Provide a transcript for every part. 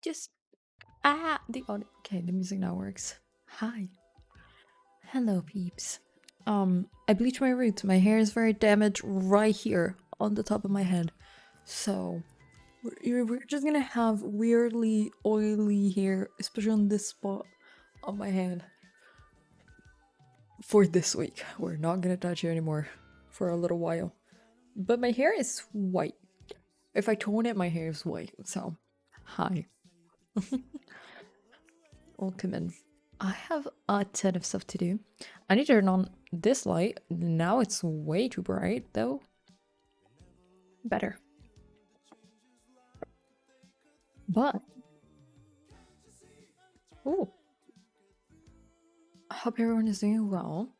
Just the audio. Okay, the music now works. Hi. Hello, peeps. I bleached my roots. My hair is very damaged right here on the top of my head. So we're just gonna have weirdly oily hair, especially on this spot on my head. For this week. We're not gonna touch it anymore for a little while. But my hair is white. If I tone it, my hair is white. So hi. Welcome in. I have a ton of stuff to do. I need to turn on this light. Now it's way too bright, though. Better. But... Ooh. I hope everyone is doing well.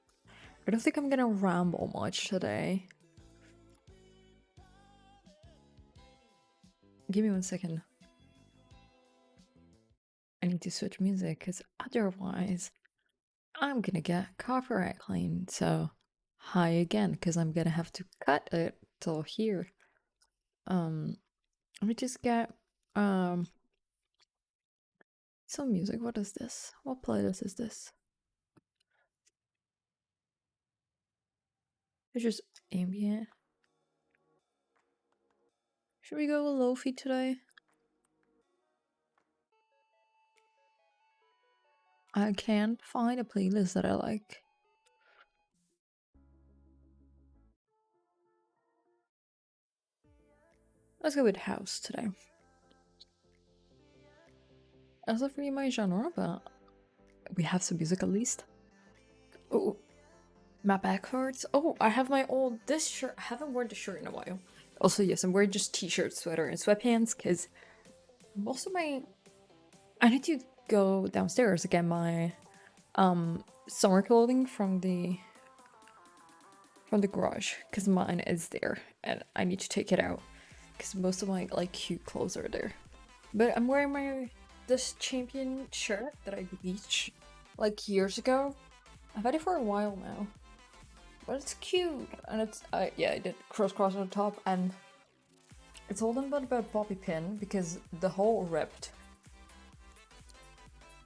I don't think I'm gonna ramble much today. Give me 1 second. I need to switch music, because otherwise I'm gonna get copyright claimed. So, hi again, because I'm gonna have to cut it till here. Let me just get some music. What is this? What playlist is this? It's just ambient. Should we go lo-fi today? I can't find a playlist that I like. Let's go with house today. That's not really my genre, but we have some music at least. Oh, my back hurts. Oh, I have my old this shirt. I haven't worn the shirt in a while. Also, yes, I'm wearing just t-shirt, sweater, and sweatpants because most of my I need to go downstairs to get my summer clothing from the garage because mine is there and I need to take it out because most of my like cute clothes are there. But I'm wearing this champion shirt that I bleached like years ago. I've had it for a while now, but it's cute and it's yeah, I did cross on the top and it's holding but about bobby pin because the hole ripped.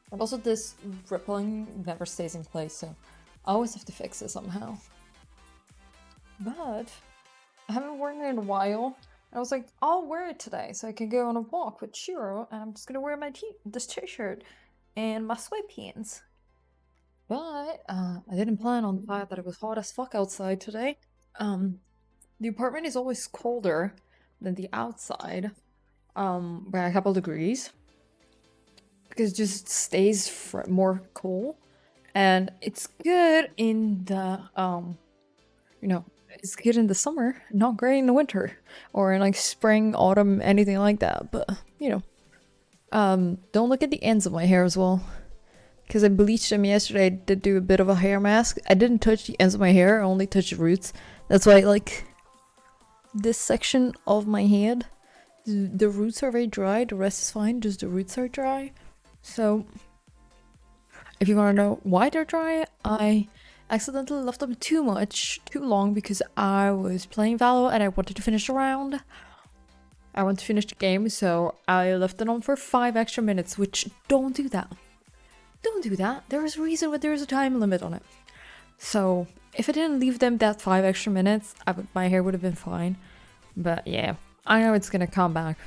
And also this rippling never stays in place, so I always have to fix it somehow. But I haven't worn it in a while. I was like, I'll wear it today so I can go on a walk with Shiro, and I'm just gonna wear this t-shirt and my sweatpants. But I didn't plan on the fact that it was hot as fuck outside today. The apartment is always colder than the outside, by a couple degrees, because it just stays more cool, and it's good in the you know, it's good in the summer, not great in the winter or in like spring, autumn, anything like that. But you know, don't look at the ends of my hair as well, because I bleached them yesterday. I did do a bit of a hair mask. I didn't touch the ends of my hair, I only touched the roots. That's why like this section of my head, the roots are very dry, the rest is fine, just the roots are dry. So if you want to know why they're dry, I accidentally left them too long because I was playing Valo and I wanted to finish the round. I want to finish the game, so I left it on for 5 extra minutes, which don't do that. Don't do that. There is a reason why there is a time limit on it. So if I didn't leave them that 5 extra minutes, my hair would have been fine. But yeah, I know it's gonna come back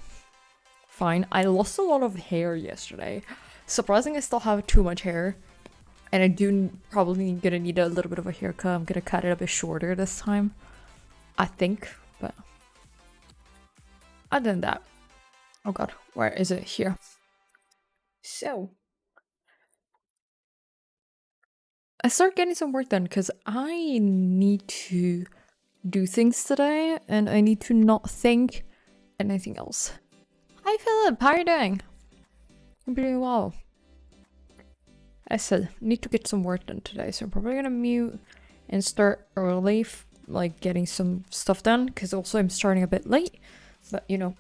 fine. I lost a lot of hair yesterday. Surprisingly, I still have too much hair. And I do probably gonna need a little bit of a haircut. I'm gonna cut it a bit shorter this time, I think, but other than that, oh god, where is it? Here. So, I start getting some work done because I need to do things today and I need to not think anything else. Hi Philip, how are you doing? I'm doing well. I said, need to get some work done today, so I'm probably gonna mute and start early, like getting some stuff done, because also I'm starting a bit late, but you know,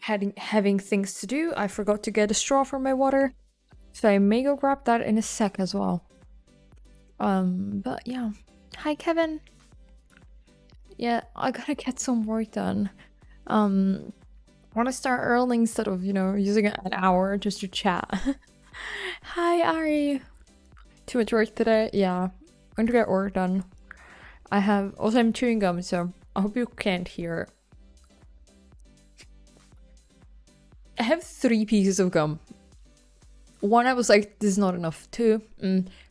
having things to do. I forgot to get a straw for my water, so I may go grab that in a sec as well. But yeah. Hi Kevin. Yeah, I gotta get some work done. want to start early instead of, you know, using an hour just to chat. Hi, Ari. Too much work today? Yeah. I'm going to get work done. I'm chewing gum, so I hope you can't hear. I have 3 pieces of gum. 1, I was like, this is not enough. 2,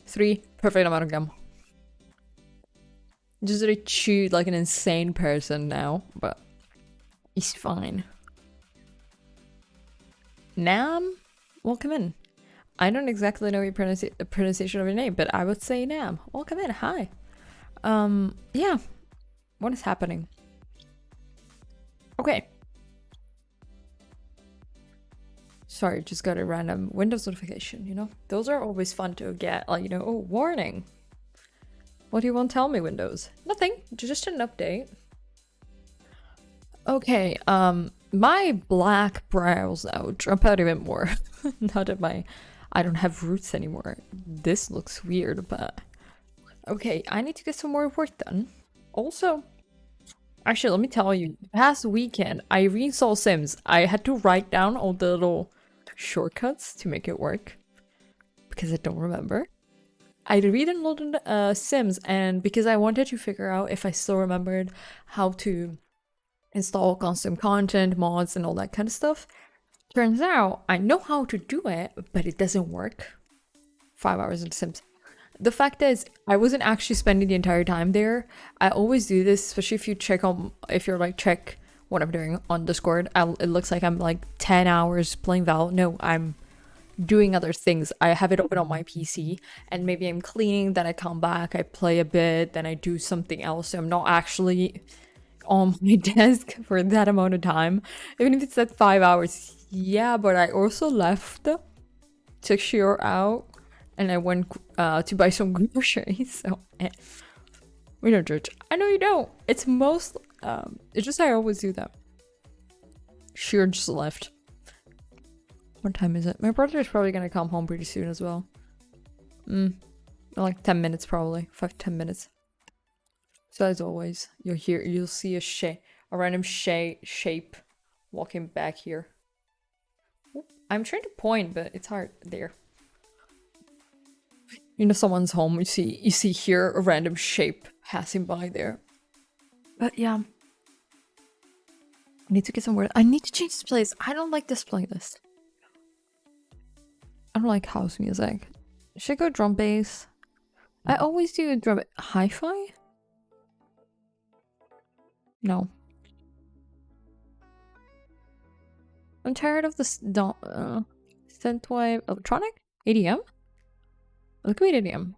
3, perfect amount of gum. Just that I chewed like an insane person now, but it's fine. Nam, welcome in. I don't exactly know your pronunciation of your name, but I would say Nam. Welcome in. Hi. Yeah. What is happening? Okay. Sorry, just got a random Windows notification, you know? Those are always fun to get, like, you know, oh, warning. What do you want to tell me, Windows? Nothing, just an update. Okay, my black brows now jump out even more. Now that I don't have roots anymore. This looks weird, but... Okay, I need to get some more work done. Also, actually, let me tell you, past weekend, I reinstalled Sims. I had to write down all the little shortcuts to make it work. Because I don't remember. I re-downloaded Sims, and because I wanted to figure out if I still remembered how to install custom content, mods, and all that kind of stuff. Turns out I know how to do it, but it doesn't work. 5 hours in Sims. The fact is, I wasn't actually spending the entire time there. I always do this, especially if you check what I'm doing on Discord. It looks like I'm like 10 hours playing Val. No, I'm doing other things. I have it open on my PC, and maybe I'm cleaning, then I come back, I play a bit, then I do something else. So I'm not actually on my desk for that amount of time, even if it's at 5 hours. Yeah, but I also left, took Shiro out, and I went to buy some groceries. So we don't judge. I know you don't. It's just I always do that. Shiro just left. What time is it? My brother is probably gonna come home pretty soon as well. Like 10 minutes probably, 5-10 minutes. So as always, you'll see a random shape walking back here. I'm trying to point, but it's hard. There. You know, someone's home. You see here a random shape passing by there. But yeah, I need to get somewhere. I need to change this place. I don't like this playlist. I don't like house music. Should I go drum bass? I always do drum hi-fi. No. I'm tired of this synthwave electronic EDM. Liquid EDM.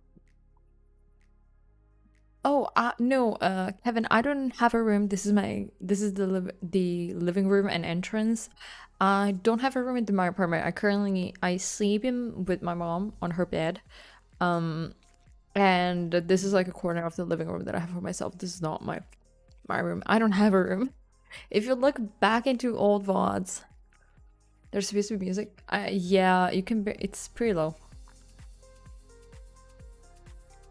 Oh, no, Kevin, I don't have a room. This is the living room and entrance. I don't have a room in my apartment. I sleep with my mom on her bed. And this is like a corner of the living room that I have for myself. This is not my room. I don't have a room. If you look back into old VODs, there's supposed to be music. Yeah, you can. It's pretty low.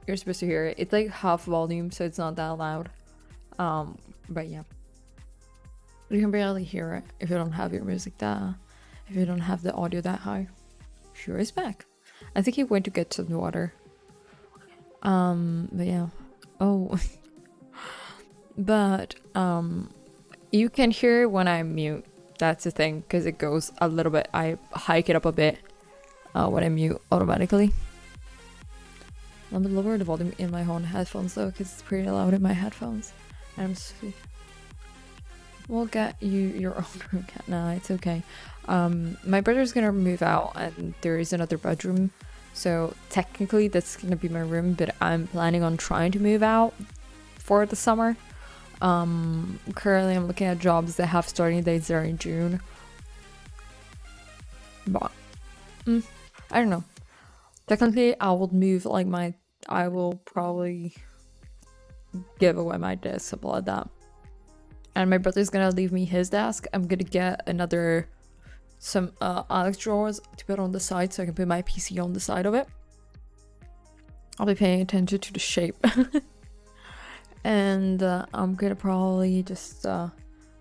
You're supposed to hear it. It's like half volume, so it's not that loud. But yeah, you can barely hear it if you don't have your music if you don't have the audio that high. Sure is back. I think he went to get some water. But yeah. Oh. But you can hear when I mute. That's the thing, because it goes a little bit. I hike it up a bit when I mute automatically. Let me lower the volume in my own headphones though, because it's pretty loud in my headphones. We'll get you your own room. Nah, it's okay. My brother's gonna move out, and there is another bedroom, so technically that's gonna be my room. But I'm planning on trying to move out for the summer. Currently I'm looking at jobs that have starting dates there in June. But I don't know. Technically, I will probably give away my desk, something like that. And my brother's gonna leave me his desk. I'm gonna get some Alex drawers to put on the side so I can put my PC on the side of it. I'll be paying attention to the shape. And I'm gonna probably just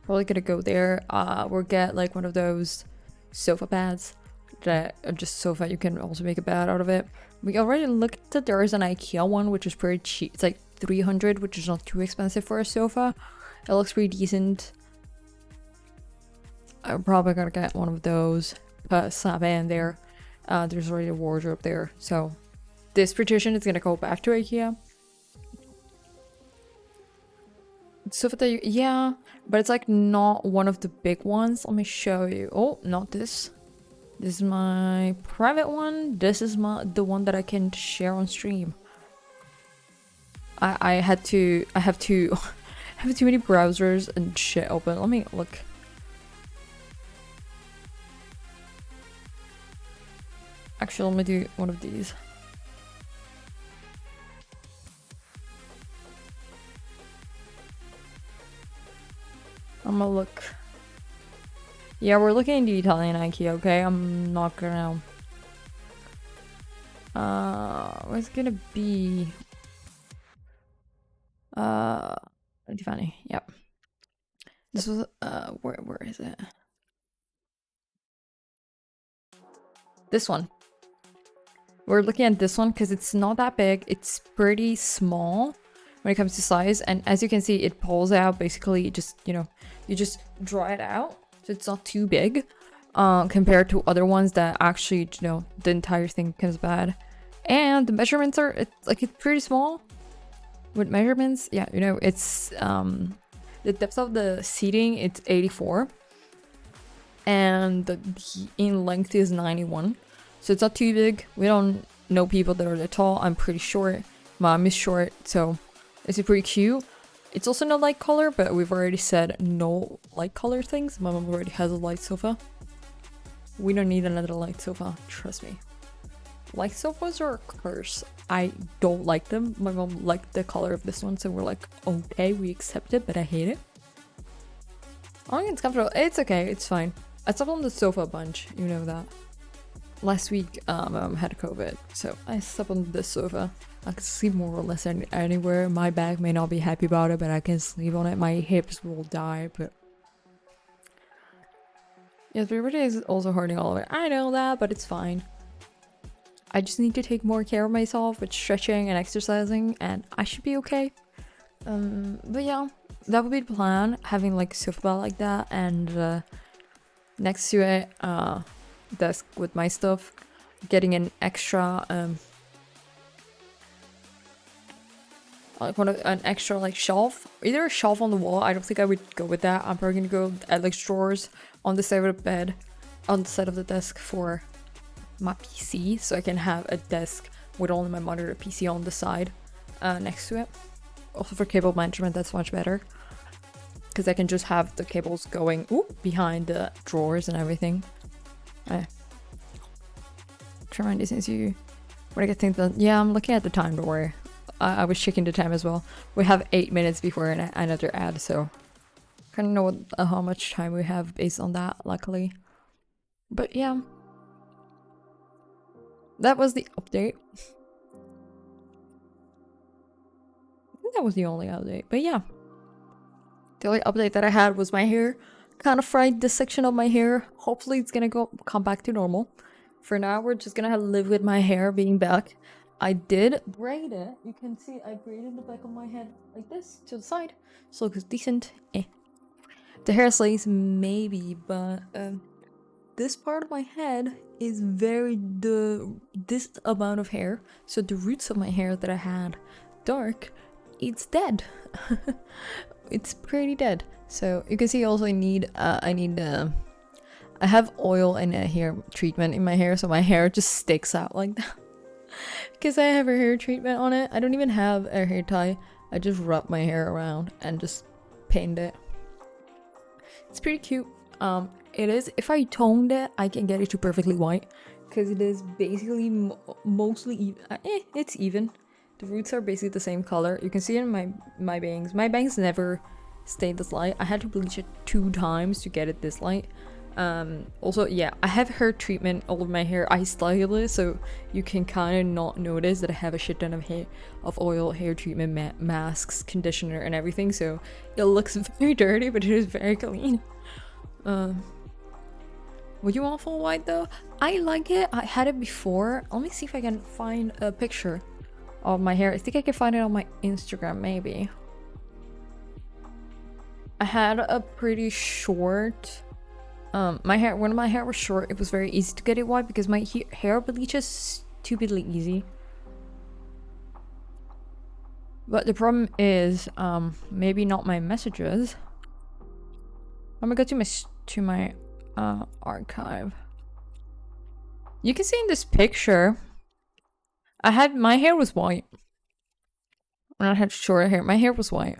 Probably gonna go there. We'll get like one of those sofa pads that are just sofa. You can also make a bed out of it. We already looked at there is an IKEA one, which is pretty cheap. It's like 300, which is not too expensive for a sofa. It looks pretty decent. I'm probably gonna get one of those. Slap it in there. There's already a wardrobe there, so this partition is gonna go back to IKEA. Sofa that you, yeah, but it's like not one of the big ones. Let me show you. Oh, not this. This is my private one. This is the one that I can share on stream. I have too I have too many browsers and shit open. Let me look. Actually, let me do one of these. I'm gonna look. Yeah, we're looking into Italian IKEA, okay? I'm not gonna... what's gonna be... Funny. Yep. This was, where is it? This one. We're looking at this one because it's not that big. It's pretty small when it comes to size. And as you can see, it pulls out. Basically, it just, you know, you just draw it out. So it's not too big compared to other ones that actually, you know, the entire thing comes bad. And the measurements are, it's pretty small. With measurements, yeah, you know, it's, the depth of the seating, it's 84. And the in length is 91. So it's not too big. We don't know people that are that tall. I'm pretty short. Mom is short, so it's pretty cute. It's also not light color, but we've already said no light color things. My mom already has a light sofa. We don't need another light sofa, trust me. Light sofas are a curse. I don't like them. My mom liked the color of this one, so we're like, okay, we accept it, but I hate it. I don't think it's comfortable. It's okay, it's fine. I slept on the sofa a bunch, you know that. Last week, had COVID, so I slept on the sofa. I can sleep more or less anywhere. My back may not be happy about it, but I can sleep on it. My hips will die, but... Yes, but every day is also hurting all of it. I know that, but it's fine. I just need to take more care of myself with stretching and exercising, and I should be okay. But yeah, that would be the plan. Having like a sofa bed like that, and next to it, desk with my stuff. Getting an extra, like an extra like shelf, either a shelf on the wall. I don't think I would go with that. I'm probably gonna go at like drawers on the side of the bed, on the side of the desk for my PC, so I can have a desk with only my monitor PC on the side next to it. Also for cable management, that's much better because I can just have the cables going behind the drawers and everything. Try and distance you. What I get things done. Yeah, I'm looking at the time, don't worry. I was checking the time as well. We have 8 minutes before another ad, so kind of know how much time we have based on that, luckily. But yeah, that was the update. I think that was the only update, but yeah. The only update that I had was my hair. Kind of fried this section of my hair. Hopefully it's gonna come back to normal. For now, we're just gonna live with my hair being back. I did braid it. You can see I braided the back of my head like this to the side. So it looks decent. The hair slays maybe, but this part of my head is this amount of hair. So the roots of my hair that I had dark, it's dead. It's pretty dead. So you can see also I have oil and a hair treatment in my hair, so my hair just sticks out like that. Because I have a hair treatment on it. I don't even have a hair tie. I just rub my hair around and just paint it. It's pretty cute. It is, if I toned it, I can get it to perfectly white. Because it is basically mostly even. It's even. The roots are basically the same color. You can see it in my bangs. My bangs never stayed this light. I had to bleach it 2 times to get it this light. Also, yeah, I have hair treatment all of my hair. I style it so you can kind of not notice that I have a shit ton of hair, of oil, hair treatment, masks, conditioner, and everything. So it looks very dirty, but it is very clean. Would you want full white though? I like it. I had it before. Let me see if I can find a picture of my hair. I think I can find it on my Instagram, maybe. I had a pretty short my hair, when my hair was short, it was very easy to get it white because my hair bleaches stupidly easy. But the problem is, maybe not my messages. I'm gonna go to my archive. You can see in this picture, my hair was white. When I had short hair, my hair was white.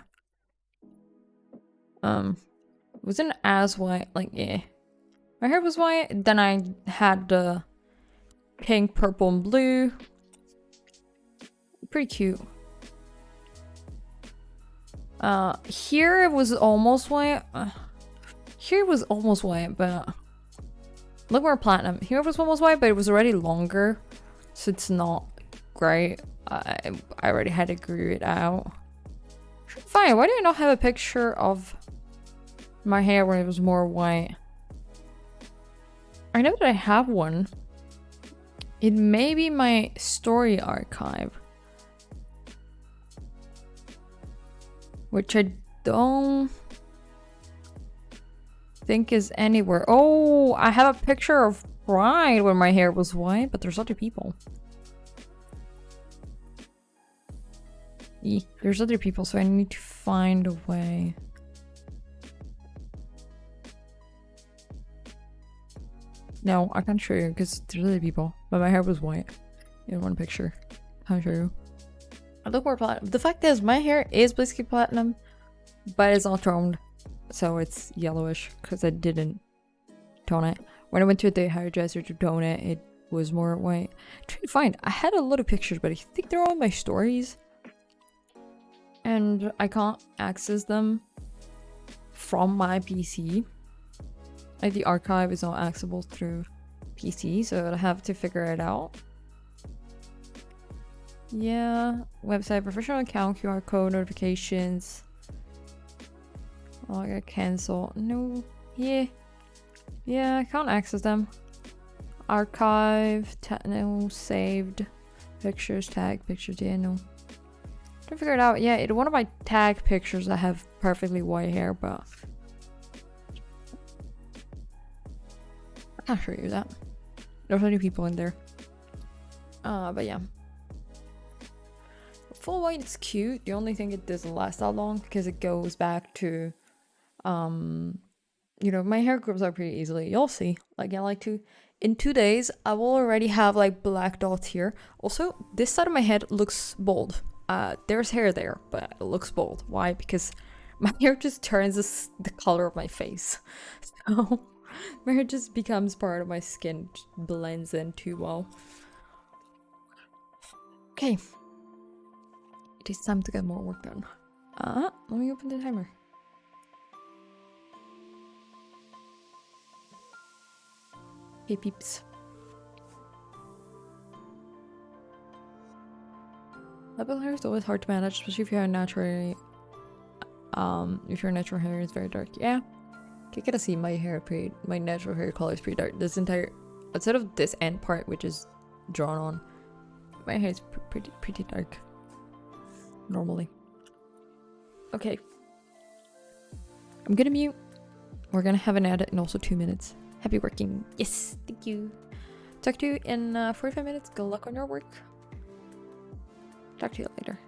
Wasn't as white, like, yeah. My hair was white, then I had the pink, purple, and blue. Pretty cute. Here it was almost white. Here it was almost white, but look more platinum. Here it was almost white, but it was already longer, so it's not great. I already had to glue it out. Fine, why do I not have a picture of my hair when it was more white? I know that I have one. It may be my story archive, which I don't think is anywhere. Oh, I have a picture of Pride when my hair was white, but there's other people. There's other people, so I need to find a way. No, I can't show you because there's other people. But my hair was white in one picture. Can't show you. I look more platinum. The fact is, my hair is basically platinum, but it's not toned. So it's yellowish because I didn't tone it. When I went to the hairdresser to tone it, it was more white. I'm trying to find. I had a lot of pictures, but I think they're all in my stories. And I can't access them from my PC. Like, the archive is not accessible through PC, so I have to figure it out. Yeah, website, professional account, QR code, notifications. Oh, I got cancel. No, yeah, I can't access them. Archive, no, saved, pictures, tag pictures. Yeah, no. Trying to figure it out. Yeah, one of my tag pictures I have perfectly white hair, but I can't show you that. There's only people in there. But yeah. Full white is cute. The only thing, it doesn't last that long because it goes back to, you know, my hair grows out pretty easily. You'll see. Like, I like to, in 2 days, I will already have like black dots here. Also, this side of my head looks bald. There's hair there, but it looks bald. Why? Because my hair just turns the color of my face. So my hair just becomes part of my skin, just blends in too well. Okay. It is time to get more work done. Let me open the timer. Hey peeps. Level hair is always hard to manage, especially if you have naturally if your natural hair is very dark. Yeah. You gotta see my natural hair color is pretty dark. This entire, outside of this end part, which is drawn on, my hair is pretty dark. Normally. Okay. I'm gonna mute. We're gonna have an edit in also 2 minutes. Happy working. Yes, thank you. Talk to you in 45 minutes. Good luck on your work. Talk to you later.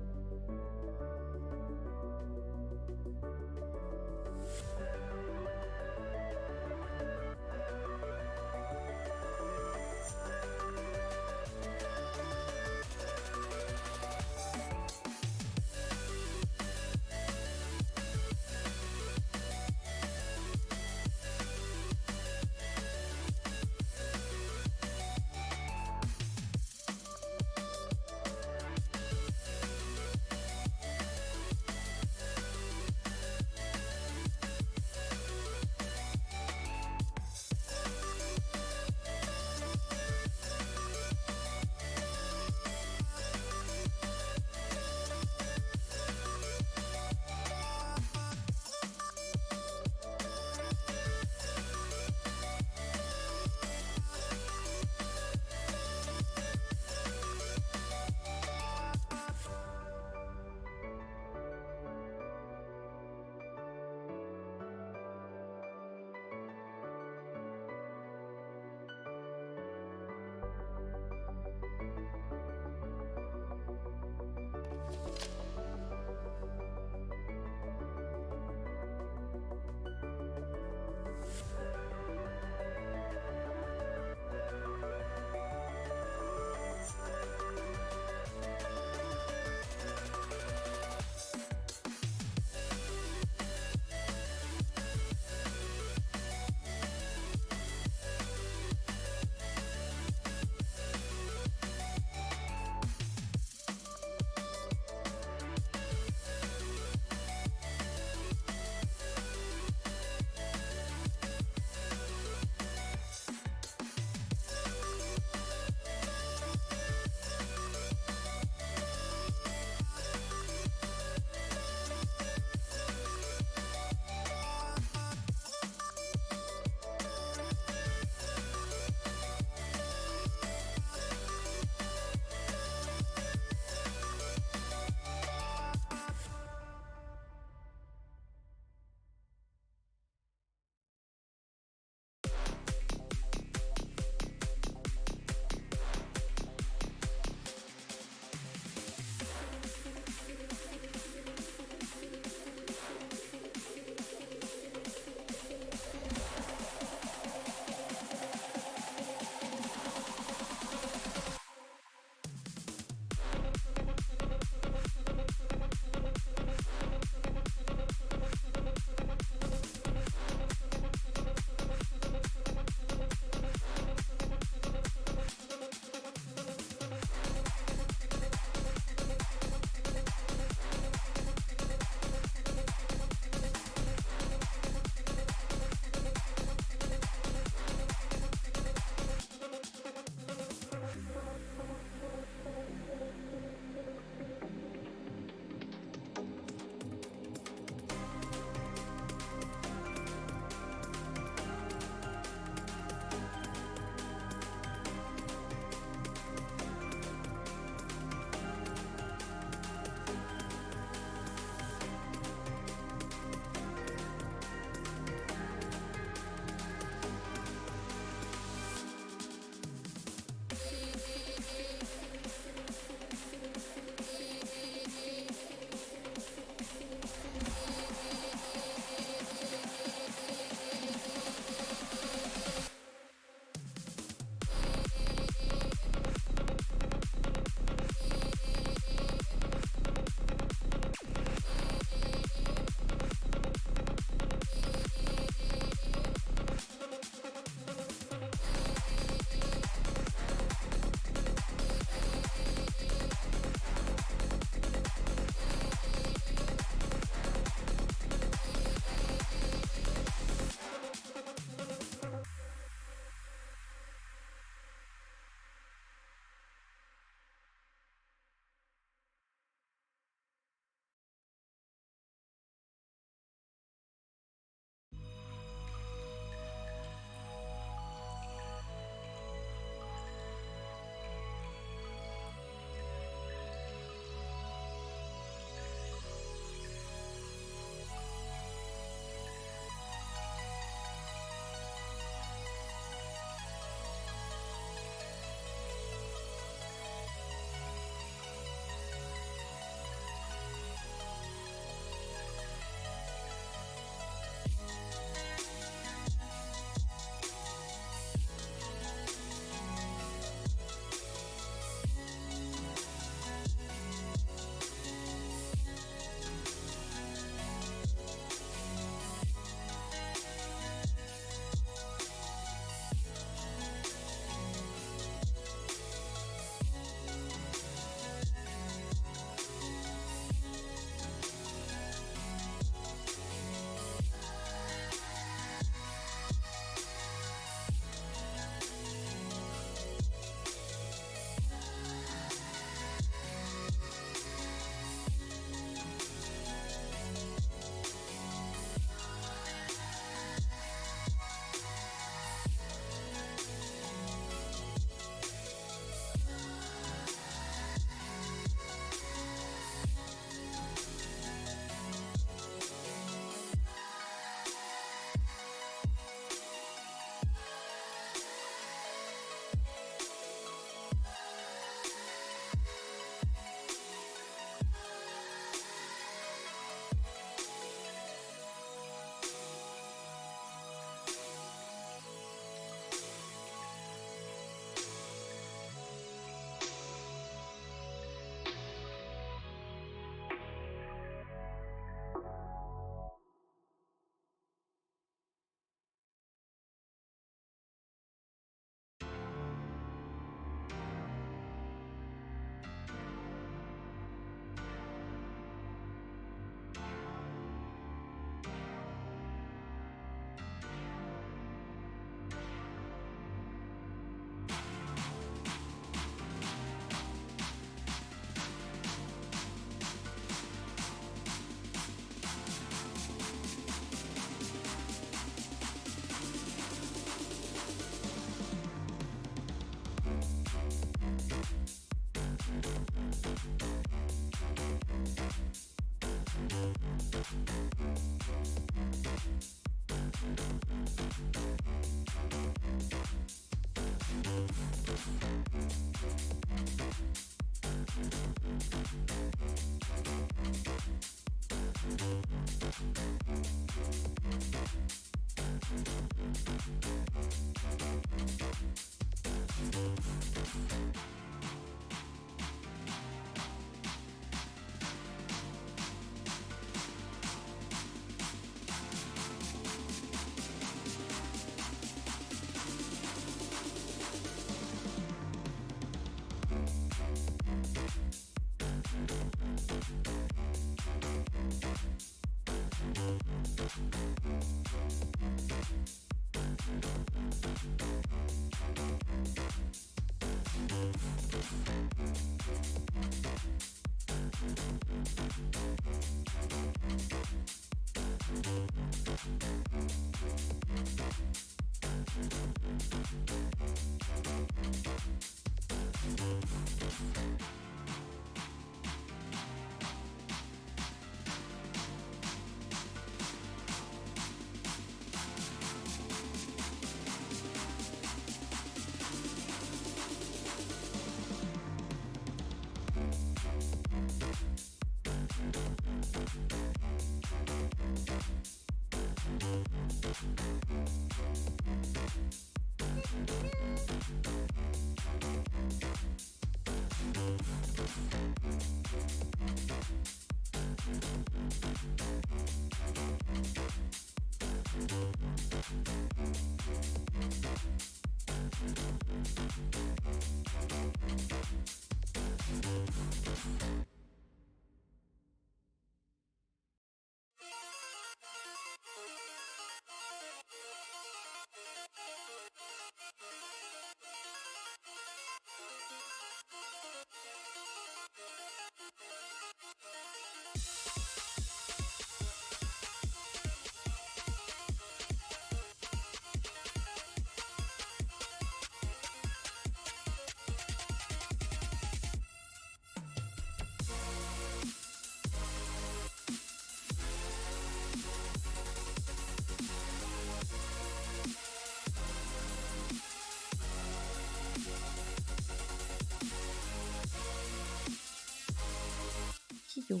Yo.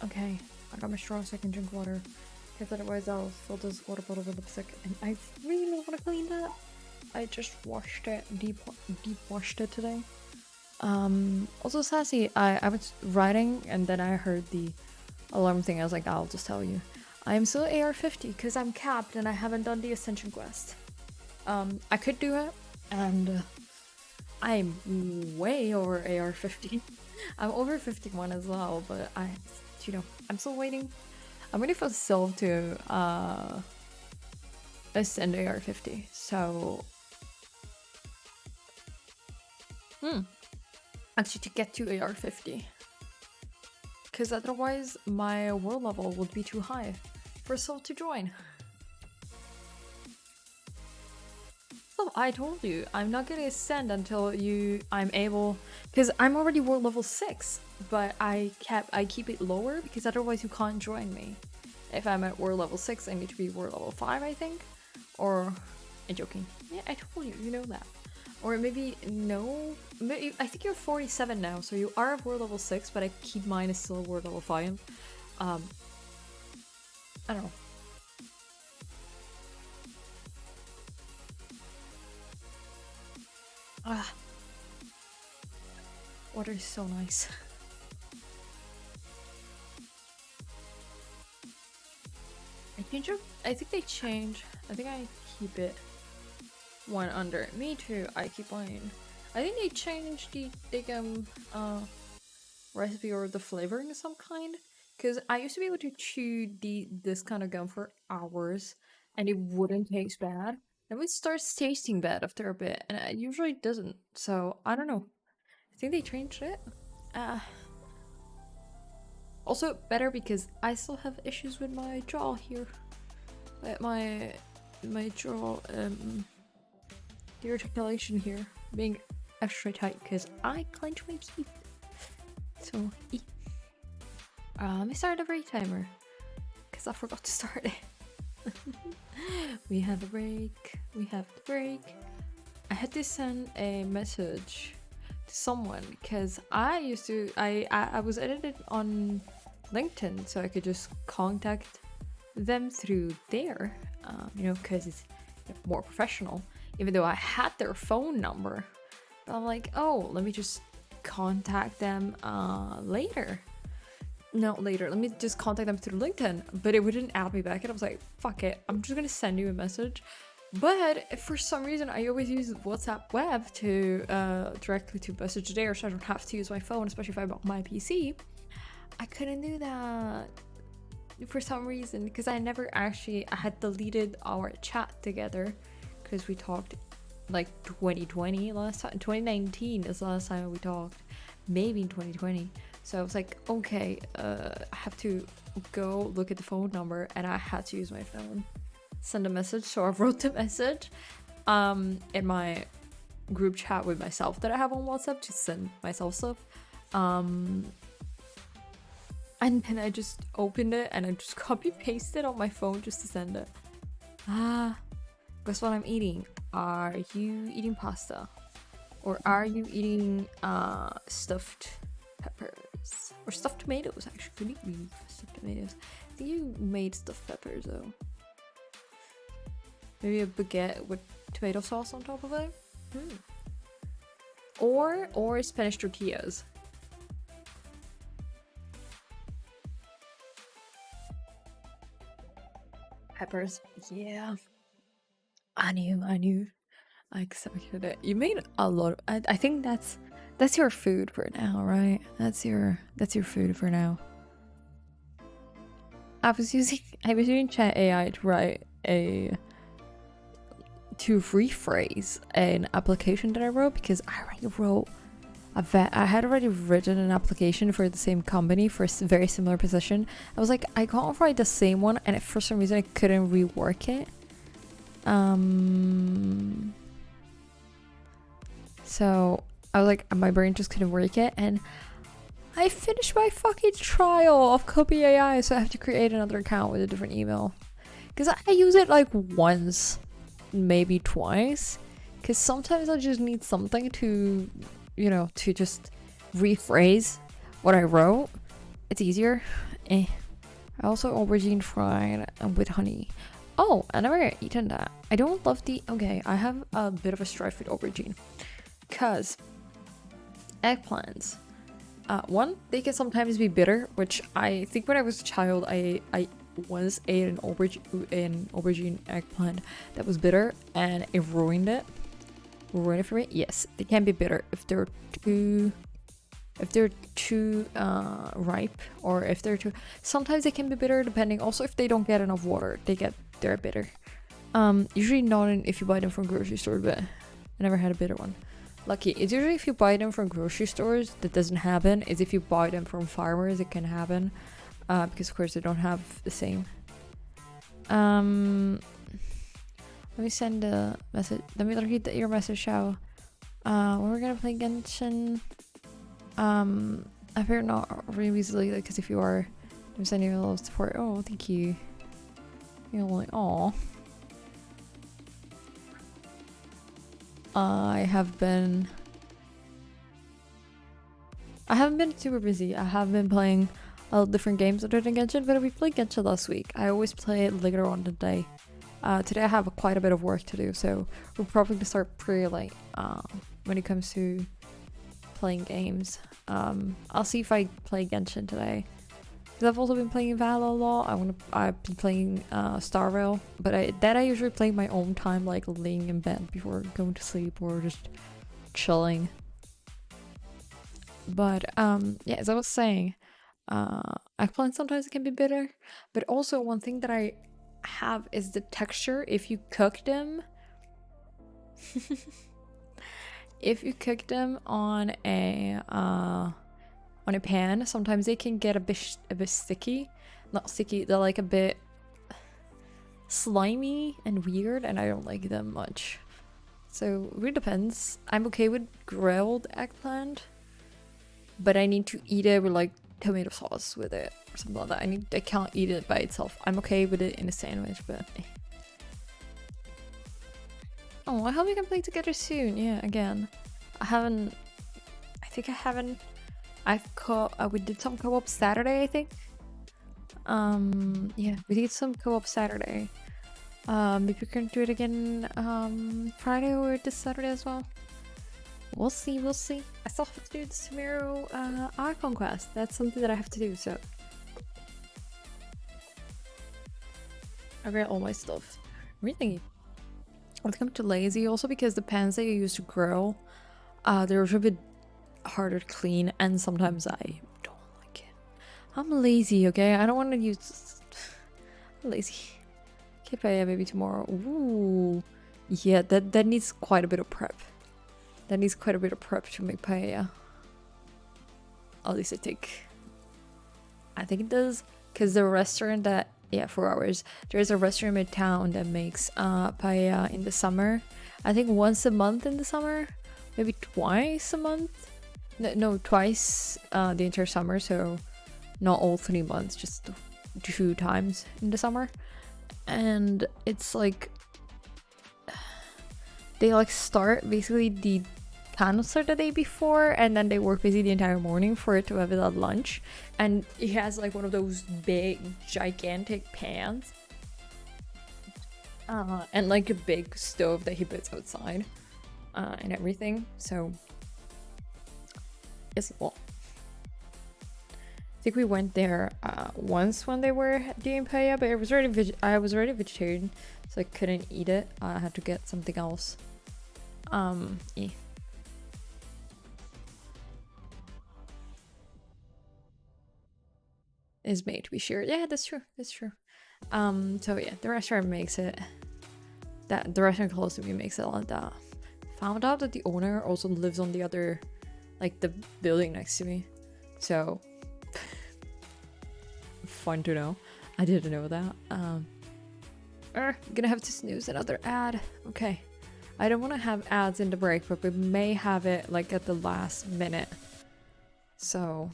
Okay, I got my straw so I can drink water. Because otherwise I'll fill this water bottle with lipstick. And I really want to clean that. I just washed it, deep washed it today. Also Sassy, I was writing and then I heard the alarm thing. I was like, I'll just tell you. I'm still AR50 because I'm capped and I haven't done the Ascension quest. I could do it, and I'm way over AR50. I'm over 51 as well, but I'm still waiting. I'm waiting for Sylve to ascend AR50. So, actually to get to AR50, because otherwise my world level would be too high for Sylve to join. So I told you, I'm not gonna ascend until I'm able, because I'm already world level 6, but I keep it lower because otherwise you can't join me. If I'm at world level 6, I need to be world level 5, I think. Or, I'm joking. Yeah, I told you, you know that. Or maybe, no, maybe, I think you're 47 now, so you are at world level 6, but I keep mine as still world level 5. I don't know. Ah, water is so nice. I think they change. I think I keep it one under. Me too. I keep mine. I think they changed the recipe or the flavoring of some kind. Because I used to be able to chew this kind of gum for hours, and it wouldn't taste bad. Then it starts tasting bad after a bit, and it usually doesn't. So I don't know. I think they changed it. Also better because I still have issues with my jaw here. My jaw, the articulation here being extra tight because I clench my teeth. So, let me start a break timer because I forgot to start it. We have a break. We have the break. I had to send a message someone, because I was edited on LinkedIn, so I could just contact them through there, because it's more professional, even though I had their phone number. But I'm like, oh, let me just contact them later. No, later. Let me just contact them through LinkedIn. But it wouldn't add me back, and I was like, fuck it. I'm just gonna send you a message. But for some reason, I always use WhatsApp web to directly to message there, so I don't have to use my phone, especially if I'm on my PC. I couldn't do that for some reason, because I had deleted our chat together, because we talked like 2020 last time. 2019 is the last time we talked, maybe in 2020. So I was like, okay, I have to go look at the phone number, and I had to use my phone, send a message. So I wrote the message in my group chat with myself that I have on WhatsApp to send myself stuff. And then I just opened it and I just copy pasted on my phone just to send it. Guess what I'm eating? Are you eating pasta? Or are you eating stuffed peppers? Or stuffed tomatoes, actually. Stuffed tomatoes. I think you made stuffed peppers though. Maybe a baguette with tomato sauce on top of it? Or Spanish tortillas. Peppers. Yeah. I knew. I expected it. You made a lot. I think that's your food for now, right? That's your food for now. I was using Chat AI to rephrase an application that I wrote, because I had already written an application for the same company for a very similar position. I was like, I can't write the same one, and for some reason I couldn't rework it. So I was like, my brain just couldn't work it, and I finished my fucking trial of Copy AI, so I have to create another account with a different email, because I use it like once, maybe twice, because sometimes I just need something to, to just rephrase what I wrote. It's easier. I also aubergine fried with honey. Oh, I never eaten that. I don't love okay, I have a bit of a strife with aubergine, because eggplants, one, they can sometimes be bitter, which I think when I was a child, I once ate an aubergine eggplant that was bitter, and it ruined it for me. Yes, they can be bitter if they're too ripe, or if they're too, sometimes they can be bitter depending, also if they don't get enough water, they're bitter. Usually not if you buy them from grocery store, but I never had a bitter one. Lucky. It's usually if you buy them from grocery stores that doesn't happen. It's if you buy them from farmers it can happen, because of course they don't have the same. Let me send a message. Let me read your message, Shao. When we're gonna play Genshin. I fear not really easily, because if you are, I'm sending you a little support. Oh, thank you. You're like, aw. I haven't been super busy. I have been playing a lot of different games other than Genshin, but we played Genshin last week. I always play it later on in the day. Today I have quite a bit of work to do, so we're probably gonna start pretty late when it comes to playing games. I'll see if I play Genshin today, because I've also been playing Val a lot. I've been playing Star Rail, but I usually play my own time, like laying in bed before going to sleep or just chilling. But yeah, as I was saying, eggplant sometimes it can be bitter, but also one thing that I have is the texture. If you cook them if you cook them on a pan, sometimes they can get a bit sticky. Not sticky, they're like a bit slimy and weird, and I don't like them much. So it really depends. I'm okay with grilled eggplant, but I need to eat it with like tomato sauce with it or something like that. I can't eat it by itself. I'm okay with it in a sandwich, but oh, I hope we can play together soon. Yeah, again. I haven't think I haven't. We did some co-op Saturday, I think. Yeah, we did some co-op Saturday. Maybe we can do it again Friday or this Saturday as well. We'll see, we'll see. I still have to do the Sumeru icon quest. That's something that I have to do, so. I got all my stuff. Really? I think I'm too lazy, also because the pans that you use to grill, they're a bit harder to clean, and sometimes I don't like it. I'm lazy, okay? I don't want to use... I'm lazy. Okay, paella maybe tomorrow. Ooh. Yeah, that needs quite a bit of prep. That needs quite a bit of prep to make paella. At least I think it does, because the restaurant that... Yeah, 4 hours. There's a restaurant in town that makes paella in the summer. I think once a month in the summer. Maybe twice a month. No, twice the entire summer. So not all 3 months, just 2 times in the summer. And it's like... They like start basically the canister the day before, and then they work basically the entire morning for it to have it at lunch. And he has like one of those big gigantic pans and like a big stove that he puts outside and everything. So it's well, I think we went there once when they were doing paella, but I was already vegetarian, so I couldn't eat it. I had to get something else. Yeah. Is made to be shared. Yeah, that's true. That's true. So yeah, the restaurant makes it. That the restaurant close to me makes it like that. Found out that the owner also lives on the other, like the building next to me. So fun to know. I didn't know that. Gonna have to snooze another ad. Okay. I don't want to have ads in the break, but we may have it like at the last minute. So.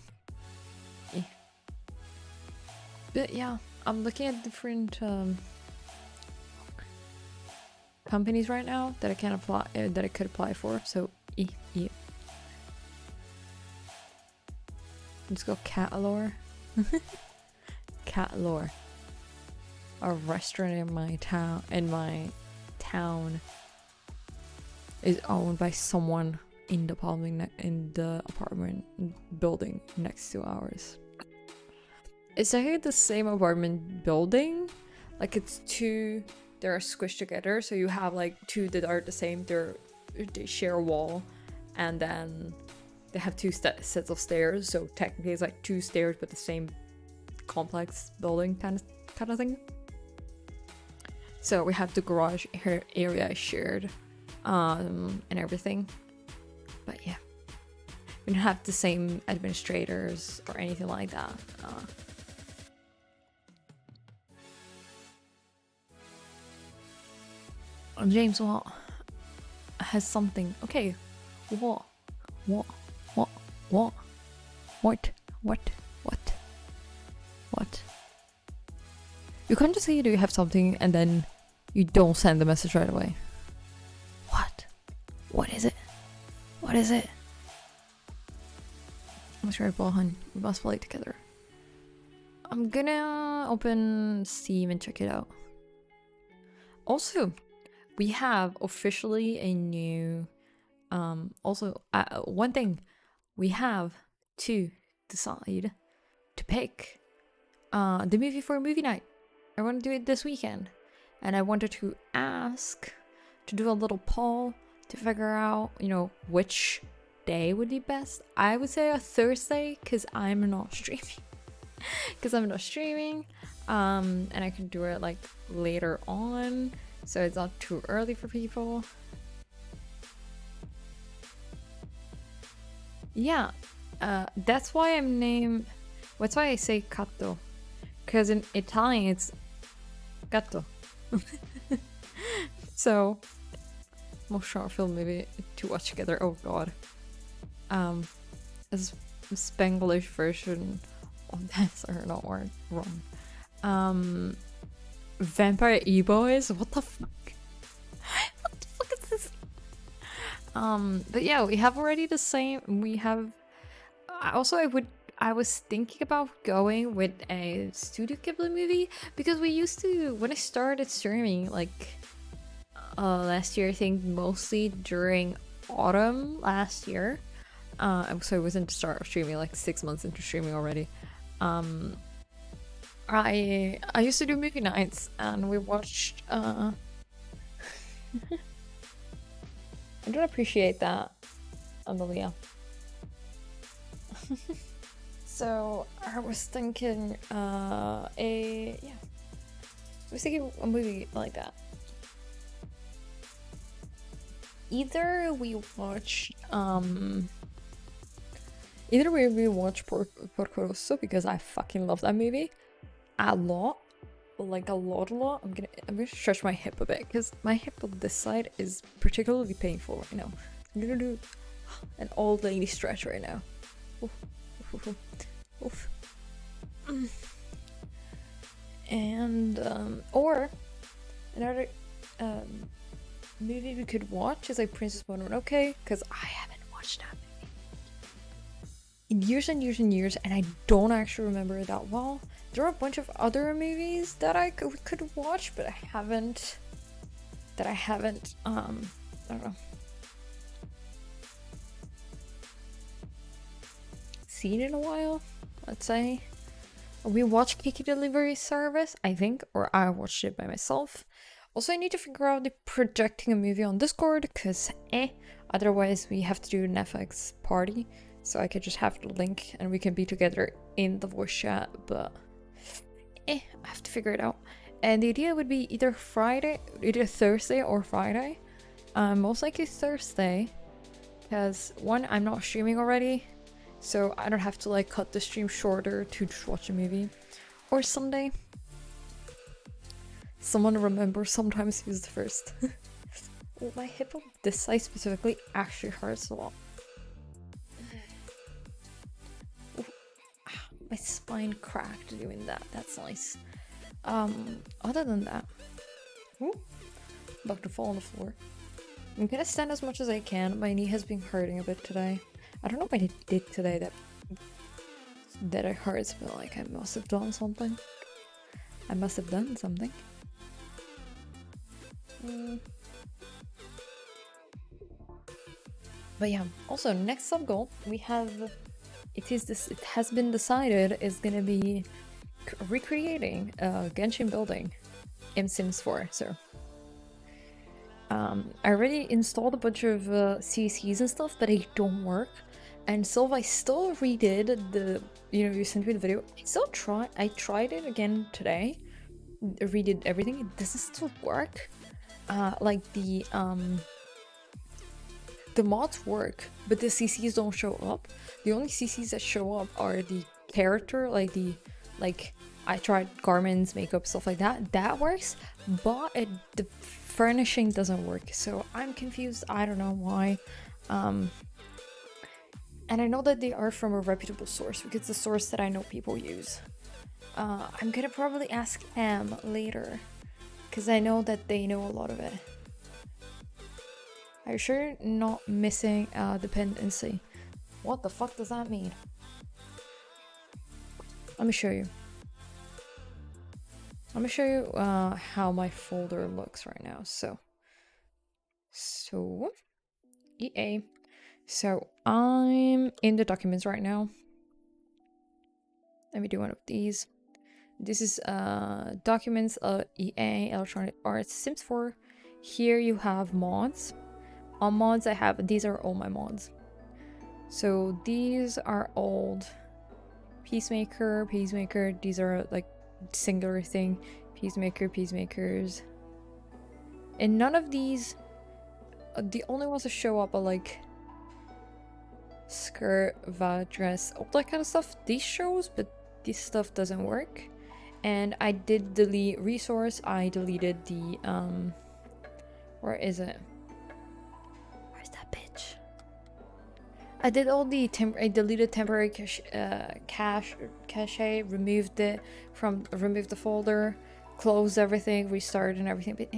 But yeah, I'm looking at different companies right now that I can apply, that I could apply for. So yeah. Let's go Cat Lore. Cat Lore. A restaurant in my town is owned by someone in the apartment building next to ours. It's actually the same apartment building. Like it's two, they're squished together. So you have like 2 that are the same. They share a wall, and then they have 2 sets of stairs. So technically it's like 2 stairs, but the same complex building kind of thing. So we have the garage area shared, and everything. But yeah, we don't have the same administrators or anything like that. James Watt has something. Okay, what? You can't just say you have something and then you don't send the message right away. What is it? What is it? Let's try Bahan. We must play together. I'm gonna open Steam and check it out. Also, we have officially a new one thing, we have to decide to pick the movie for a movie night. I want to do it this weekend, and I wanted to ask to do a little poll to figure out, which day would be best. I would say a Thursday, because I'm not streaming. And I can do it like later on, so it's not too early for people. Yeah, that's why that's why I say Cato, because in Italian it's gatto. So most short film movie to watch together. Oh god. A Spanglish version of that, or not wrong. Vampire E-Boys? What the fuck? What the fuck is this? But yeah, we have already the same. We have. Also, I was thinking about going with a Studio Ghibli movie because we used to, when I started streaming like last year, I think mostly during autumn last year. So it wasn't the start of streaming, like 6 months into streaming already. I used to do movie nights and we watched I don't appreciate that, Amelia. So I was thinking I was thinking a movie like that. Either we watch Porco Rosso because I fucking love that movie a lot, like a lot. I'm gonna stretch my hip a bit because my hip on this side is particularly painful right now. I'm gonna do an old lady stretch right now. Oof, oof, oof, oof. And or another movie we could watch is like Princess Mononoke, because I haven't watched that movie in years and years and years, and I don't actually remember it that well. There are a bunch of other movies that we could watch, but I haven't. I don't know, seen in a while. Let's say we watched Kiki Delivery Service, I think, or I watched it by myself. Also, I need to figure out the projecting a movie on Discord, because otherwise we have to do an FX party. So I could just have the link and we can be together in the voice chat, but I have to figure it out. And the idea would be either Thursday or Friday. Most likely Thursday, because one, I'm not streaming already, so I don't have to like cut the stream shorter to just watch a movie. Or Sunday. Someone remember sometimes use the first. Well, my hip on this side specifically actually hurts a lot. My spine cracked doing that. That's nice. Other than that, about to fall on the floor. I'm gonna stand as much as I can. My knee has been hurting a bit today. I don't know what I did today that it hurts, but like I must have done something. But yeah, also next sub goal we have, it has been decided, is gonna be recreating a Genshin building in Sims 4. So I already installed a bunch of CCs and stuff, but they don't work. And so I still redid the, you sent me the video. I tried it again today. Redid everything. It doesn't still work. Like the mods work, but the CCs don't show up. The only CCs that show up are the character, like I tried garments, makeup, stuff like that. That works, but the furnishing doesn't work. So I'm confused. I don't know why. And I know that they are from a reputable source, because it's a source that I know people use. I'm gonna probably ask Am later, because I know that they know a lot of it. Are you sure you're not missing dependency? What the fuck does that mean? Let me show you. How my folder looks right now. So EA. So I'm in the documents right now. Let me do one of these. This is documents, EA, Electronic Arts, Sims 4. Here you have mods. On mods, these are all my mods. So these are old. Peacemaker, these are like singular thing. Peacemakers. And none of these, the only ones that show up are like skirt, dress, all that kind of stuff. These shows, but this stuff doesn't work. And I did delete resource. I deleted the where is it? Where's that bitch? I did all the I deleted temporary cache, removed the folder, closed everything, restarted and everything. But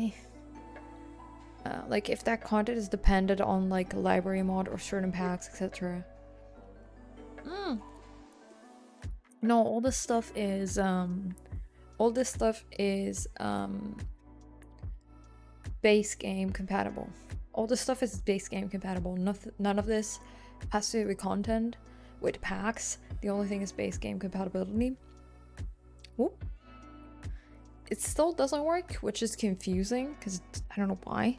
like if that content is dependent on like a library mod or certain packs, etc. No, all this stuff is base game compatible. All this stuff is base game compatible. None of this has to do with content, with packs. The only thing is base game compatibility. Whoop. It still doesn't work, which is confusing because I don't know why.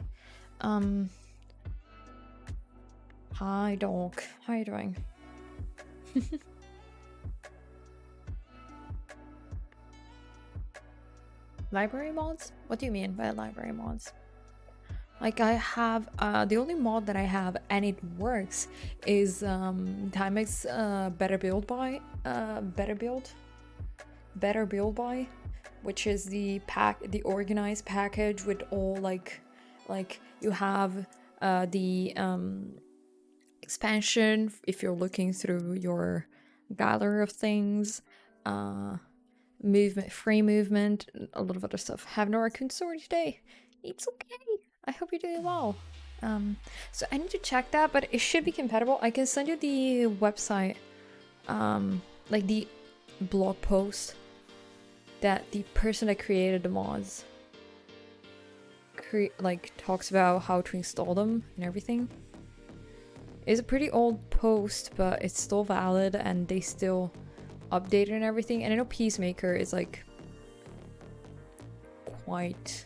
Hi dog, how you doing? Library mods? What do you mean by library mods? Like I have the only mod that I have and it works is Timex better build by, which is the organized package with all like you have the expansion if you're looking through your gallery of things, free movement, a lot of other stuff. Have no raccoon story today. It's okay. I hope you're doing well. So I need to check that, but it should be compatible. I can send you the website, like the blog post that the person that created the mods talks about how to install them and everything. It's a pretty old post, but it's still valid and they still update it and everything. And I know Peacemaker is like quite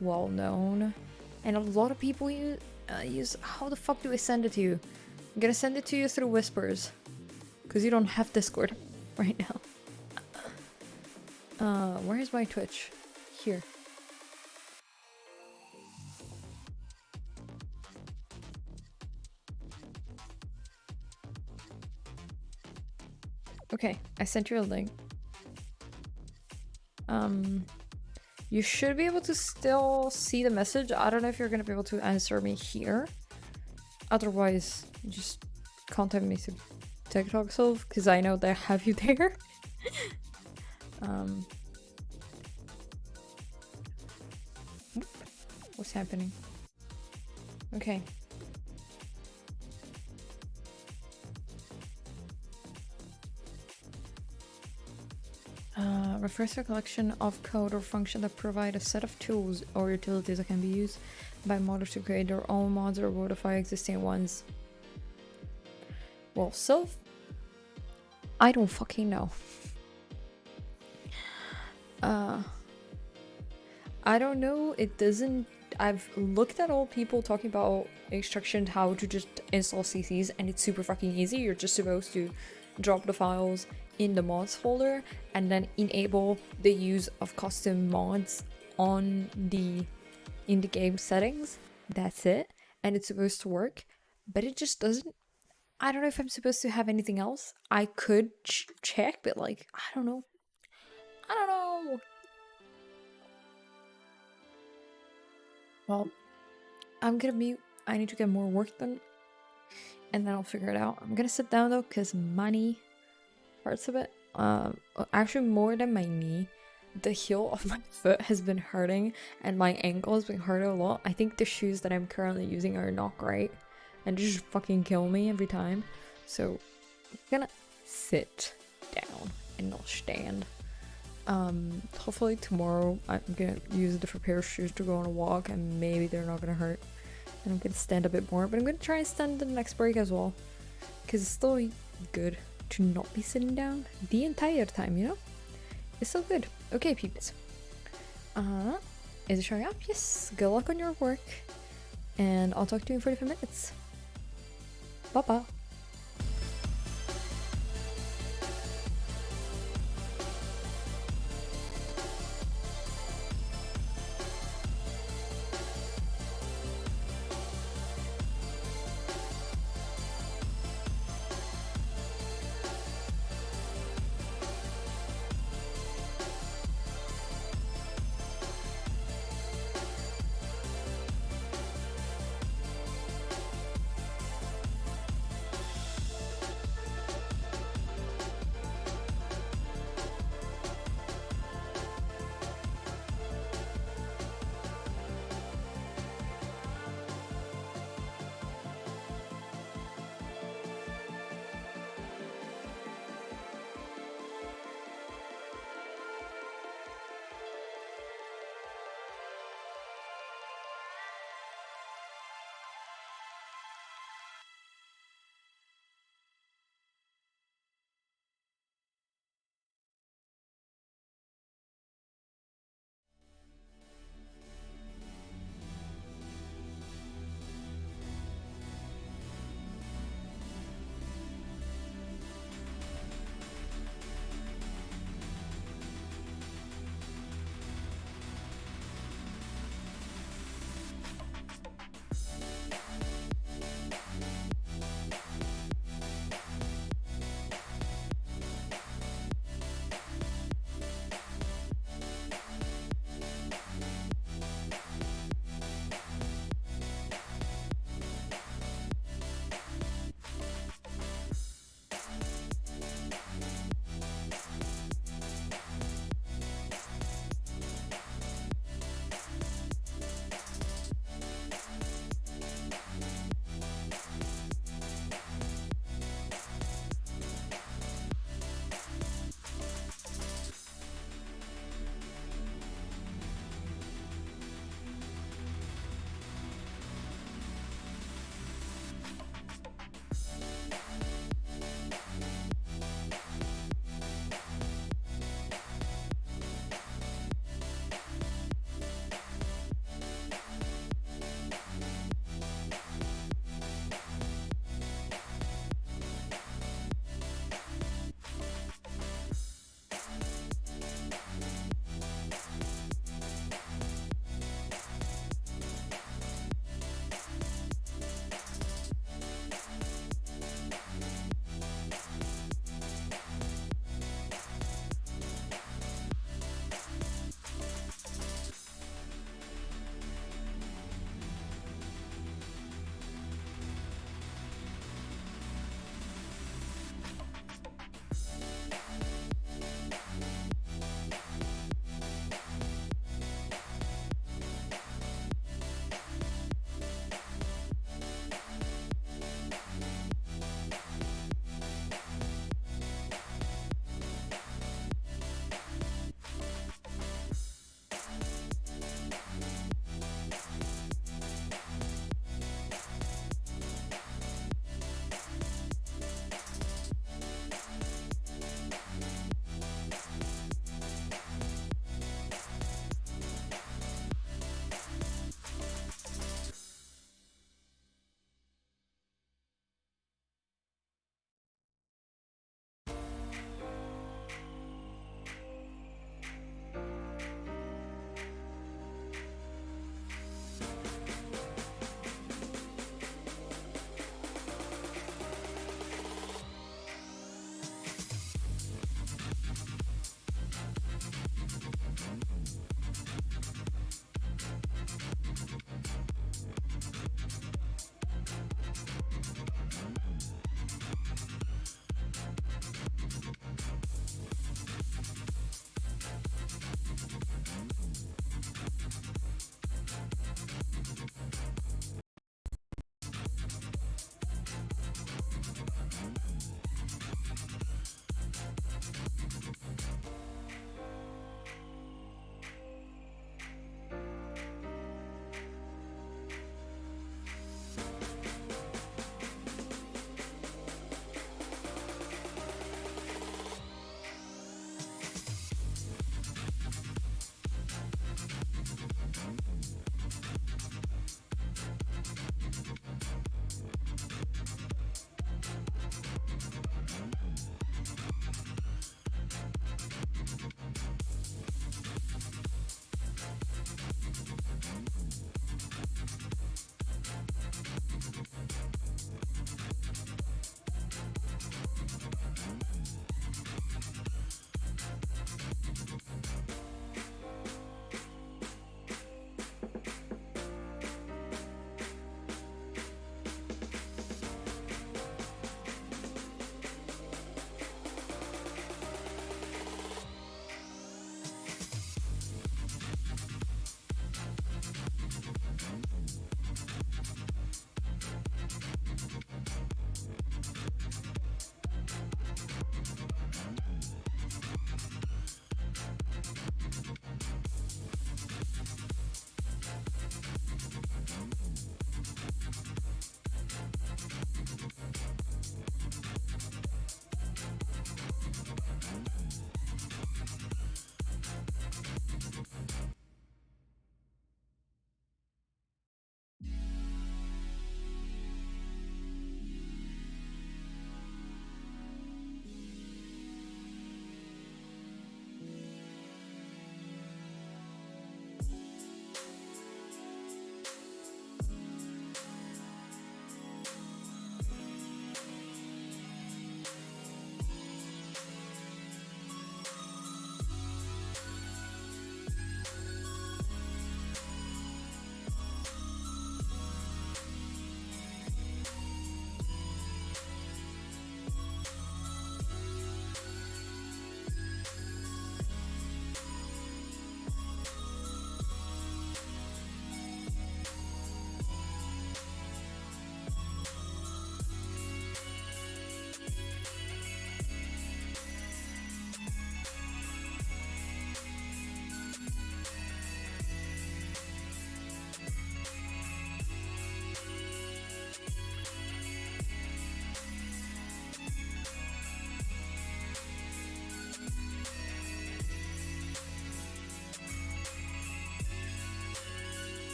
well known, and a lot of people use. How the fuck do I send it to you? I'm gonna send it to you through Whispers, because you don't have Discord right now. Where is my Twitch? Here. Okay, I sent you a link. You should be able to still see the message. I don't know if you're gonna be able to answer me here. Otherwise, just contact me through TikTok self, because I know they have you there. What's happening? Okay. Refers to a collection of code or function that provide a set of tools or utilities that can be used by modders to create their own mods or modify existing ones. Well, I don't fucking know. I don't know. It doesn't. I've looked at all people talking about instructions how to just install CCs, and it's super fucking easy. You're just supposed to drop the files in the mods folder and then enable the use of custom mods in the game settings. That's it, and it's supposed to work, but it just doesn't. I don't know if I'm supposed to have anything else. I could check, but like I don't know. Well, I'm gonna mute. I need to get more work done, and then I'll figure it out. I'm gonna sit down though, because money parts of it. Actually more than my knee, the heel of my foot has been hurting, and my ankle has been hurting a lot. I think the shoes that I'm currently using are not great, and just fucking kill me every time. So I'm gonna sit down and not stand. Hopefully tomorrow I'm gonna use a different pair of shoes to go on a walk, and maybe they're not gonna hurt, and I'm gonna stand a bit more. But I'm gonna try and stand the next break as well, because it's still good to not be sitting down the entire time, you know? It's so good. Okay, peeps. Is it showing up? Yes. Good luck on your work, and I'll talk to you in 45 minutes. Bye-bye.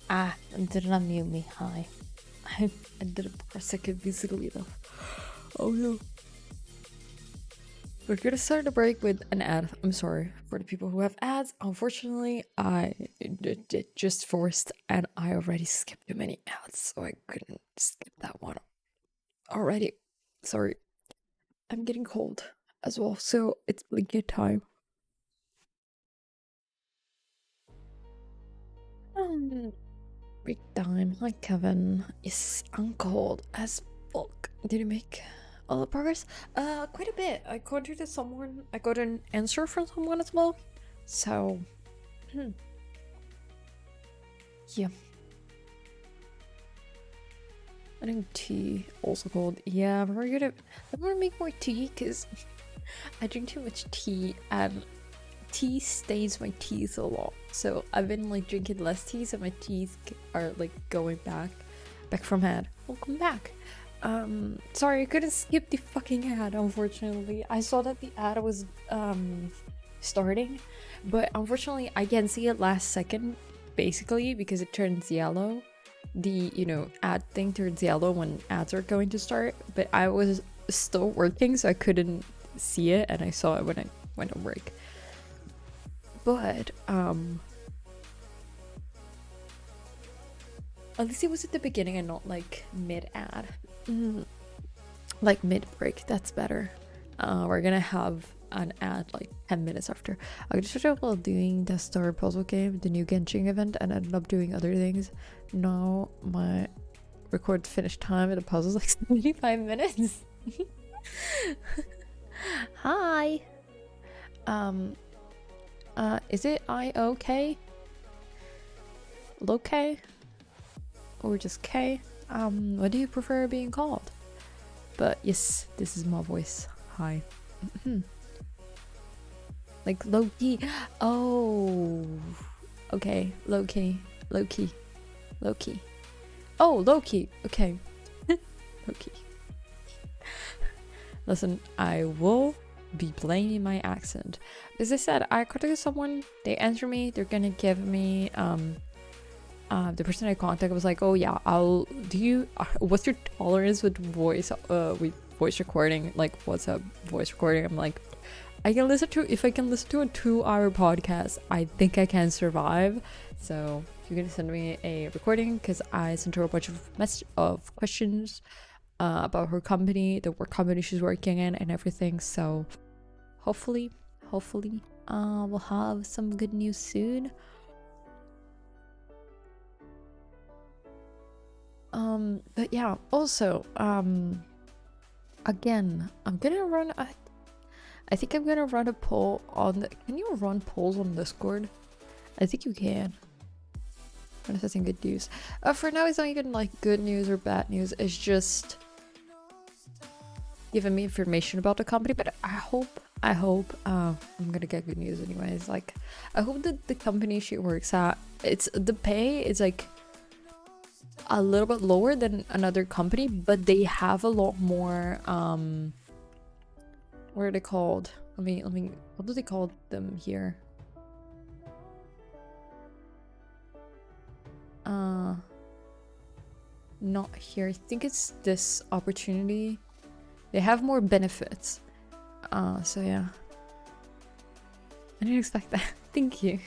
Ah, it did not mute me. Hi. I did it for a second, basically, though. Oh no. We're gonna start the break with an ad. I'm sorry for the people who have ads. Unfortunately, I did just forced and I already skipped too many ads, so I couldn't skip that one already. Sorry. I'm getting cold as well, so it's blanket time. Break time. Hi, Kevin. Yes, I'm cold as fuck. Did you make all the progress? Quite a bit. I contacted someone. I got an answer from someone as well. So, yeah. I think tea also cold. Yeah, we're gonna. I'm gonna make more tea because I drink too much tea and tea stains my teeth a lot. So I've been like drinking less tea, so my teeth are like going back from ad. Welcome back. Sorry, I couldn't skip the fucking ad, unfortunately. I saw that the ad was starting, but unfortunately I can't see it last second, basically because it turns yellow. The ad thing turns yellow when ads are going to start, but I was still working, so I couldn't see it, and I saw it when I went on break. But at least it was at the beginning and not like mid-ad. Like mid-break, that's better. We're gonna have an ad like 10 minutes after. I just started while doing the Star Puzzle game, the new Genshin event, and ended up doing other things. Now my record finish time at the puzzle is like 75 minutes. Hi. Is it I-O-K? Low-K? Or just K? What do you prefer being called? But yes, this is my voice. Hi. Like low-key. Oh. Okay, low-key. Low-key. Low-key. Oh, low-key. Okay. Low-key. Listen, I will be blaming my accent. As I said, I contacted someone, they answered me, they're gonna give me the person I contacted was like, oh yeah, what's your tolerance with voice recording, like WhatsApp voice recording? I'm like, if I can listen to a 2-hour podcast, I think I can survive. So you're gonna send me a recording because I sent her a bunch of questions about her company, the work company she's working in, and everything. So hopefully we'll have some good news soon. But yeah, also again, I'm gonna run I think I'm gonna run a poll on can you run polls on Discord? I think you can. I'm assessing good news. For now, it's not even like good news or bad news. It's just giving me information about the company. But I hope I'm gonna get good news anyways. Like, I hope that the company she works at, the pay is like a little bit lower than another company, but they have a lot more what are they called? Let me what do they call them here? Not here. I think it's this opportunity. They have more benefits. So yeah. I didn't expect that. Thank you.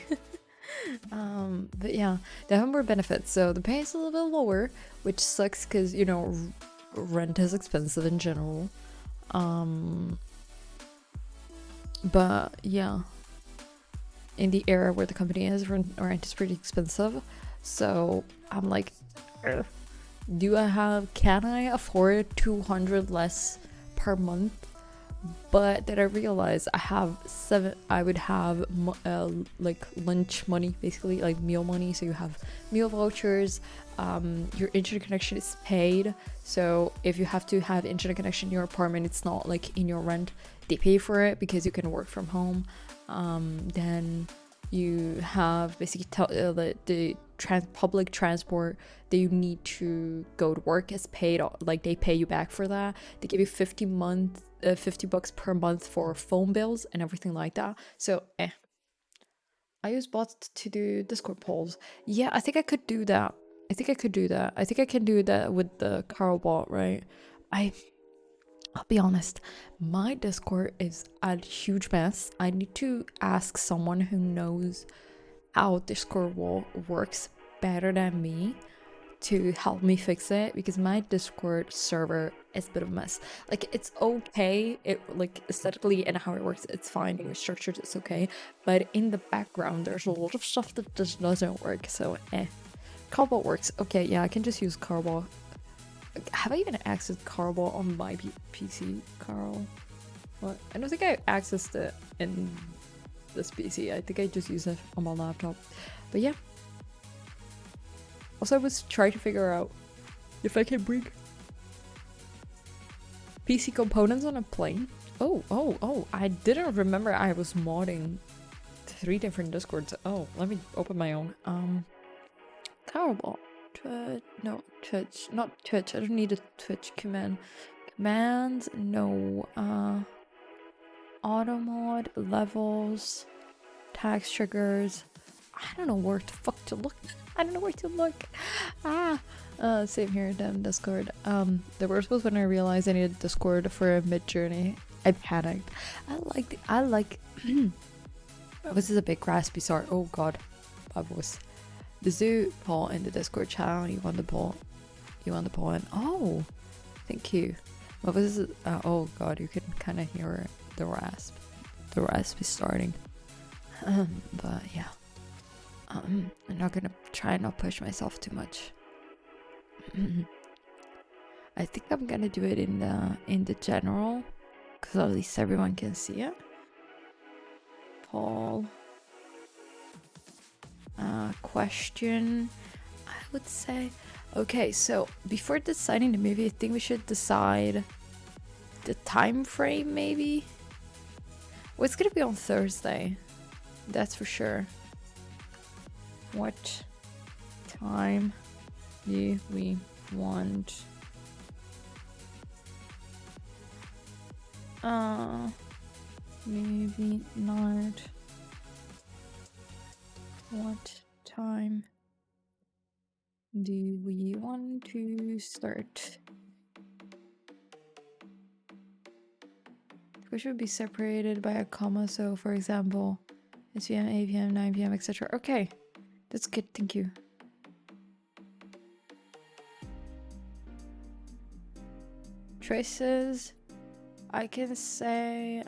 But yeah, they have more benefits, so the pay is a little bit lower, which sucks because rent is expensive in general. But yeah, in the area where the company is, rent is pretty expensive. So I'm like, can I afford 200 less per month But then I realized I would have like lunch money, basically like meal money. So you have meal vouchers, your internet connection is paid. So if you have to have internet connection in your apartment, it's not like in your rent, they pay for it because you can work from home. Then you have basically the public transport that you need to go to work is paid, like they pay you back for that. They give you $50 per month for phone bills and everything like that. So I use bots to do Discord polls. Yeah, I think I could do that. I think I can do that with the Carl bot, right? I'll be honest, my Discord is a huge mess. I need to ask someone who knows how Discord works better than me to help me fix it, because my Discord server is a bit of a mess. Like, it's okay, it like aesthetically and how it works, it's fine, it was structured, it's okay, but in the background there's a lot of stuff that just doesn't work. So Carbot works. Okay, yeah, I can just use Carbot. Have I even accessed Carbot on my PC, Carl? What? I don't think I accessed it in this PC. I think I just use it on my laptop. But yeah. Also, I was trying to figure out if I can bring PC components on a plane. Oh, I didn't remember I was modding 3 different Discords. Oh, let me open my own. Carbot. No, Twitch. Not Twitch. I don't need a Twitch command. Commands, no. Auto mod, levels, tags, triggers. I don't know where the fuck to look. Same here, damn Discord. The worst was when I realized I needed Discord for a mid-journey. I panicked. I like this is a big raspy start. Oh god. My voice. The zoo poll in the Discord channel. You want the poll in. Oh, thank you. What was this? Oh god, you can kind of hear the rasp. The rasp is starting. But yeah. I'm not gonna try and not push myself too much. I think I'm gonna do it in the general, because at least everyone can see it. Poll. Question, I would say. Okay, so before deciding the movie, I think we should decide the time frame, maybe. Well, it's gonna be on Thursday, that's for sure. What time do we want? Maybe not. What time do we want to start? We should be separated by a comma, so for example, 6 p.m., 8 p.m., 9 p.m., etc. Okay, that's good, thank you. Choices, I can say,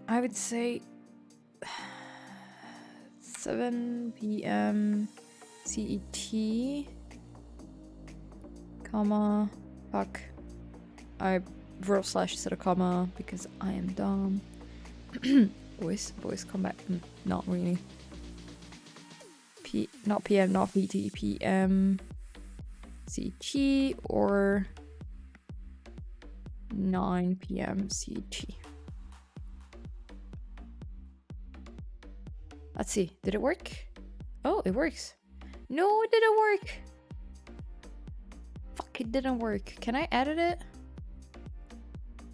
I would say 7 p.m. CET, comma, fuck. I wrote slash instead of comma because I am dumb. Voice, come back. Not really. Not PM, not PT, PM, CT, or 9 p.m. CT. Let's see, did it work? Oh, it works. No, it didn't work. Fuck, it didn't work. Can I edit it?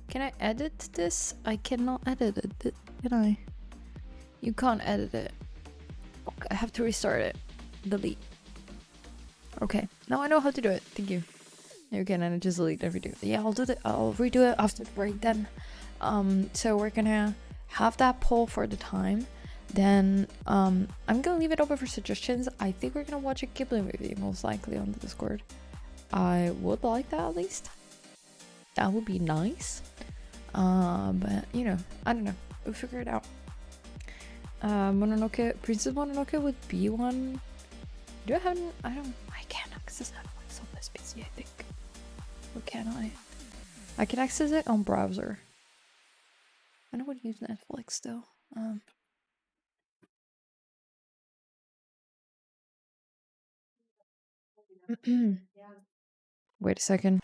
Can I edit this? I cannot edit it, can I? You can't edit it. Fuck, I have to restart it. Delete. Okay, now I know how to do it. Thank you. Okay, and I just delete everything. Yeah, I'll redo it after the break then. So we're gonna have that poll for the time. Then I'm gonna leave it open for suggestions. I think we're gonna watch a Ghibli movie, most likely, on the Discord. I would like that, at least. That would be nice. But you know, I don't know. We'll figure it out. Princess Mononoke would be one. Do I have? I can't access Netflix on this PC, I think. Or can I? I can access it on browser. I don't want to use Netflix though. Wait a second.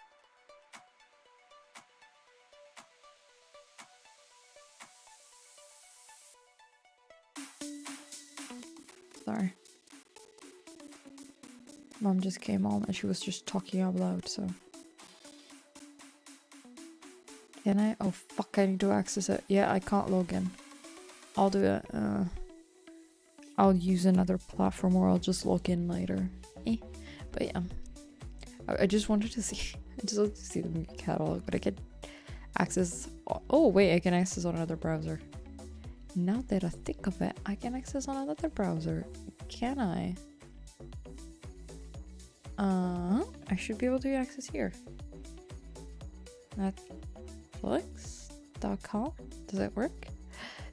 Sorry. Mom just came home and she was just talking out loud, so. Can I? Oh fuck, I need to access it. Yeah, I can't log in. I'll do it. I'll use another platform or I'll just log in later. But yeah. I just wanted to see. I just wanted to see the movie catalog, but I can access. Oh, wait, I can access on another browser. Now that I think of it, I can access on another browser. Can I? I should be able to access here. Netflix.com? Does that work?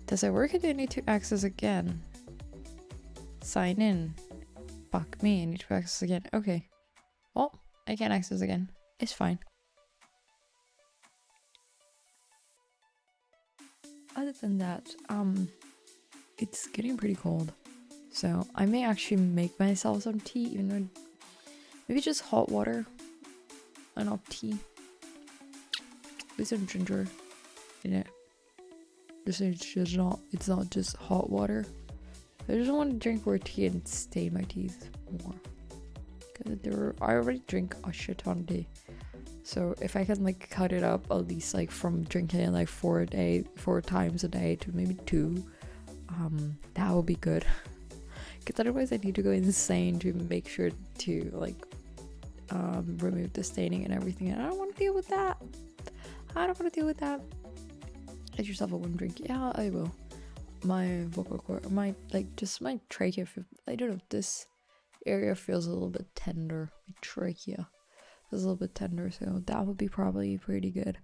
Does it work? Or do I need to access again? Sign in. Fuck me, I need to access again. Okay. Well, I can't access again. It's fine. Other than that, it's getting pretty cold. So I may actually make myself some tea, even though maybe just hot water and not tea. With some ginger in it. It's not just hot water. I just want to drink more tea and stain my teeth more. Cause I already drink a shit ton a day. So if I can like cut it up at least like from drinking like 4 times a day to maybe 2, that would be good. Because otherwise I need to go insane to make sure to like remove the staining and everything, and I don't want to deal with that. Get yourself a one drink. Yeah, I will. My vocal cord, my trachea, I don't know, this area feels a little bit tender. My trachea feels a little bit tender, so that would be probably pretty good.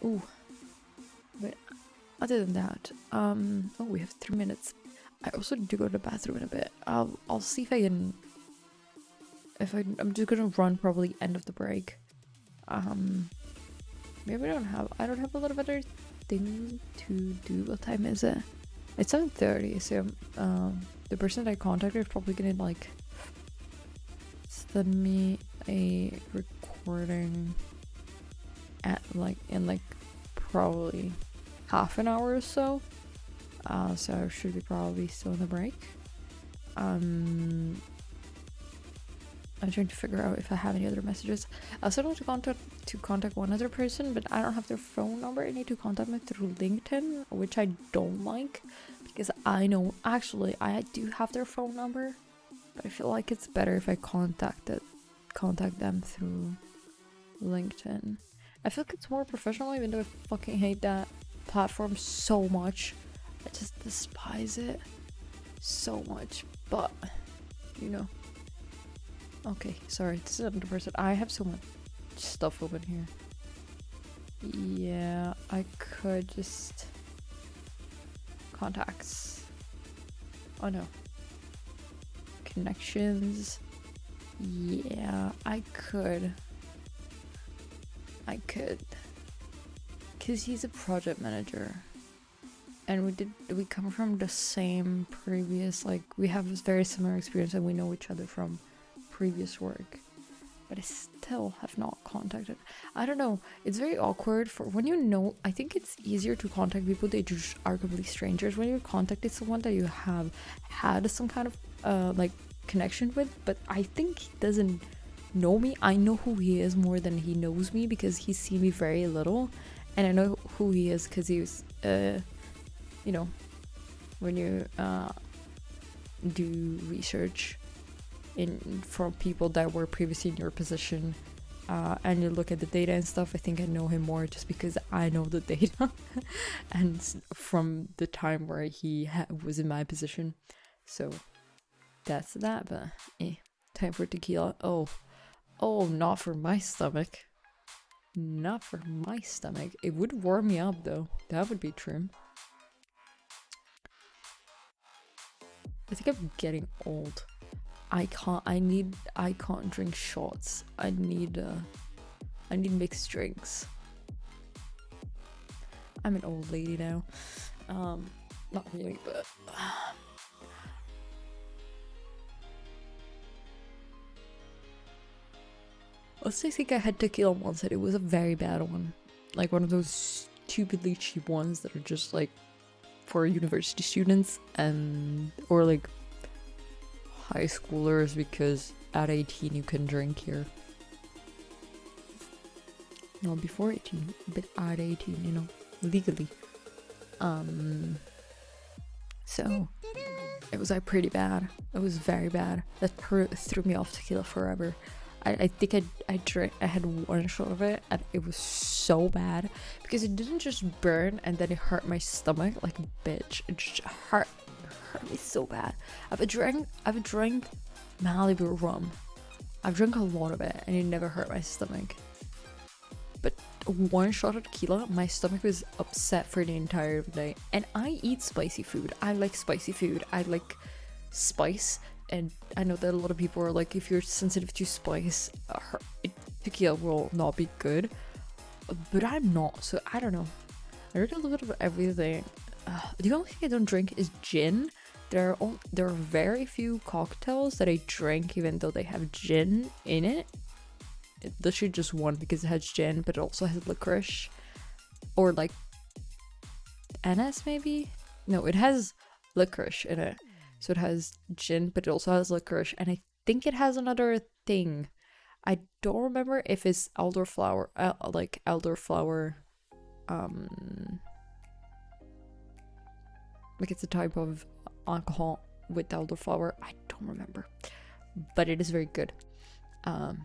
Ooh. But other than that, oh, we have 3 minutes. I also need to go to the bathroom in a bit. I'll see if I can. I'm just gonna run probably end of the break. Maybe I don't have a lot of other things to do. What time is it? It's 7:30, so the person that I contacted is probably gonna like send me a recording at in probably half an hour or so. So I should be probably still in the break. I'm trying to figure out if I have any other messages. I also need to contact one other person, but I don't have their phone number. I need to contact them through LinkedIn, which I don't like because I know actually I do have their phone number, but I feel like it's better if I contact them through LinkedIn. I feel like it's more professional, even though I fucking hate that platform so much. I just despise it so much, but you know. Okay, sorry, this is another person. I have so much stuff open here. Yeah, I could just contacts. Oh no. Connections. Yeah, I could. Cause he's a project manager. And we come from the same previous, like, we have this very similar experience and we know each other from previous work, but I still have not contacted. I don't know, it's very awkward for when you know. I think it's easier to contact people that just are completely strangers when you're contacting someone that you have had some kind of like connection with, but I think he doesn't know me. I know who he is more than he knows me because he's seen me very little, and I know who he is because he was you know, when you do research from people that were previously in your position, and you look at the data and stuff, I think I know him more just because I know the data and from the time where he was in my position. So that's that. But time for tequila. Oh, not for my stomach. Not for my stomach. It would warm me up though. That would be trim. I think I'm getting old. I can't drink shots. I need mixed drinks. I'm an old lady now. Not really, but I think I had tequila once and it was a very bad one. Like one of those stupidly cheap ones that are just like for university students and or like high schoolers, because at 18 you can drink here. No, before 18, but at 18, you know, legally. So it was like pretty bad. It was very bad. That threw me off tequila forever. I think I had one shot of it and it was so bad because it didn't just burn and then it hurt my stomach like a bitch. It just hurt me so bad. I've drank Malibu rum. I've drank a lot of it and it never hurt my stomach. But one shot of tequila, my stomach was upset for the entire day. And I eat spicy food. I like spicy food. I like spice. And I know that a lot of people are like, if you're sensitive to spice, tequila will not be good. But I'm not, so I don't know. I drink a little bit of everything. The only thing I don't drink is gin. There are very few cocktails that I drink even though they have gin in it. It's literally just one because it has gin, but it also has licorice. Or like anise maybe? No, it has licorice in it. So it has gin, but it also has licorice, and I think it has another thing. I don't remember if it's elderflower, like it's a type of alcohol with elderflower. I don't remember, but it is very good. But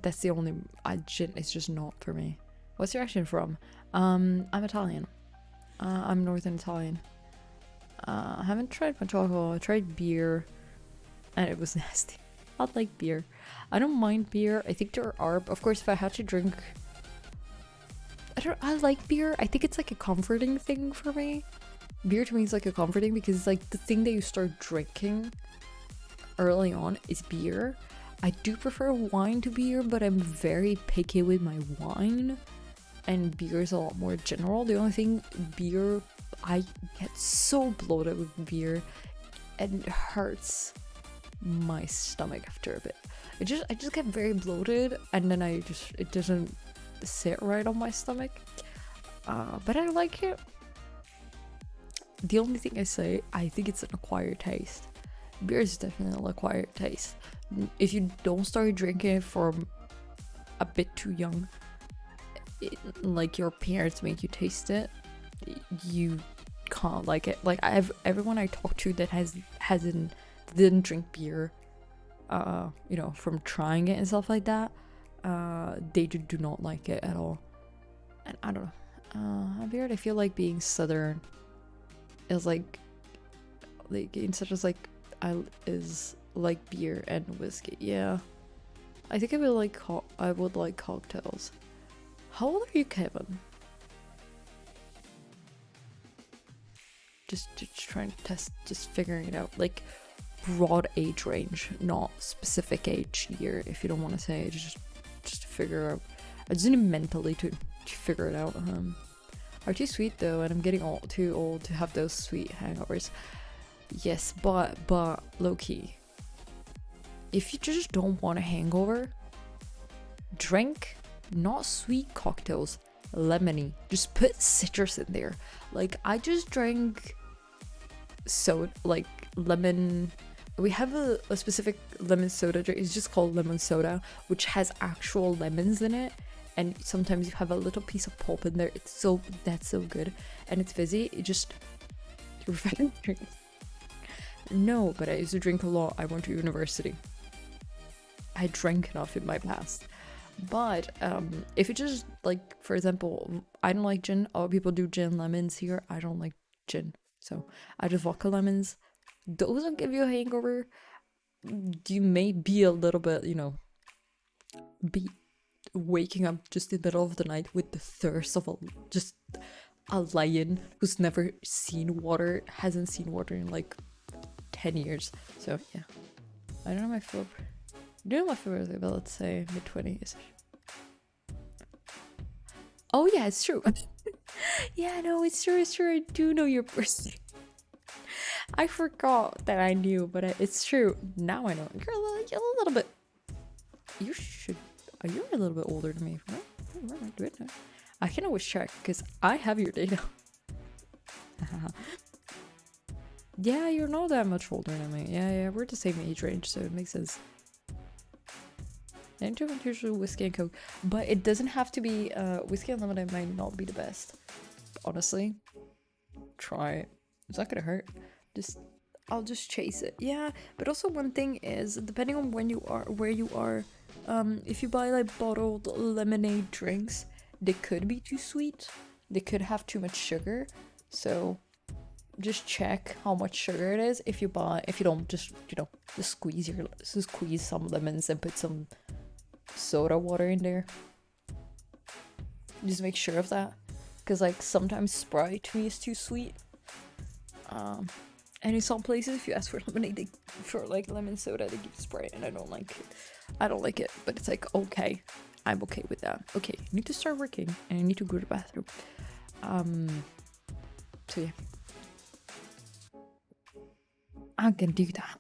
that's the only gin is just not for me. What's your accent from? I'm Italian. I'm Northern Italian. I haven't tried much alcohol. I tried beer and it was nasty. I like beer. I don't mind beer. I think there are, of course, if I had to drink, I like beer. I think it's like a comforting thing for me. Beer to me is like a comforting because it's like the thing that you start drinking early on is beer. I do prefer wine to beer, but I'm very picky with my wine, and beer is a lot more general. The only thing, beer, I get so bloated with beer and it hurts my stomach after a bit. I just get very bloated and then it doesn't sit right on my stomach. But I like it. The only thing I think it's an acquired taste. Beer is definitely an acquired taste. If you don't start drinking it from a bit too young, like your parents make you taste it, you can't like it. Like everyone I talk to that didn't drink beer, you know, from trying it and stuff like that, they do not like it at all. And I don't know. Beer, I feel like being southern is like such as like is like beer and whiskey. Yeah, I think I would like cocktails. How old are you, Kevin? Just trying to test, just figuring it out. Like broad age range, not specific age year. If you don't want to say, just to figure out. I just need mentally to figure it out. Are too sweet though, and I'm getting too old to have those sweet hangovers. Yes, but low key. If you just don't want a hangover, drink not sweet cocktails, lemony. Just put citrus in there. Like I just drank soda, like lemon. We have a specific lemon soda drink. It's just called lemon soda, which has actual lemons in it. And sometimes you have a little piece of pulp in there. That's so good, and it's fizzy. It just drink. No, but I used to drink a lot. I went to university. I drank enough in my past. But if you just like, for example, I don't like gin. Other people do gin lemons here. I don't like gin, so I just vodka lemons. Those don't give you a hangover. You may be a little bit, you know, be waking up just in the middle of the night with the thirst of a lion who's never seen water, hasn't seen water in like 10 years. So yeah, I don't know my Feb. Do know my February, but let's say mid-20s. Oh yeah, it's true. Yeah, no, it's true. It's true. I do know your birthday. I forgot that I knew, but it's true. Now I know. You're a little bit. You should. You're a little bit older than me, right? I can always check because I have your data. Yeah, you're not that much older than me. Yeah, we're the same age range, so it makes sense. And usually whiskey and coke, but it doesn't have to be. Whiskey unlimited might not be the best. Honestly, try it. It's not gonna hurt. I'll just chase it. Yeah, but also one thing is, depending on when you are, where you are, if you buy like bottled lemonade drinks, they could be too sweet. They could have too much sugar. So just check how much sugar it is. If you don't, just squeeze some lemons and put some soda water in there. Just make sure of that, because like sometimes Sprite to me is too sweet. And in some places, if you ask for lemonade, for like lemon soda, they give Sprite, and I don't like it. But it's like, okay, I'm okay with that. Okay, I need to start working, and I need to go to the bathroom. So yeah, I'm gonna do that.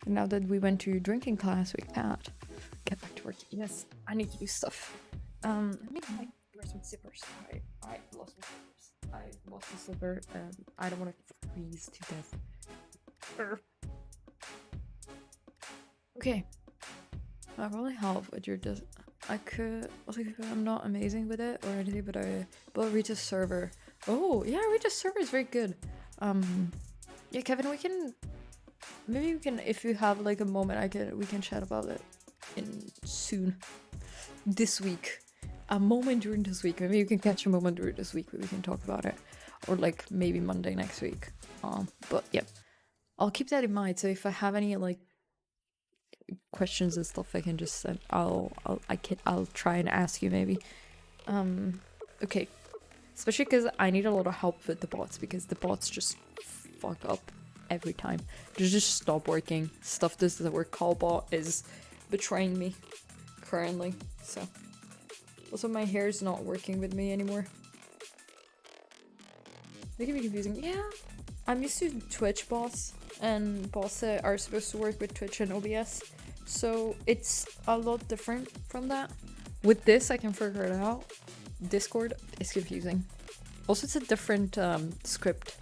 Now that we went to drinking class, we can't get back to work. Yes, I need to do stuff. Let me wear some zippers. I lost my zippers. I lost the slipper, and I don't want to freeze to death. Okay. I probably help with your I'm not amazing with it or anything, but Rita's server. Oh yeah, Rita's server is very good. Yeah, Kevin, maybe we can, if you have like a moment, we can chat about it soon. This week. A moment during this week. Maybe you can catch a moment during this week where we can talk about it. Or like maybe Monday next week. But yeah. I'll keep that in mind. So if I have any like questions and stuff, I can just send. I'll try and ask you maybe. Okay. Especially because I need a lot of help with the bots, because the bots just fuck up every time. They just stop working. Stuff doesn't work. Callbot is betraying me currently. So also my hair is not working with me anymore. They can be confusing. Yeah, I'm used to Twitch bots, and bots that are supposed to work with Twitch and OBS, so it's a lot different from that. With this, I can figure it out. Discord is confusing. Also, it's a different script.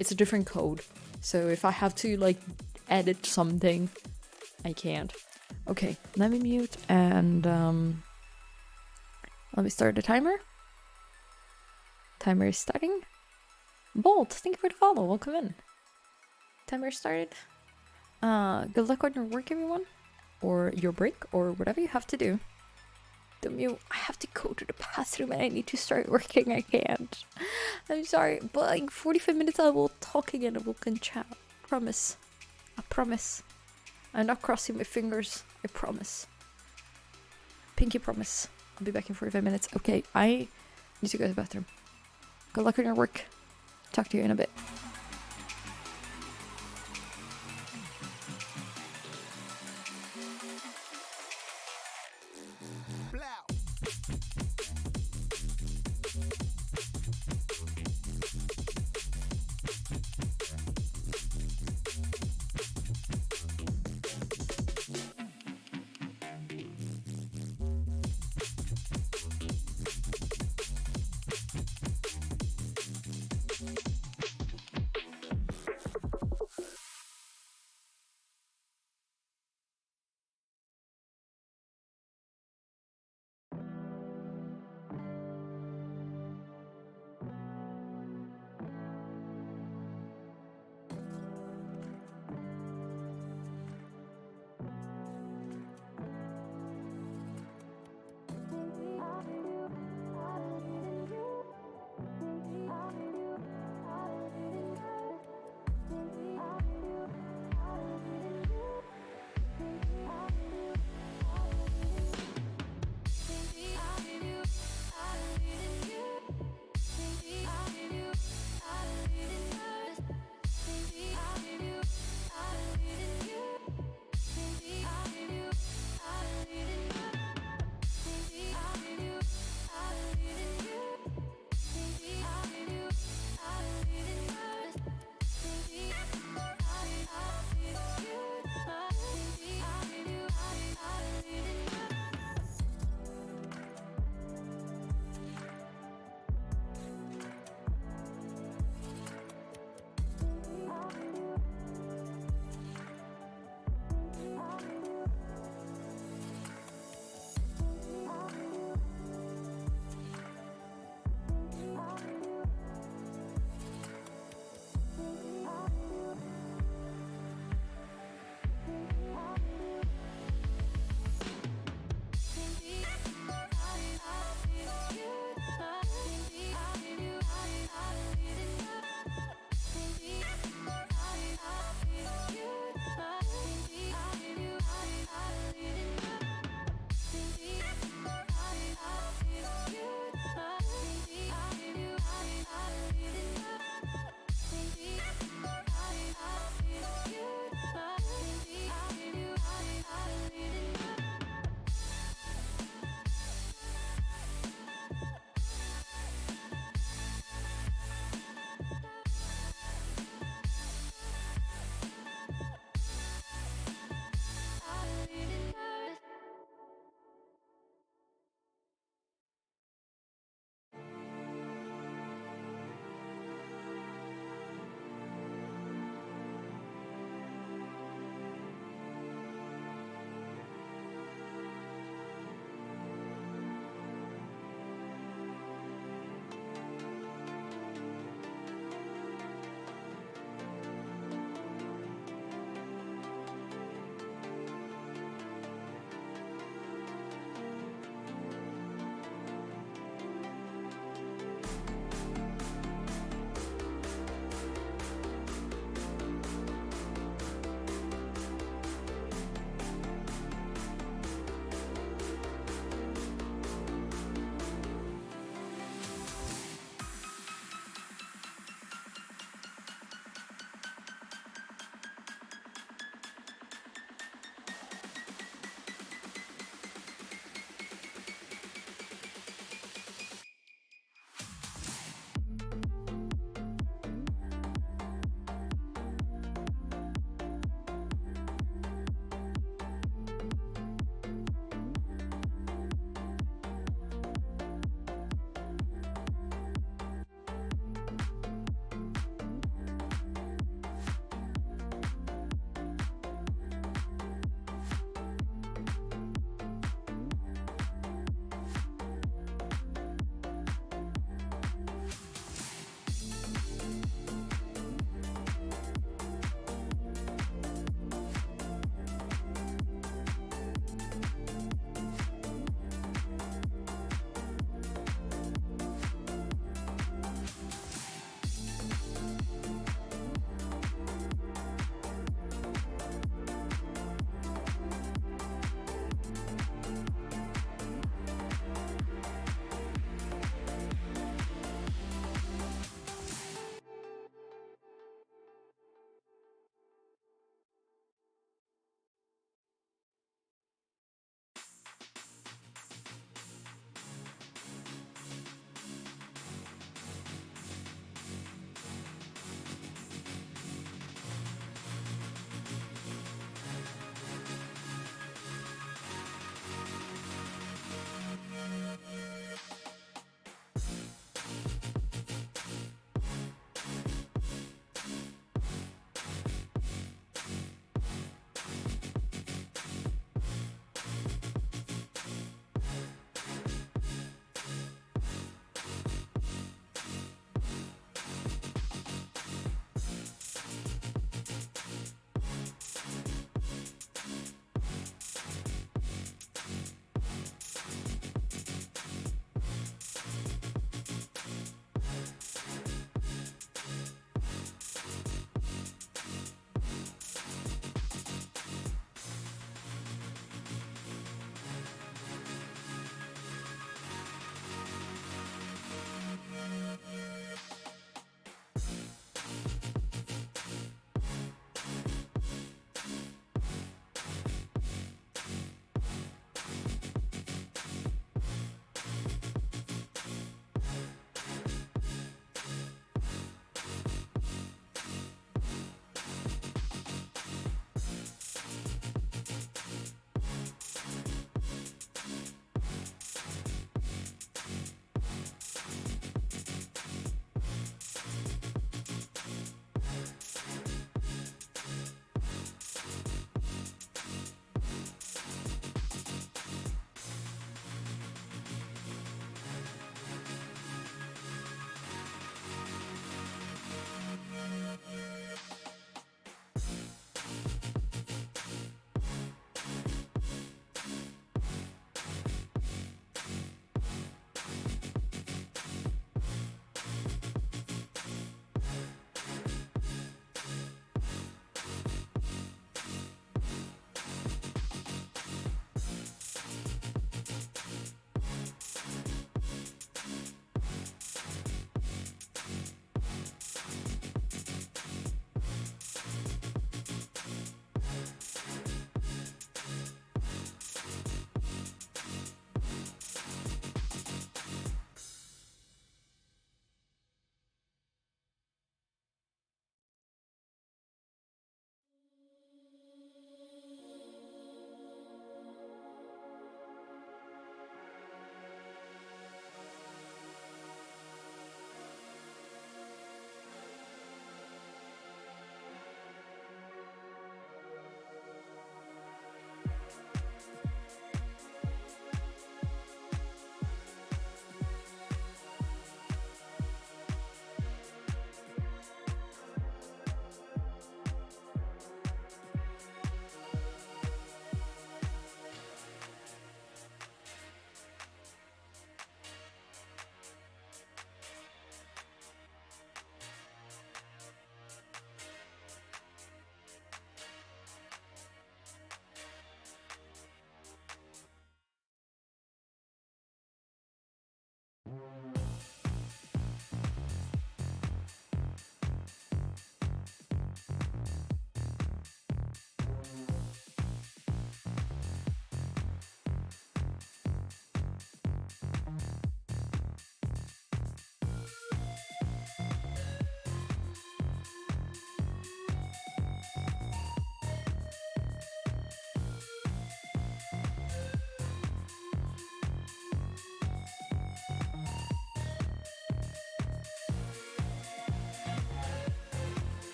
It's a different code. So if I have to like edit something, I can't. Okay, let me mute and let me start the timer. Timer is starting. Bolt, thank you for the follow. Welcome in. Timer started. Good luck on your work, everyone, or your break, or whatever you have to do. Don't mute. I have to go to the bathroom and I need to start working. I can't. I'm sorry, but like 45 minutes I will talk again and we can chat. Promise. I promise. I'm not crossing my fingers. I promise. Pinky promise. I'll be back in 45 minutes. Okay, I need to go to the bathroom. Good luck on your work. Talk to you in a bit.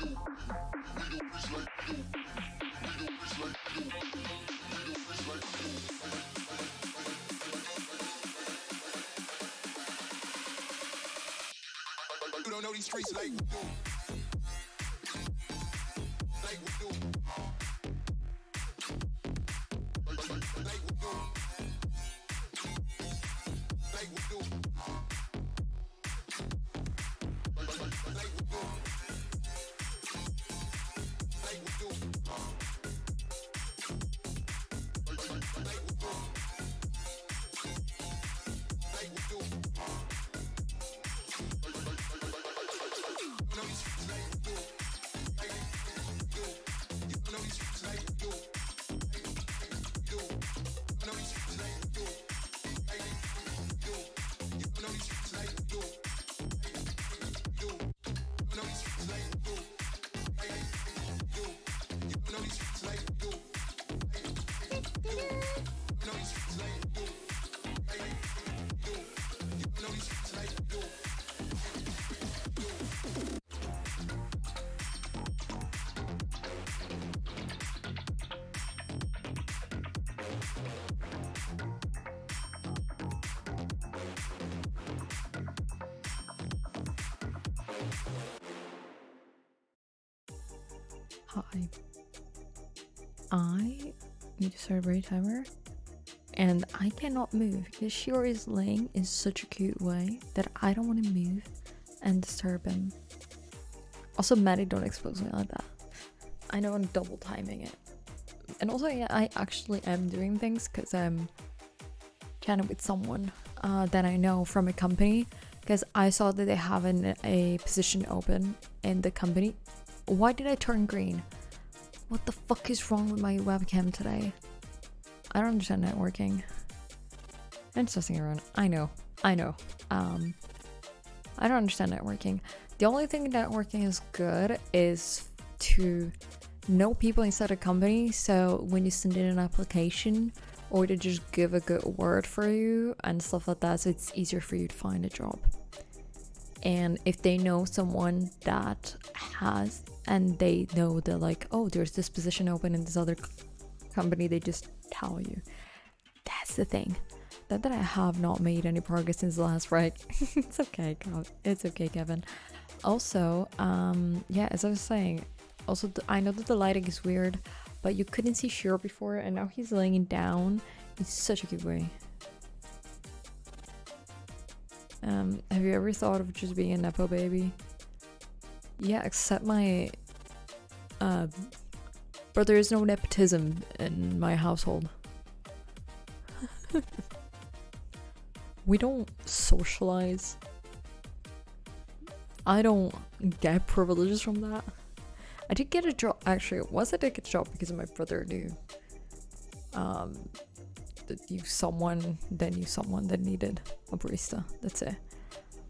You don't know these streets like we do. Like we do. Like we do. Like we do. Like we do. Like we do. Like we do. Like we do. Know these streets like we do. Like we do. You know these streets like we do. Like we do. Know these streets like we do. Like we do. You know these streets like we do. Like we do. Know these streets like we do. Like we do. You know these streets like we do. Like we do. Know these streets like we do. Like we do. You know these streets like we do. Hi. I need to start a braid timer, and I cannot move because Shiro is laying in such a cute way that I don't want to move and disturb him. Also, Maddie, don't expose me like that. I know I'm double timing it. And also, yeah, I actually am doing things because I'm chatting with someone that I know from a company, because I saw that they have a position open in the company. Why did I turn green? What the fuck is wrong with my webcam today? I don't understand networking. I'm just messing around. I know. I don't understand networking. The only thing networking is good is to know people inside a company, so when you send in an application, or to just give a good word for you and stuff like that, so it's easier for you to find a job. And if they know someone that has, and they know that like, oh, there's this position open in this other company, they just tell you. That's the thing. That I have not made any progress since the last break. It's okay, it's okay, Kevin. Also, yeah, as I was saying, also I know that the lighting is weird, but you couldn't see Shiro before, and now he's laying down in such a good way. Have you ever thought of just being a nepo baby? Yeah, except my but there is no nepotism in my household. We don't socialize. I don't get privileges from that. I did get a job, actually. I did get a job because my brother knew someone that needed a barista. That's it.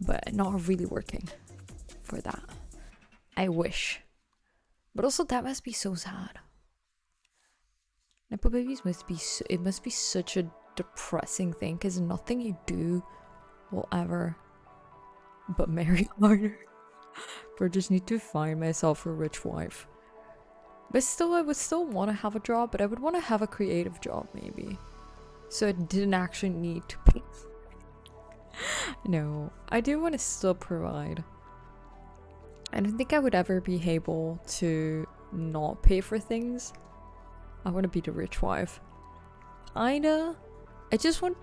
But not really working for that. I wish. But also that must be so sad. Nepo babies must be such a depressing thing, because nothing you do will ever but marry harder. But I just need to find myself a rich wife. But still, I would still want to have a job, but I would want to have a creative job maybe, so I didn't actually need to pay. No, I do want to still provide. I don't think I would ever be able to not pay for things. I want to be the rich wife. I just want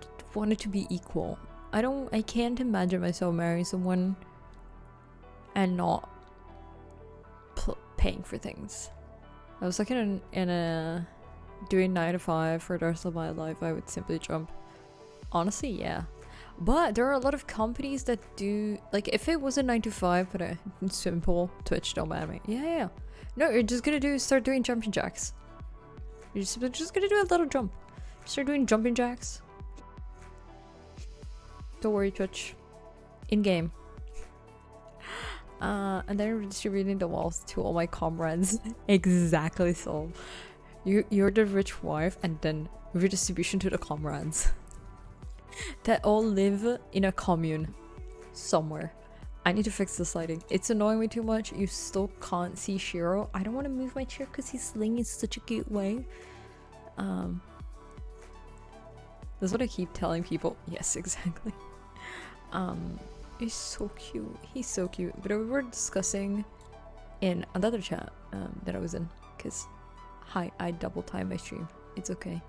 it to be equal. I can't imagine myself marrying someone and not paying for things. I was like in a doing 9 to 5 for the rest of my life, I would simply jump. Honestly, yeah. But there are a lot of companies that do, like, if it was a 9 to 5 but a simple Twitch, don't mind me. Yeah. No, you're just gonna start doing jumping jacks. You're just gonna do a little jump. Start doing jumping jacks. Don't worry, Twitch. In game. And then redistributing the wealth to all my comrades. Exactly so. You're the rich wife, and then redistribution to the comrades that all live in a commune somewhere, I need to fix this lighting. It's annoying me too much. You still can't see Shiro. I don't want to move my chair because he's laying in such a cute way. That's what I keep telling people. Yes, exactly. He's so cute. He's so cute. But we were discussing in another chat that I was in, because hi, I double time my stream. It's okay.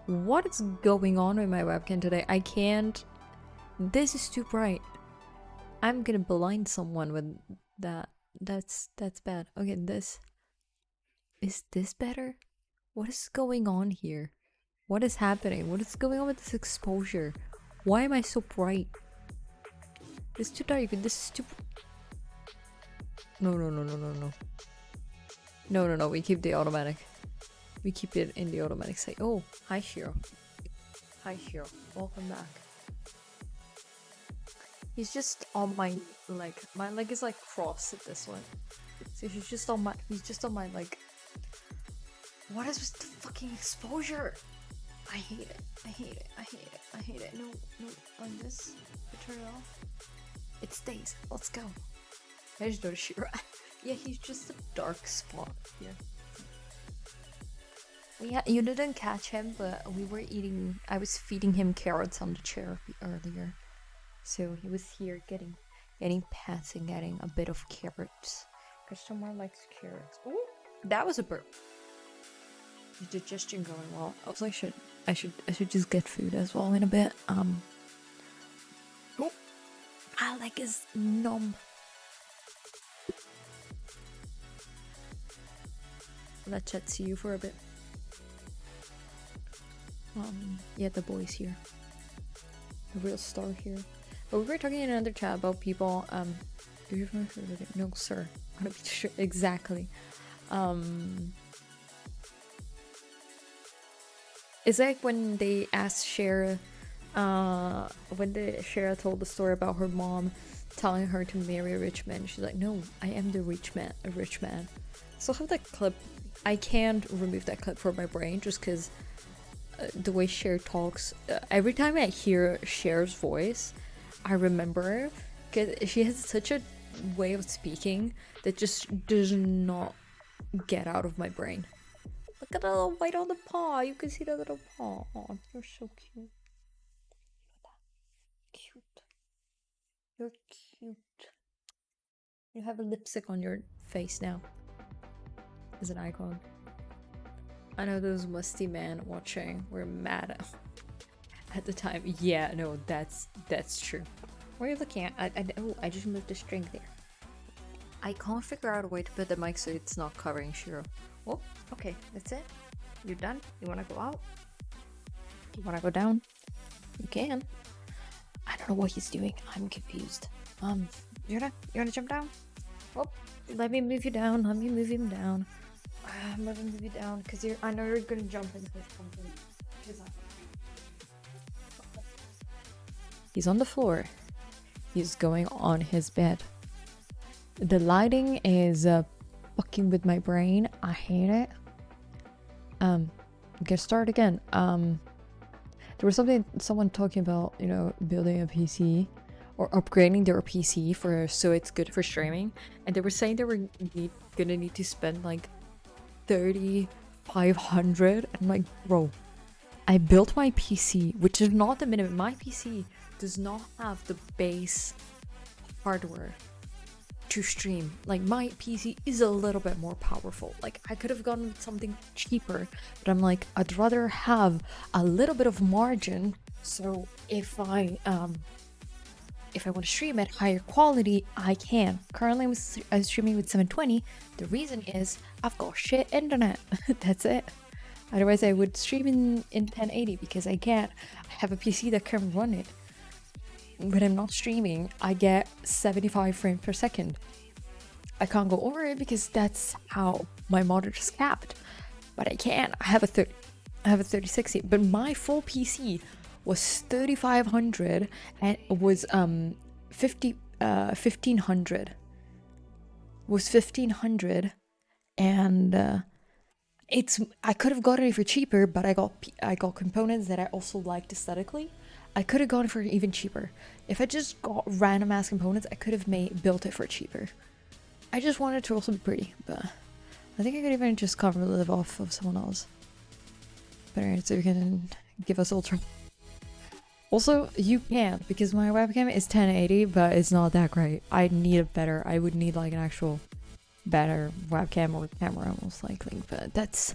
What is going on with my webcam today? I can't. This is too bright. I'm gonna blind someone with that. That's bad. Okay, this. Is this better? What is going on here? What is happening? What is going on with this exposure? Why am I so bright? This is too dark. This is too... No. No. We keep the automatic. We keep it in the automatic side. Oh, hi Shiro. Hi Shiro. Welcome back. He's just on my leg. My leg is like crossed this way. So he's just on my leg. What is with the fucking exposure? I hate it. No, on this. Turn it off. It stays. Let's go. I just noticed Shiro. Yeah, he's just a dark spot here. You didn't catch him, but I was feeding him carrots on the chair earlier. So he was here getting pets and getting a bit of carrots. Because someone likes carrots. Ooh, that was a burp. The digestion going well. I was like, I should just get food as well in a bit. Oh, my leg is numb. Let's chat to you for a bit. Yeah, the boys here. The real star here. But we were talking in another chat about people. Do you remember? No, sir. I want to be sure exactly. It's like when they asked Shara, Shara told the story about her mom telling her to marry a rich man. She's like, no, I am the rich man. So I have that clip. I can't remove that clip from my brain just because the way Cher talks. Every time I hear Cher's voice, I remember, because she has such a way of speaking that just does not get out of my brain. Look at the little white on the paw. You can see the little paw. Oh, you're so cute. Cute. You're cute. You have a lipstick on your face now. As an icon. I know those musty men watching were mad at the time. Yeah, no, that's true. What are you looking at? I just moved the string there. I can't figure out a way to put the mic so it's not covering Shiro. Oh, okay, that's it. You're done? You wanna go out? You wanna go down? You can. I don't know what he's doing. I'm confused. You wanna jump down? Oh, let me move you down. Let me move him down. I'm gonna move you down because I know you're gonna jump into something. He's on the floor. He's going on his bed. The lighting is fucking with my brain. I hate it. Get start again. There was someone talking about, building a PC or upgrading their PC so it's good for streaming, and they were saying they were gonna need to spend like 3,500. I'm like, bro, I built my PC, which is not the minimum. My PC does not have the base hardware to stream. Like, my PC is a little bit more powerful. Like, I could have gone with something cheaper, but I'm like, I'd rather have a little bit of margin, so if I want to stream at higher quality, I can. Currently, I'm streaming with 720. The reason is I've got shit internet. That's it. Otherwise, I would stream in 1080 because I can't. I have a PC that can run it. When I'm not streaming, I get 75 frames per second. I can't go over it because that's how my monitor is capped. But I can. I have a 3060. But my full PC was 3500 and it was 1500. Was 1500, and I could have gotten it for cheaper, but I got components that I also liked aesthetically. I could have gone for even cheaper. If I just got random ass components, I could have built it for cheaper. I just wanted it to also be pretty, but I think I could even just cover live off of someone else. But alright, so you can give us ultra. Also, you can, because my webcam is 1080, but it's not that great. I need a better, I would need like an actual better webcam or camera most likely, but that's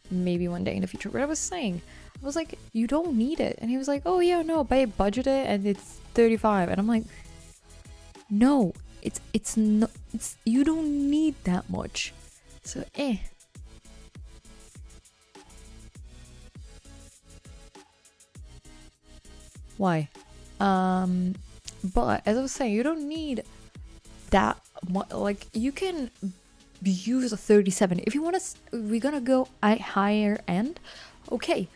maybe one day in the future. What I was saying, I was like, you don't need it. And he was like, oh yeah, no, babe, budget it and it's 35. And I'm like, no, it's not, you don't need that much. So why? But as I was saying, you don't need that much. Like, you can use a 3070 if you want to. We're gonna go at higher end. Okay,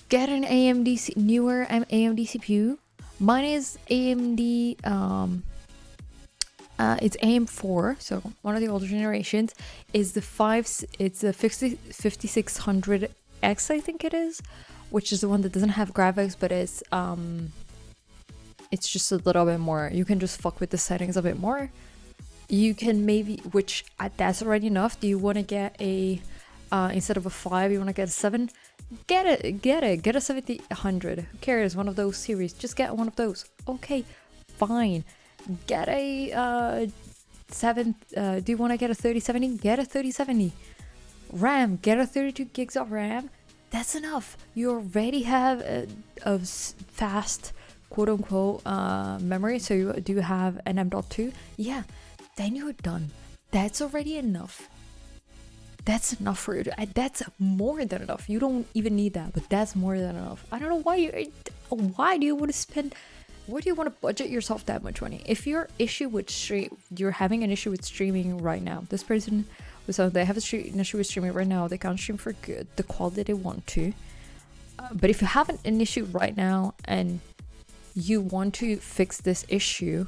get an AMD newer AMD CPU. Mine is AMD. It's AM4, so one of the older generations. Is the It's the 5600X, I think it is, which is the one that doesn't have graphics, but it's just a little bit more. You can just fuck with the settings a bit more. You can maybe, which that's already enough. Do you want to get a instead of a 5, you want to get a 7? Get a 7000. Who cares? One of those series. Just get one of those. Okay, fine. Get a 7. Do you want to get a 3070? Get a 3070. RAM. Get a 32 gigs of RAM. That's enough. You already have a fast quote unquote memory. So you do have an M.2. Yeah. Then you're done. That's already enough. That's enough for you. That's more than enough. You don't even need that, but that's more than enough. I don't know why do you want to spend, why do you want to budget yourself that much money? If you're having an issue with streaming right now, this person was saying they have an issue with streaming right now. They can't stream for good, the quality they want to. But if you have an issue right now and you want to fix this issue,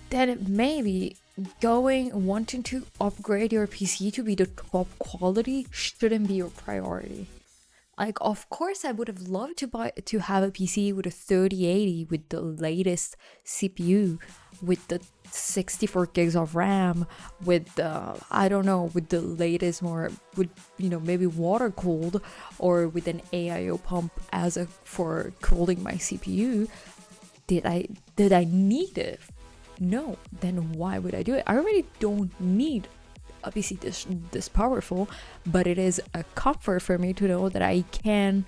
then maybe wanting to upgrade your PC to be the top quality shouldn't be your priority. Like, of course, I would have loved to have a PC with a 3080 with the latest CPU, with the 64 gigs of RAM, with the, I don't know, with the latest more, with, you know, maybe water cooled, or with an AIO pump for cooling my CPU. Did I need it? No. Then why would I do it? I already don't need a PC this powerful, but it is a comfort for me to know that I can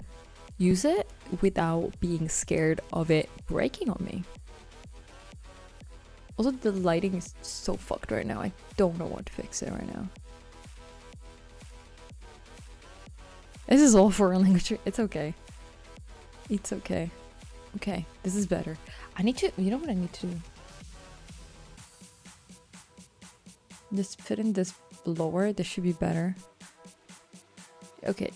use it without being scared of it breaking on me. Also, the lighting is so fucked right now. I don't know what to fix it right now. This is all foreign language. It's okay. It's okay. Okay, this is better. I need to, you know what I need to do? Just put in this lower. This should be better. Okay,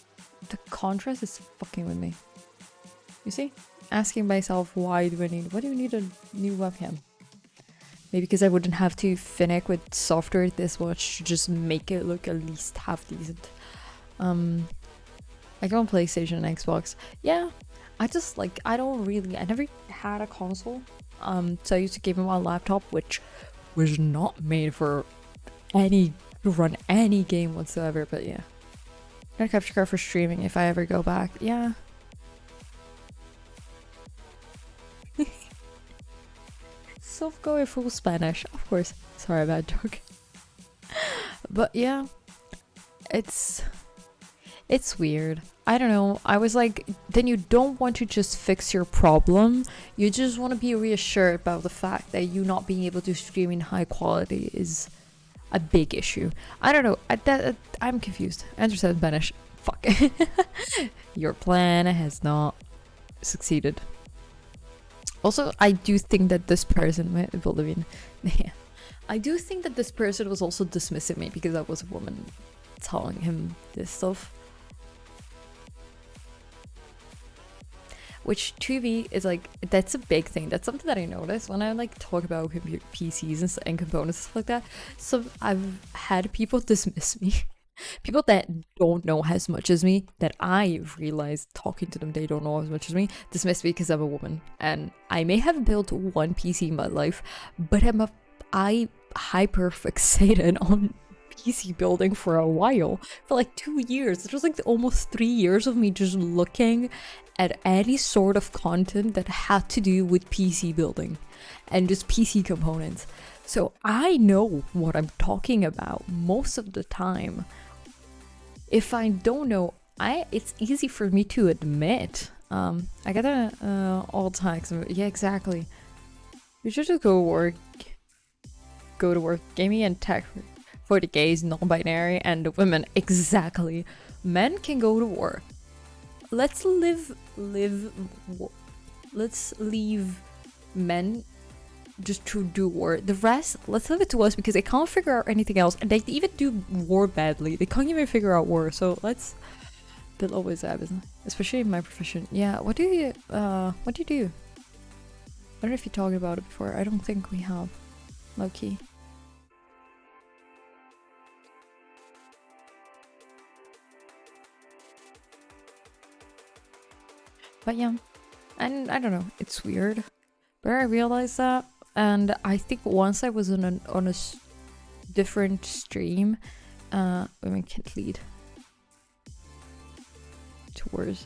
the contrast is fucking with me. You see? Asking myself, what do you need a new webcam? Maybe because I wouldn't have to finick with software this much to just make it look at least half decent. I go on PlayStation and Xbox. Yeah, I never had a console. So I used to give him a laptop, which was not made for to run any game whatsoever, but yeah. Got a capture card for streaming if I ever go back. Yeah. So going full Spanish, of course. Sorry, bad joke. But yeah, it's weird. I don't know. I was like, then you don't want to just fix your problem. You just want to be reassured about the fact that you not being able to stream in high quality is a big issue. I don't know. I'm confused. Andrew said Spanish. Fuck. Your plan has not succeeded. Also, I do think that this person, Bolivian, yeah, I do think that this person was also dismissing me because I was a woman telling him this stuff. Which to me is like, that's a big thing. That's something that I noticed when I like talk about PCs and components and stuff like that. So I've had people dismiss me people that don't know as much as me, that I realize talking to them, they don't know as much as me, dismiss me because I'm a woman. And I may have built one PC in my life, but I hyper fixated on PC building for a while, for like 2 years. It was like almost 3 years of me just looking at any sort of content that had to do with PC building and just PC components. So I know what I'm talking about most of the time. If I don't know, it's easy for me to admit. I gotta all tags. Yeah, exactly. You should just go to work, gaming and tech for the gays, non-binary, and the women. Exactly. Men can go to work. Let's leave men just to do war. The rest, let's leave it to us because they can't figure out anything else, and they even do war badly. They can't even figure out war. So let's. They'll always happen, especially in my profession. Yeah. What do you do? I don't know if you talked about it before. I don't think we have. Low key. But yeah, and I don't know. It's weird, but I realized that. And I think once I was on a different stream, women can't lead towards.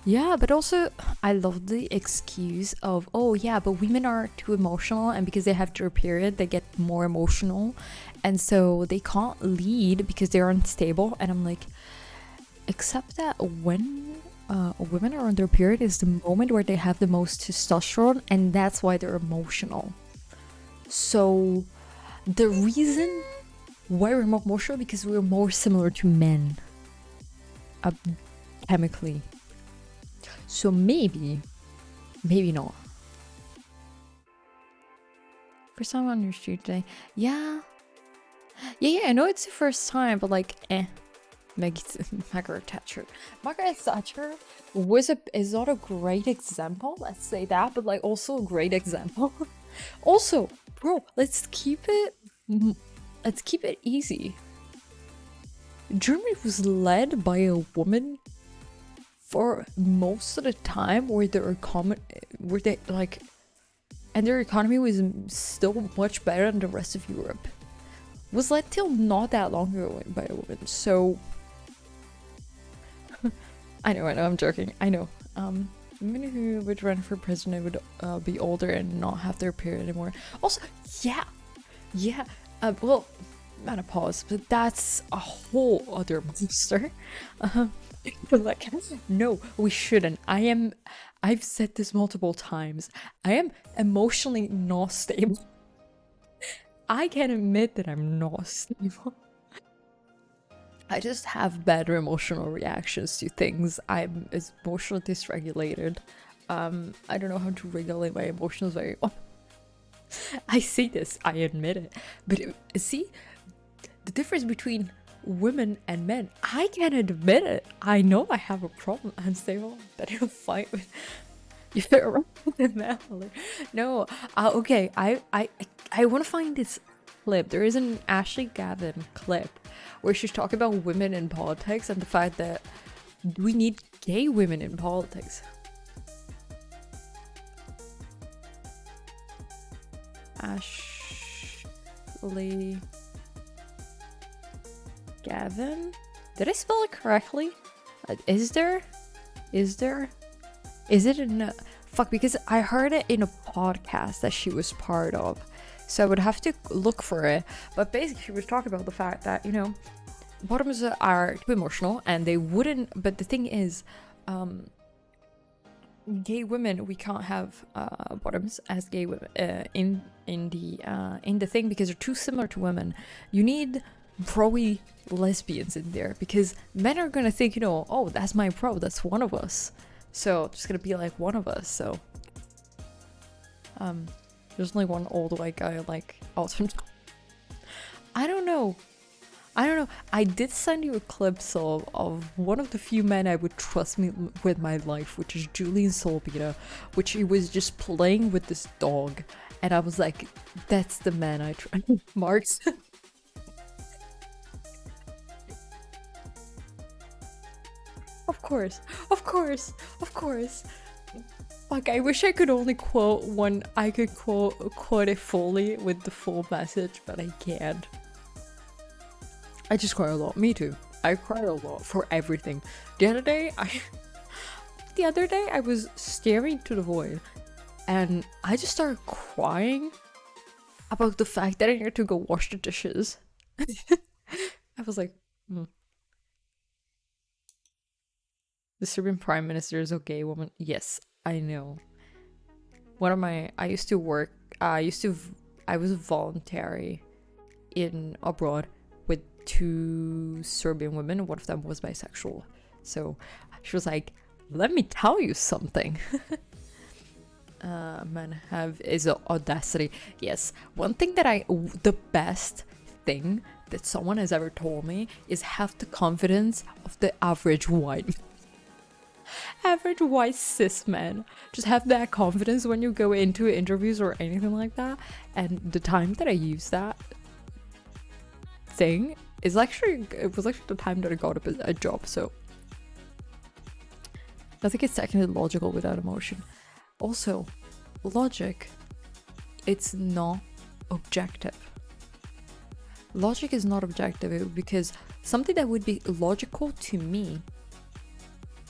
Yeah, but also I love the excuse of, oh yeah, but women are too emotional, and because they have their period, they get more emotional, and so they can't lead because they're unstable. And I'm like, except that when women are on their period is the moment where they have the most testosterone, and that's why they're emotional. So the reason why we're more emotional because we're more similar to men chemically. So maybe not. First time on your street today. Yeah, I know it's the first time, but like Margaret Thatcher. Margaret Thatcher is not a great example, let's say that, but like also a great example. Also, bro, let's keep it easy. Germany was led by a woman for most of the time, and their economy was still much better than the rest of Europe. Was led till not that long ago by a woman. So I know, I'm joking. I know. Women who would run for president would be older and not have their period anymore. Also, yeah. Well, menopause, but that's a whole other monster. Like, no, we shouldn't. I've said this multiple times. I am emotionally not stable. I can admit that I'm not stable. I just have better emotional reactions to things. I'm emotionally dysregulated. I don't know how to regulate my emotions very well. I say this, I admit it. But see, the difference between women and men, I can admit it. I know I have a problem. I'm stable, that I'll fight with. You fit around with the man. No, okay. I want to find this clip. There is an Ashley Gavin clip where she's talking about women in politics and the fact that we need gay women in politics. Ashley Gavin? Did I spell it correctly? Is it in a... Fuck, because I heard it in a podcast that she was part of. So I would have to look for it. But basically she was talking about the fact that, you know, bottoms are too emotional and they wouldn't... But the thing is, gay women, we can't have bottoms as gay women in the thing because they're too similar to women. You need pro-y lesbians in there because men are gonna think, you know, oh, that's my pro, that's one of us. So just gonna be like one of us. So there's only one old white guy like Alton. I don't know. I did send you a clip of one of the few men I would trust me with my life, which is Julian Solbita, which he was just playing with this dog, and I was like, that's the man I trust. Marks. course, of course, of course. Like, I wish I could only quote one. I could quote it fully with the full message, but I can't. I just cry a lot. Me too. I cry a lot for everything. The other day, I was staring to the void, and I just started crying about the fact that I needed to go wash the dishes. I was like, The Serbian Prime Minister is a gay woman. Yes, I know. I was voluntary in abroad with 2 Serbian women. One of them was bisexual. So she was like, let me tell you something. Men is audacity. Yes, one thing that the best thing that someone has ever told me is have the confidence of the average white cis man. Just have that confidence when you go into interviews or anything like that. And the time that I used that thing it was actually the time that I got a job. So I think it's technically logical without emotion. Also, logic, it's not objective. Logic is not objective because something that would be logical to me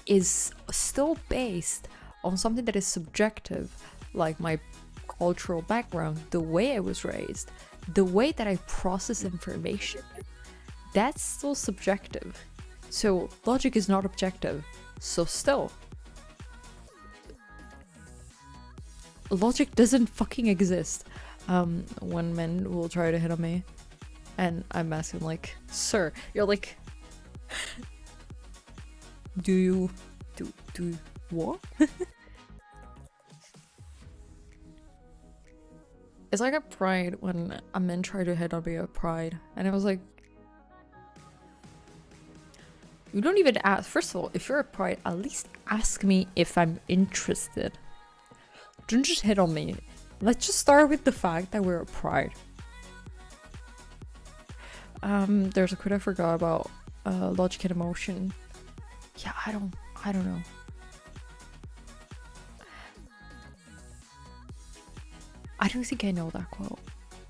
is still based on something that is subjective, like my cultural background, the way I was raised, the way that I process information. That's still subjective. So logic is not objective. So still, logic doesn't fucking exist. When men will try to hit on me, and I'm asking like, sir, you're like, do what? It's like a pride when a man tried to hit on me at Pride, and I was like, you don't even ask. First of all, if you're a Pride, at least ask me if I'm interested. Don't just hit on me. Let's just start with the fact that we're a Pride. There's a quote I forgot about. Logic and emotion. Yeah, I don't know. I don't think I know that quote.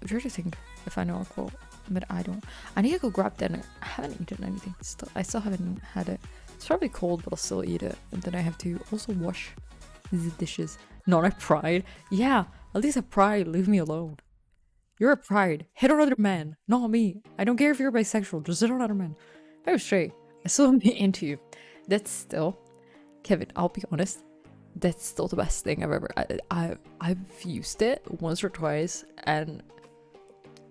I'm trying to think if I know a quote, but I don't. I need to go grab dinner. I haven't eaten anything. I still haven't had it. It's probably cold, but I'll still eat it. And then I have to also wash the dishes. Not a Pride. Yeah, at least a Pride. Leave me alone. You're a Pride. Hit on other men, not me. I don't care if you're bisexual. Just hit on other men. I'm straight. I still am into you. That's still, Kevin, I'll be honest, that's still the best thing I've ever. I've used it once or twice, and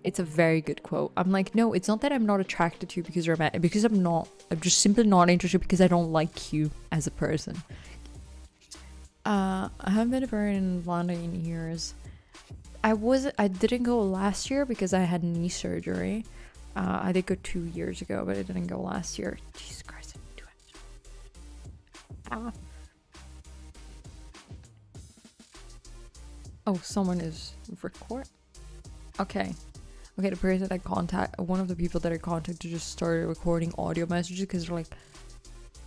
it's a very good quote. I'm like, no, it's not that I'm not attracted to you because you're a man. Because I'm not. I'm just simply not interested because I don't like you as a person. I haven't been to Berlin in London in years. I didn't go last year because I had knee surgery. I did go 2 years ago, but I didn't go last year. Jesus Christ, I didn't do it. Oh, someone is record. Okay, the person that one of the people that I contacted just started recording audio messages because they're like,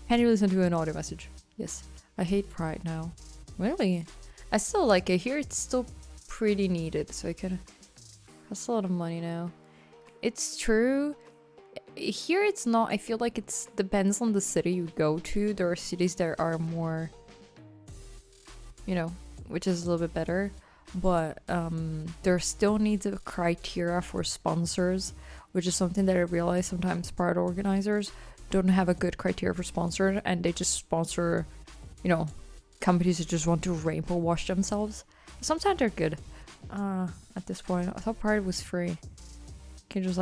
can you listen to an audio message? Yes. I hate Pride now. Really? I still like it. Here it's still pretty needed, so I can. That's a lot of money now. It's true. Here it's not. I feel like it's depends on the city you go to. There are cities that are more, which is a little bit better. But there still needs a criteria for sponsors, which is something that I realize sometimes Pride organizers don't have a good criteria for sponsors, and they just sponsor, companies that just want to rainbow wash themselves. Sometimes they're good. At this point, I thought Pride was free. You can just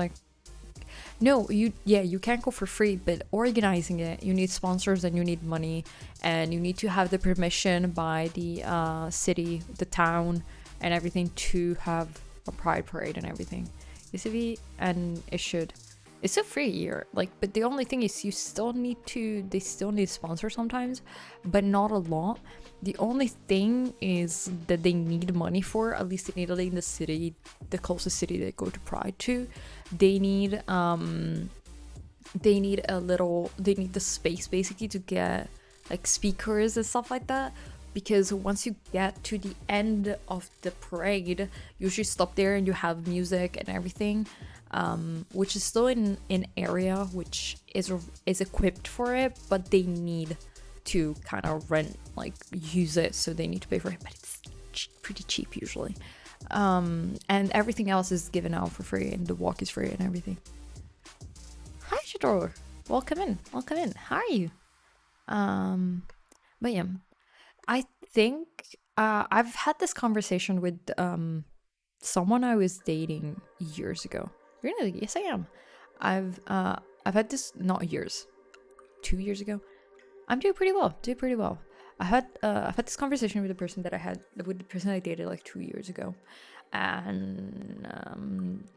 you can't go for free, but organizing it, you need sponsors and you need money, and you need to have the permission by the city, the town, and everything to have a Pride parade and everything. And it should. It's a free year, but the only thing is they still need sponsors sometimes, but not a lot. The only thing is that they need money for, at least in Italy, in the city, the closest city they go to Pride to, they need the space basically to get like speakers and stuff like that, because once you get to the end of the parade, you usually stop there and you have music and everything, which is still in an area which is equipped for it, but they need to kind of rent, like use it, so they need to pay for it, but it's pretty cheap usually. And everything else is given out for free, and the walk is free and everything. Hi, Shador. Welcome in. Welcome in. How are you? But yeah, I think I've had this conversation with someone I was dating years ago. Really? Yes, I am. I've had this, not years, 2 years ago. I'm doing pretty well. Doing pretty well. I've had this conversation with the person I dated like 2 years ago, and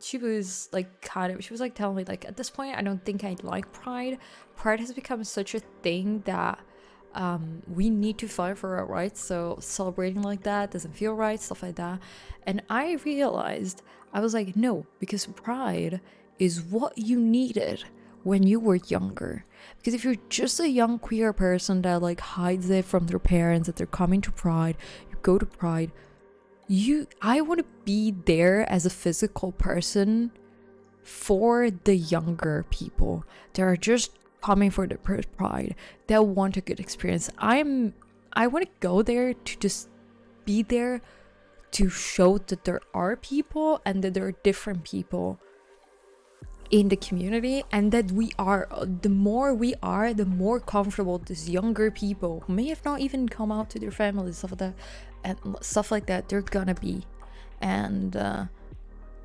she was like she was like telling me, like, at this point I don't think I like Pride. Pride has become such a thing that we need to fight for our rights, so celebrating like that doesn't feel right, stuff like that. And I realized, I was like, no, because Pride is what you needed when you were younger. Because if you're just a young queer person that like hides it from their parents that they're coming to Pride, you go to Pride, I want to be there as a physical person for the younger people that are just coming for the Pride, that want a good experience. I want to go there to just be there to show that there are people and that there are different people in the community, and that the more we are, the more comfortable these younger people who may have not even come out to their families, stuff like that, they're gonna be. And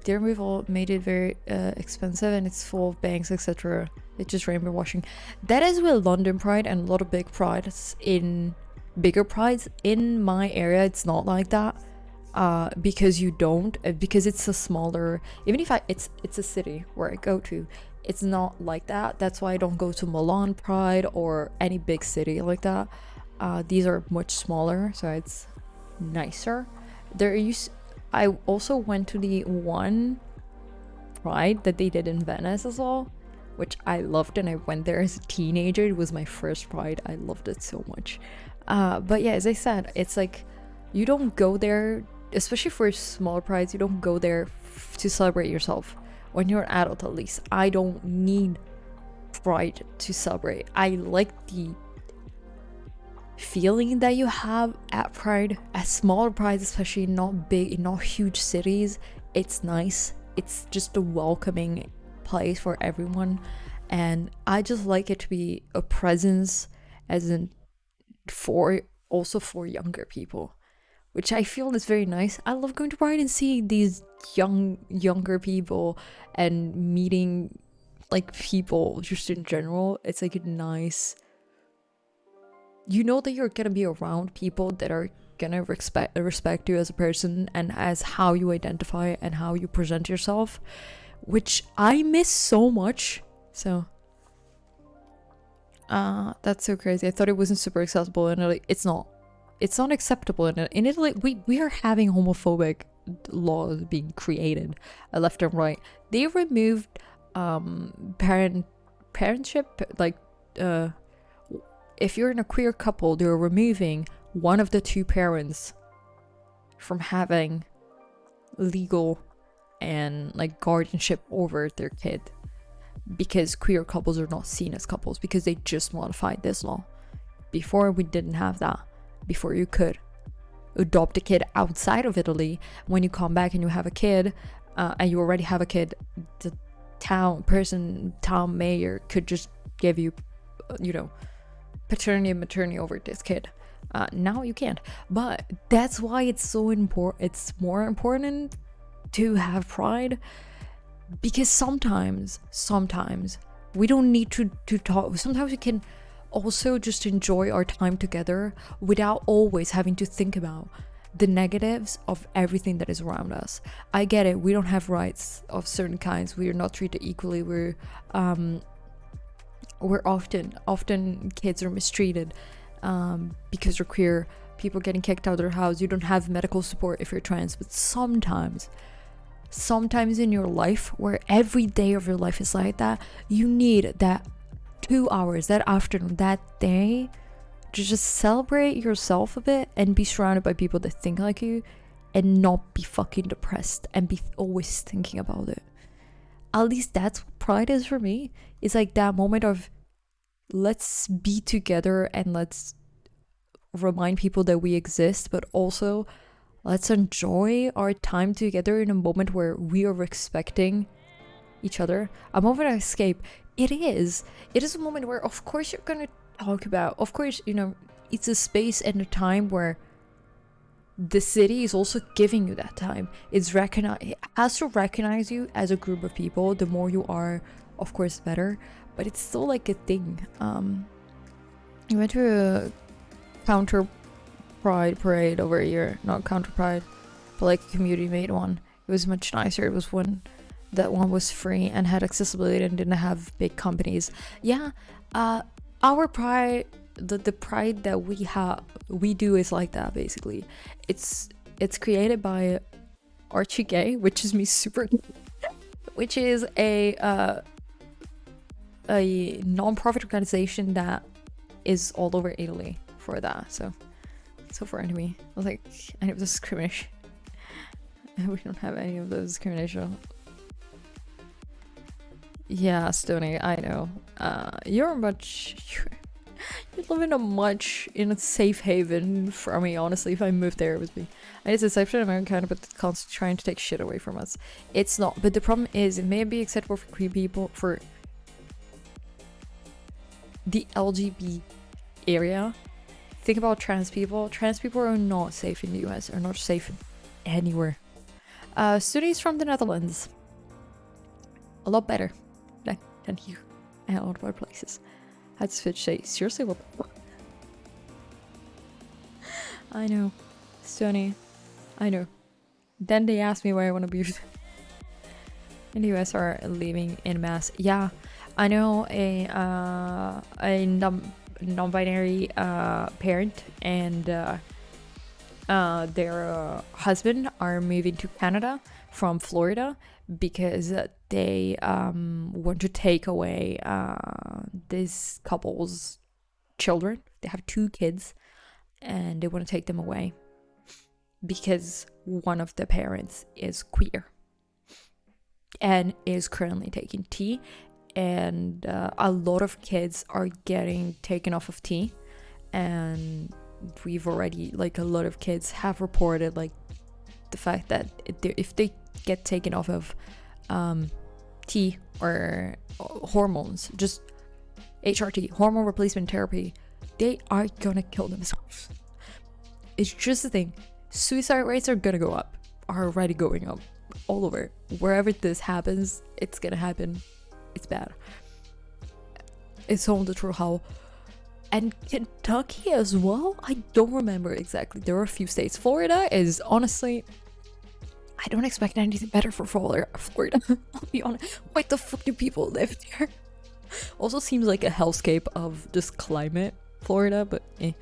their removal made it very expensive, and it's full of banks, etc. It's just rainbow washing. That is with London Pride and a lot of big prides. In bigger prides in my area, it's not like that. Because it's a smaller, even if it's a city where I go to, it's not like that. That's why I don't go to Milan Pride or any big city like that. These are much smaller, so it's nicer. I also went to the one Pride that they did in Venice as well, which I loved, and I went there as a teenager. It was my first Pride. I loved it so much. But yeah, as I said, it's like you don't go there, especially for smaller prides, you don't go there to celebrate yourself. When you're an adult, at least, I don't need Pride to celebrate. I like the feeling that you have at Pride, at smaller prides, especially not big, not huge cities. It's nice. It's just a welcoming place for everyone, and I just like it to be a presence, as in for younger people, which I feel is very nice. I love going to Pride and seeing these younger people and meeting like people just in general. It's like a nice, you know, that you're gonna be around people that are gonna respect you as a person and as how you identify and how you present yourself, which I miss so much. So that's so crazy. I thought it wasn't super accessible, and it's not. It's not acceptable in Italy. We are having homophobic laws being created left and right. They removed parentship, like if you're in a queer couple, they're removing one of the two parents from having legal and like guardianship over their kid, because queer couples are not seen as couples, because they just modified this law. Before, we didn't have that. Before, you could adopt a kid outside of Italy. When you come back and you have a kid, and you already have a kid, the town mayor could just give you, paternity and maternity over this kid. Now you can't. But that's why it's so important. It's more important to have Pride, because sometimes we don't need to talk. Sometimes we can also just enjoy our time together without always having to think about the negatives of everything that is around us. I get it, we don't have rights of certain kinds, we are not treated equally, we're often kids are mistreated because you're queer, people getting kicked out of their house, you don't have medical support if you're trans. But sometimes in your life, where every day of your life is like that, you need that 2 hours, that afternoon, that day, to just celebrate yourself a bit and be surrounded by people that think like you and not be fucking depressed and be always thinking about it. At least that's what pride is for me. It's like that moment of let's be together and let's remind people that we exist, but also let's enjoy our time together in a moment where we are respecting each other. A moment of escape. It is a moment where of course you're gonna talk about, of course, you know, it's a space and a time where the city is also giving you that time. It has to recognize you as a group of people. The more you are, of course, better, but it's still like a thing. We went to a counter pride parade over here, not counter pride, but like a community made one. It was much nicer. It was one was free and had accessibility and didn't have big companies. Yeah, our pride, the pride that we do is like that basically. It's created by Archie Gay, which is me super, which is a non-profit organization that is all over Italy for that. So foreign to me. I was like, and it was discrimination. We don't have any of those discrimination. Yeah, Stony, I know. You live in a safe haven for me, honestly. If I moved there, it would be. And it's African American, but it's constantly trying to take shit away from us. It's not. But the problem is, it may be acceptable for queer people, for the LGBT area. Think about trans people. Trans people are not safe in the US, are not safe anywhere. Studies from the Netherlands. A lot better than here and a lot of other places. Had to switch say, seriously, what the fuck? I know. Stony. I know. Then they asked me why I want to be in the US are leaving in mass. Yeah, I know a non-binary parent and their husband are moving to Canada from Florida because they want to take away this couple's children. They have 2 kids and they want to take them away because one of the parents is queer and is currently taking tea, and a lot of kids are getting taken off of tea, and we've already, like, a lot of kids have reported like the fact that if they get taken off of tea or hormones, just HRT, hormone replacement therapy, they are gonna kill themselves. It's just the thing. Suicide rates are gonna go up, are already going up all over. Wherever this happens, it's gonna happen. It's bad. It's on the true how. And Kentucky as well? I don't remember exactly. There are a few states. Florida is honestly, I don't expect anything better for Florida. I'll be honest. Why the fuck do people live there? Also seems like a hellscape of just climate, Florida, but eh.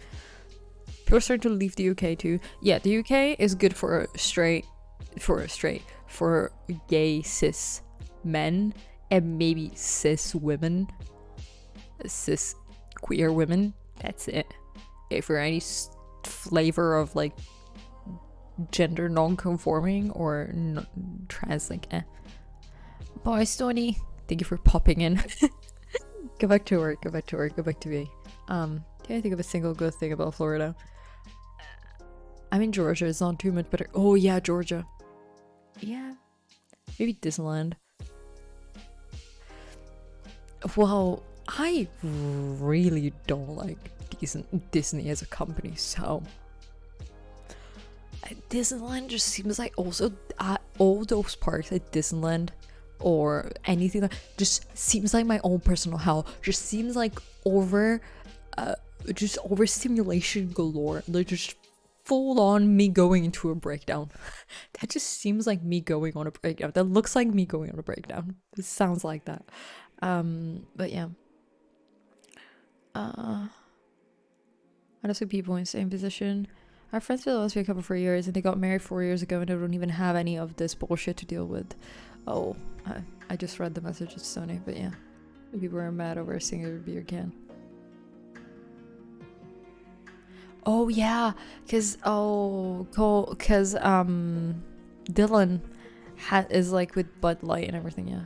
People are starting to leave the UK too. Yeah, the UK is good for gay cis men and maybe cis women, cis queer women. That's it. If you're any flavor of like gender non-conforming or trans, like Bye, Stony. Thank you for popping in. Go back to work, go back to me. Can I think of a single good thing about Florida? I'm in Georgia, it's not too much better. Oh yeah, Georgia. Yeah. Maybe Disneyland. Well, I really don't like Disney as a company, so Disneyland just seems like also all those parks at Disneyland or anything that just seems like my own personal hell. Just seems like overstimulation galore. Like just full on me going into a breakdown. That just seems like me going on a breakdown. That looks like me going on a breakdown. It sounds like that. But yeah. Honestly, people in the same position. Our friends with a lesbian couple for years and they got married 4 years ago and they don't even have any of this bullshit to deal with. Oh, I just read the message, it's Sony, but yeah. People are mad over a single beer can. Oh yeah, cause Dylan is like with Bud Light and everything. Yeah,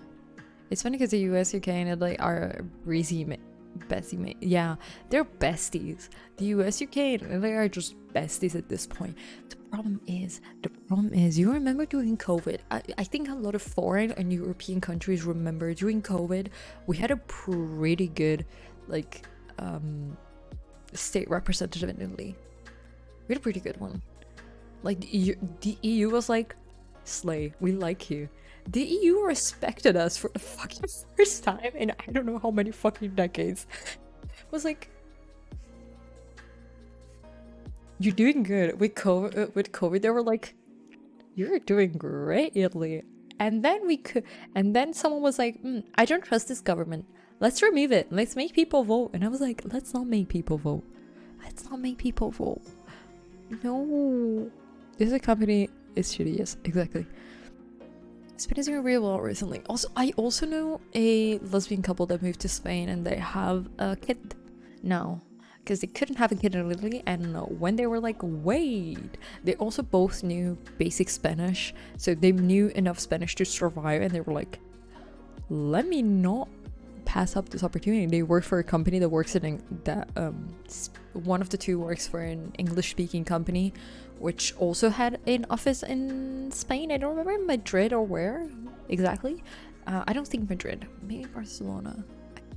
it's funny because the US, UK, and Italy are bestie mate. Yeah, they're besties. The US, UK, and Italy are just besties at this point. The problem is, you remember during COVID? I think a lot of foreign and European countries remember during COVID, we had a pretty good, like, state representative in Italy. We had a pretty good one. Like the EU was like, slay, we like you. The EU respected us for the fucking first time in I don't know how many fucking decades. It was like, you're doing good with COVID. With COVID, they were like, you're doing great, Italy. And then and then someone was like, I don't trust this government. Let's remove it. Let's make people vote. And I was like, let's not make people vote. Let's not make people vote. No. This company is shitty, yes, exactly. Spain is doing real well recently. Also, I also know a lesbian couple that moved to Spain and they have a kid now. Because they couldn't have a kid in Italy, and when they were like, wait, they also both knew basic Spanish, so they knew enough Spanish to survive, and they were like, let me not pass up this opportunity. They work for a company that works in one of the two works for an English-speaking company, which also had an office in Spain. I don't remember Madrid or where exactly. I don't think Madrid, maybe Barcelona.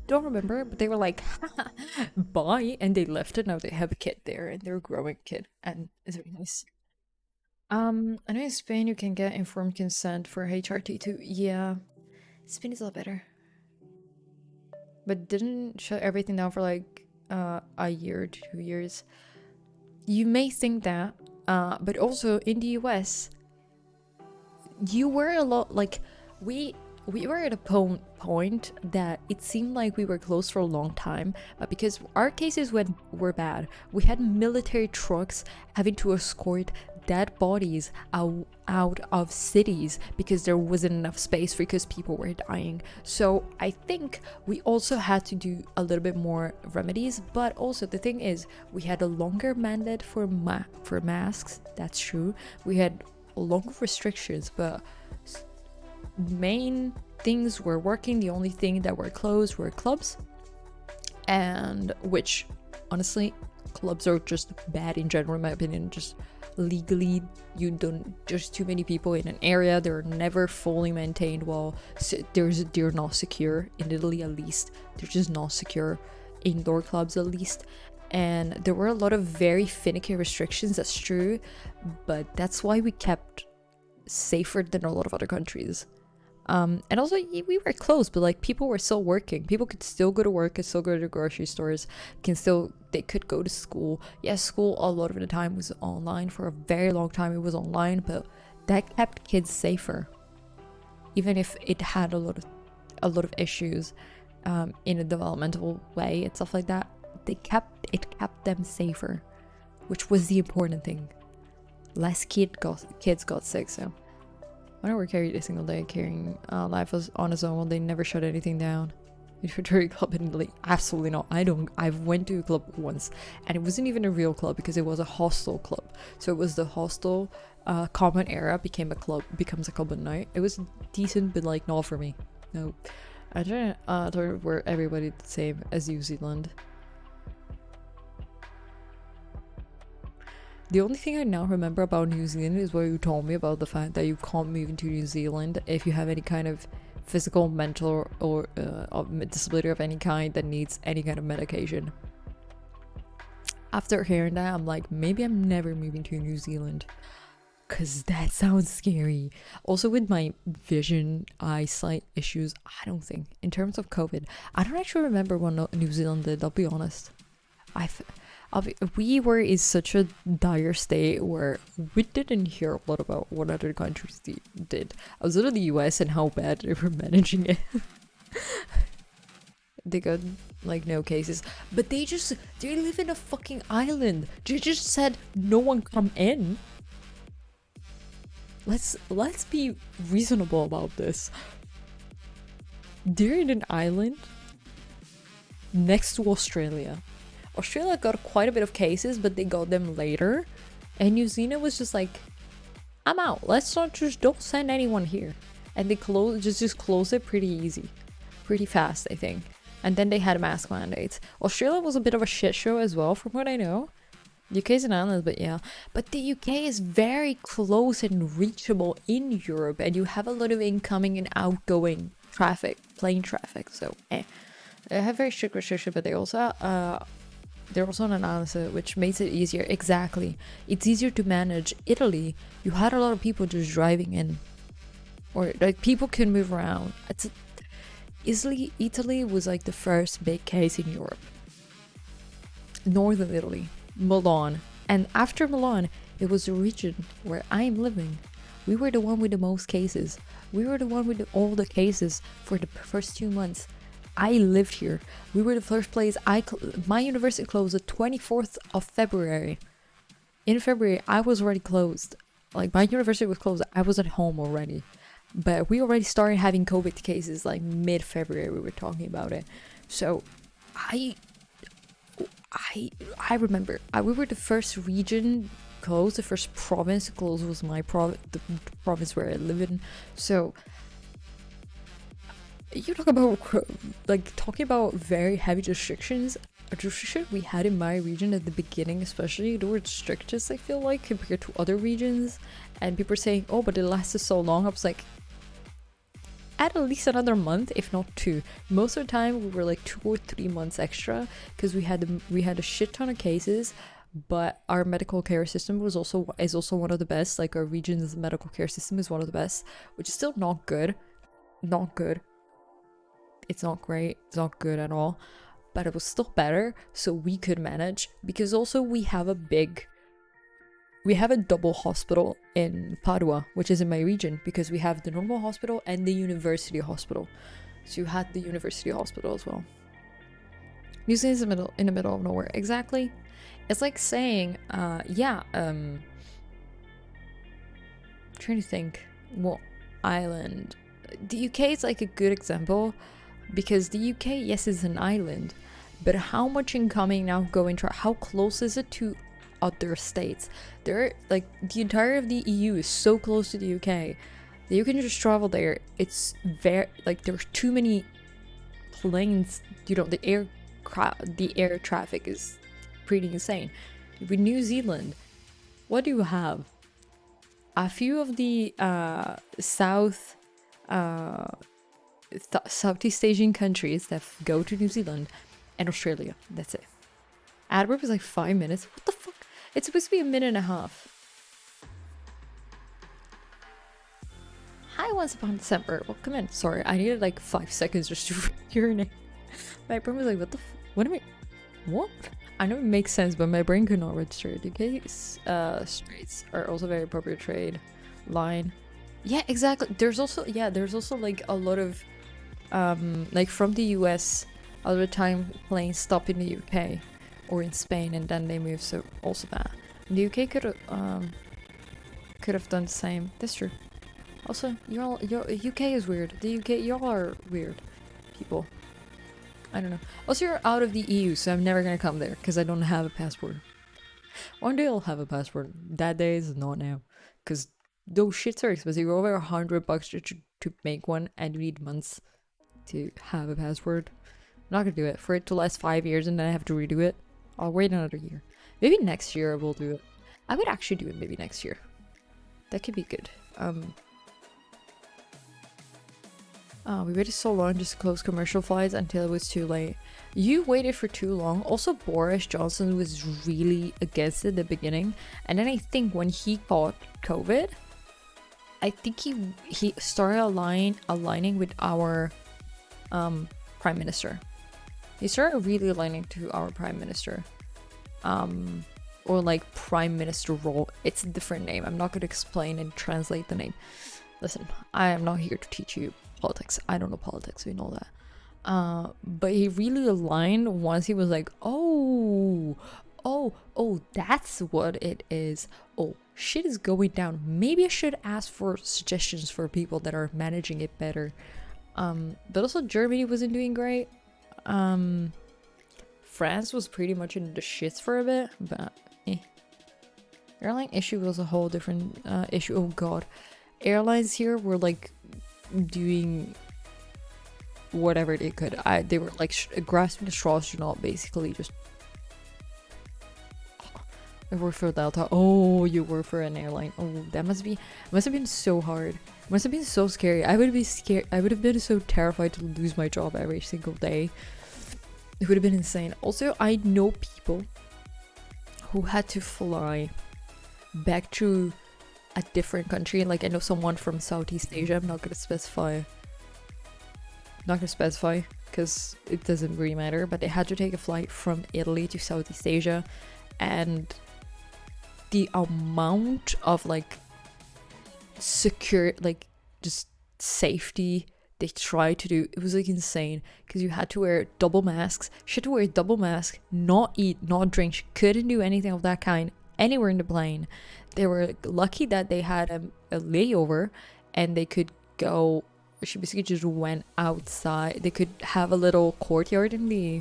Don't remember, but they were like, bye, and they left it. Now they have a kid there, and they're a growing kid, and it's very nice. I know in Spain you can get informed consent for HRT too. Yeah, Spain is a lot better, but didn't shut everything down for like a year, 2 years. You may think that, but also in the US, you were a lot like we were at a point that it seemed like we were closed for a long time, but because our cases were bad, we had military trucks having to escort dead bodies out of cities because there wasn't enough space because people were dying. So I think we also had to do a little bit more remedies, but also the thing is we had a longer mandate for masks. That's true. We had longer restrictions, but main things were working. The only thing that were closed were clubs, and which honestly, clubs are just bad in general in my opinion. Just legally, you don't, there's too many people in an area, they're never fully maintained. Well, they're not secure in Italy, at least they're just not secure. Indoor clubs at least. And there were a lot of very finicky restrictions, that's true, but that's why we kept safer than a lot of other countries. And also we were closed, but like people were still working. People could still go to work, could still go to grocery stores, they could go to school. Yes, school a lot of the time was online. For a very long time it was online, but that kept kids safer. Even if it had a lot of issues in a developmental way and stuff like that, it kept them safer, which was the important thing. Less kids got sick, so I don't work every single day carrying life on its own. They never shut anything down. Fraternity club in Italy, absolutely not. I went to a club once, and it wasn't even a real club because it was a hostel club. So it was the hostel common era becomes a club at night. It was decent, but like not for me. No, I don't where everybody the same as New Zealand. The only thing I now remember about New Zealand is what you told me about the fact that you can't move into New Zealand if you have any kind of physical, mental, or disability of any kind that needs any kind of medication. After hearing that, I'm like, maybe I'm never moving to New Zealand, because that sounds scary. Also, with my vision, eyesight issues, I don't think, in terms of COVID, I don't actually remember what New Zealand did, I'll be honest. We were in such a dire state where we didn't hear a lot about what other countries did. I was in the US and how bad they were managing it. They got like no cases, but they live in a fucking island. They just said no one come in. Let's be reasonable about this. They're in an island next to Australia. Australia got quite a bit of cases, but they got them later. And New Zealand was just like, I'm out. Let's not just don't send anyone here. And they just close it pretty easy. Pretty fast, I think. And then they had mask mandates. Australia was a bit of a shit show as well, from what I know. UK's an island, but yeah. But the UK is very close and reachable in Europe, and you have a lot of incoming and outgoing traffic, plane traffic. So, they have very strict restrictions, but they're also on an island, so, which makes it easier. Exactly, it's easier to manage. Italy, you had a lot of people just driving in, or like people can move around. Italy was like the first big case in Europe. Northern Italy. Milan, and after Milan it was the region where I'm living. We were the one with the most cases. We were the one with all the cases for the first 2 months. I lived here. We were the first place. My university closed the 24th of February. In February I was already closed. Like, my university was closed. I was at home already, but we already started having COVID cases like mid-February. We were talking about it. So I remember we were the first region closed. The first province closed was my the province where I live in. So you talk about talking about very heavy restrictions. A restriction we had in my region at the beginning, especially, they were the strictest, I feel like, compared to other regions. And people are saying, oh, but it lasted so long. I was like, at least another month, if not 2. Most of the time we were like 2 or 3 months extra, because we had a shit ton of cases, but our medical care system is also one of the best. Like, our region's medical care system is one of the best, which is still not good. It's not great. It's not good at all, but it was still better, so we could manage. Because also we have a double hospital in Padua, which is in my region, because we have the normal hospital and the university hospital. So you had the university hospital as well. New Zealand's in the middle of nowhere. Exactly. It's like saying, trying to think what island. The UK is like a good example, because the UK, yes, is an island, but how much incoming now going to, how close is it to other states? They're like, the entire of the EU is so close to the UK that you can just travel there. It's very, like, there's too many planes, the air traffic is pretty insane. With New Zealand, what do you have? A few of the Southeast Asian countries that go to New Zealand, and Australia. That's it. Adverb is like 5 minutes. What the fuck? It's supposed to be a minute and a half. Hi, once upon December. Welcome in. Sorry, I needed like 5 seconds just to hear your name. My brain was like, what the what am I? What? I know it makes sense, but my brain could not register it. UK straits are also very appropriate trade line. Yeah, exactly. There's also like a lot of like from the US, a lot of time planes stop in the UK or in Spain, and then they move. So also that the UK could have done the same. That's true. Also, your UK is weird. The UK, y'all are weird people. I don't know. Also, you're out of the EU, so I'm never gonna come there because I don't have a passport. One day I'll have a passport. That day is not now, because those shits are expensive. You're over $100 to make one, and you need months to have a passport. I'm not gonna do it. For it to last 5 years and then I have to redo it, I'll wait another year. Maybe next year I will do it. I would actually do it maybe next year. That could be good. We waited so long just to close commercial flights until it was too late. You waited for too long. Also, Boris Johnson was really against it at the beginning, and then I think when he caught COVID, I think he started aligning with our prime minister. He started really aligning to our prime minister, or like prime minister role. It's a different name. I'm not going to explain and translate the name. Listen, I am not here to teach you politics. I don't know politics, we know that. But he really aligned once he was like, oh, that's what it is. Oh, shit is going down. Maybe I should ask for suggestions for people that are managing it better. But also Germany wasn't doing great. France was pretty much in the shits for a bit, but eh. Airline issue was a whole different issue. Oh god. Airlines here were like doing whatever they could. They were like grasping the straws to not basically just. I work for Delta. Oh, you work for an airline. Oh, that must have been so hard. Must have been so scary. I would be scared. I would have been so terrified to lose my job every single day. It would have been insane. Also, I know people who had to fly back to a different country. Like, I know someone from Southeast Asia. I'm not gonna specify. Not gonna specify because it doesn't really matter. But they had to take a flight from Italy to Southeast Asia, and the amount of like secure, like just safety they tried to do, it was like insane, because you had to wear double masks. She had to wear a double mask, not eat, not drink. She couldn't do anything of that kind anywhere in the plane. They were lucky that they had a layover and they could go. She basically just went outside. They could have a little courtyard in the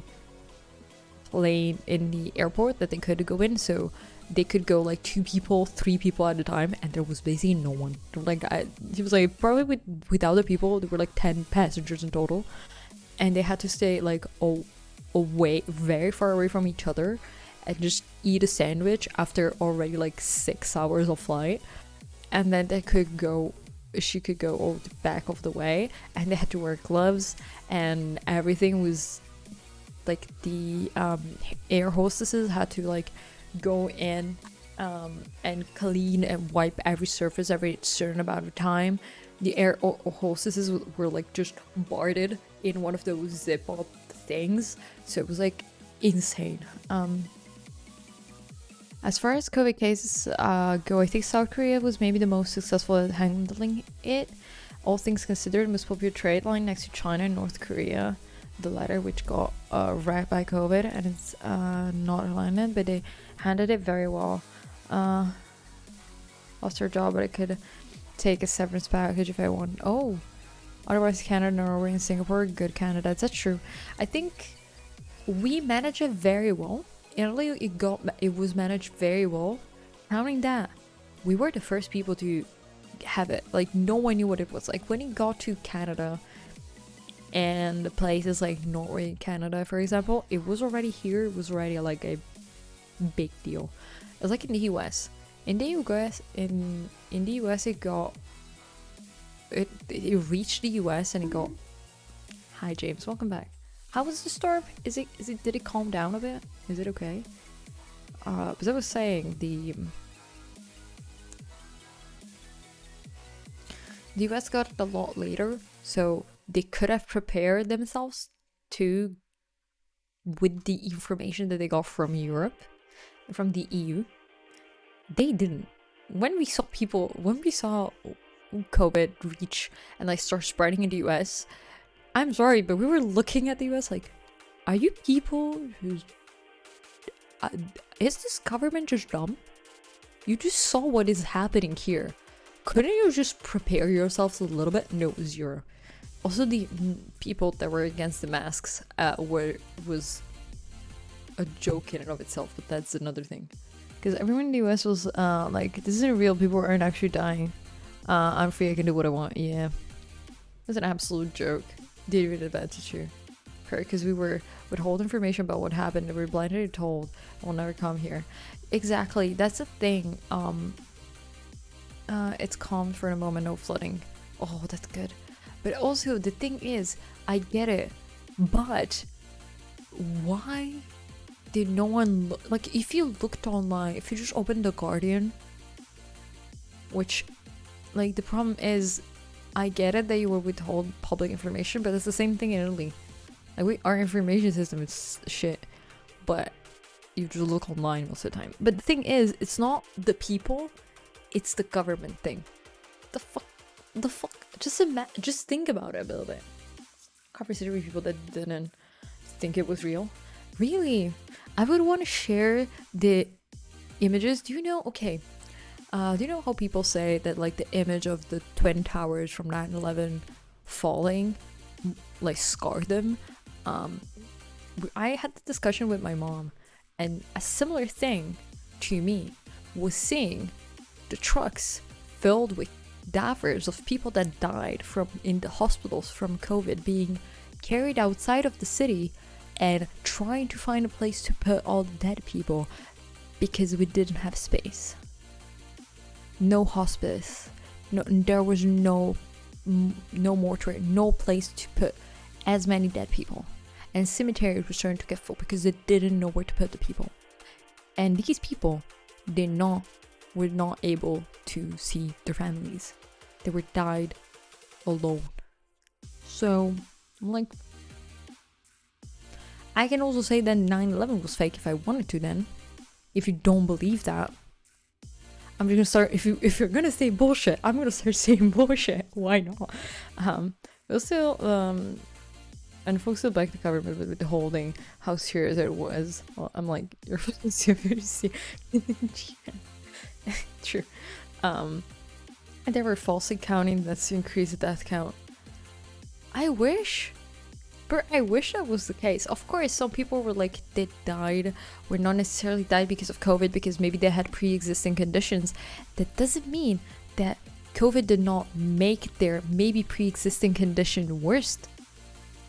plane, in the airport, that they could go in, so they could go like 2 people, 3 people at a time, and there was basically no one. Like, he was like, probably with other people, there were like 10 passengers in total, and they had to stay like away, very far away from each other, and just eat a sandwich after already like 6 hours of flight, and then she could go all the back of the way, and they had to wear gloves, and everything was like, the air hostesses had to like go in and clean and wipe every surface every certain amount of time. The air hostesses were like just boarded in one of those zip up things, so it was like insane. As far as COVID cases go, I think South Korea was maybe the most successful at handling it. All things considered, most popular trade line next to China and North Korea, the latter which got wrecked by COVID, and it's not aligned, but they handled it very well. Lost her job, but I could take a severance package if I want. Oh, otherwise Canada, Norway, and Singapore, good candidates. That's true. I think we managed it very well. Italy, it was managed very well. Counting that, we were the first people to have it. Like, no one knew what it was. Like, when it got to Canada and places like Norway, Canada, for example, it was already here. It was already like a big deal. It was like in the US. In the US, it reached the US and it got. Hi James, welcome back. How was the storm? Did it calm down a bit? Is it okay? Because I was saying the US got it a lot later, so they could have prepared themselves with the information that they got from Europe, from the EU. They didn't. When we saw COVID reach and like start spreading in the US, I'm sorry, but we were looking at the US like, are you people who's is this government just dumb? You just saw what is happening here. Couldn't you just prepare yourselves a little bit? No, zero. Also, the people that were against the masks was a joke in and of itself, but that's another thing. Because everyone in the US was like, this isn't real, people aren't actually dying. I'm free, I can do what I want. Yeah. That's an absolute joke. Didn't even advantage you. Because we were withhold information about what happened, we were blindly told we'll never come here. Exactly, that's the thing. It's calmed for the moment, no flooding. Oh, that's good. But also, the thing is, I get it, but why did no one look? Like, if you looked online, if you just opened The Guardian, which, like, the problem is, I get it that you were withhold public information, but it's the same thing in Italy. Like, our information system is shit, but you just look online most of the time. But the thing is, it's not the people, it's the government thing. The fuck? Just think about it a little bit. Conversation with people that didn't think it was real. Really? I would want to share the images. Do you know how people say that, like, the image of the Twin Towers from 9/11 falling, like, scarred them? I had the discussion with my mom, and a similar thing to me was seeing the trucks filled with cadavers of people that died from in the hospitals from COVID being carried outside of the city and trying to find a place to put all the dead people because we didn't have space. No hospice. No, there was no mortuary, no place to put as many dead people. And cemeteries were starting to get full because they didn't know where to put the people. And these people were not able to see their families. They were died alone. So, like, I can also say that 9/11 was fake if I wanted to then. If you don't believe that, I'm just gonna start, if you're gonna say bullshit, I'm gonna start saying bullshit. Why not? Also, and folks still back the government with the whole thing, how serious it was. Well, I'm like, you're serious. True. And they were falsely counting that's to increase the death count. I wish that was the case. Of course, some people were like, they were not necessarily died because of COVID, because maybe they had pre-existing conditions. That doesn't mean that COVID did not make their maybe pre-existing condition worse.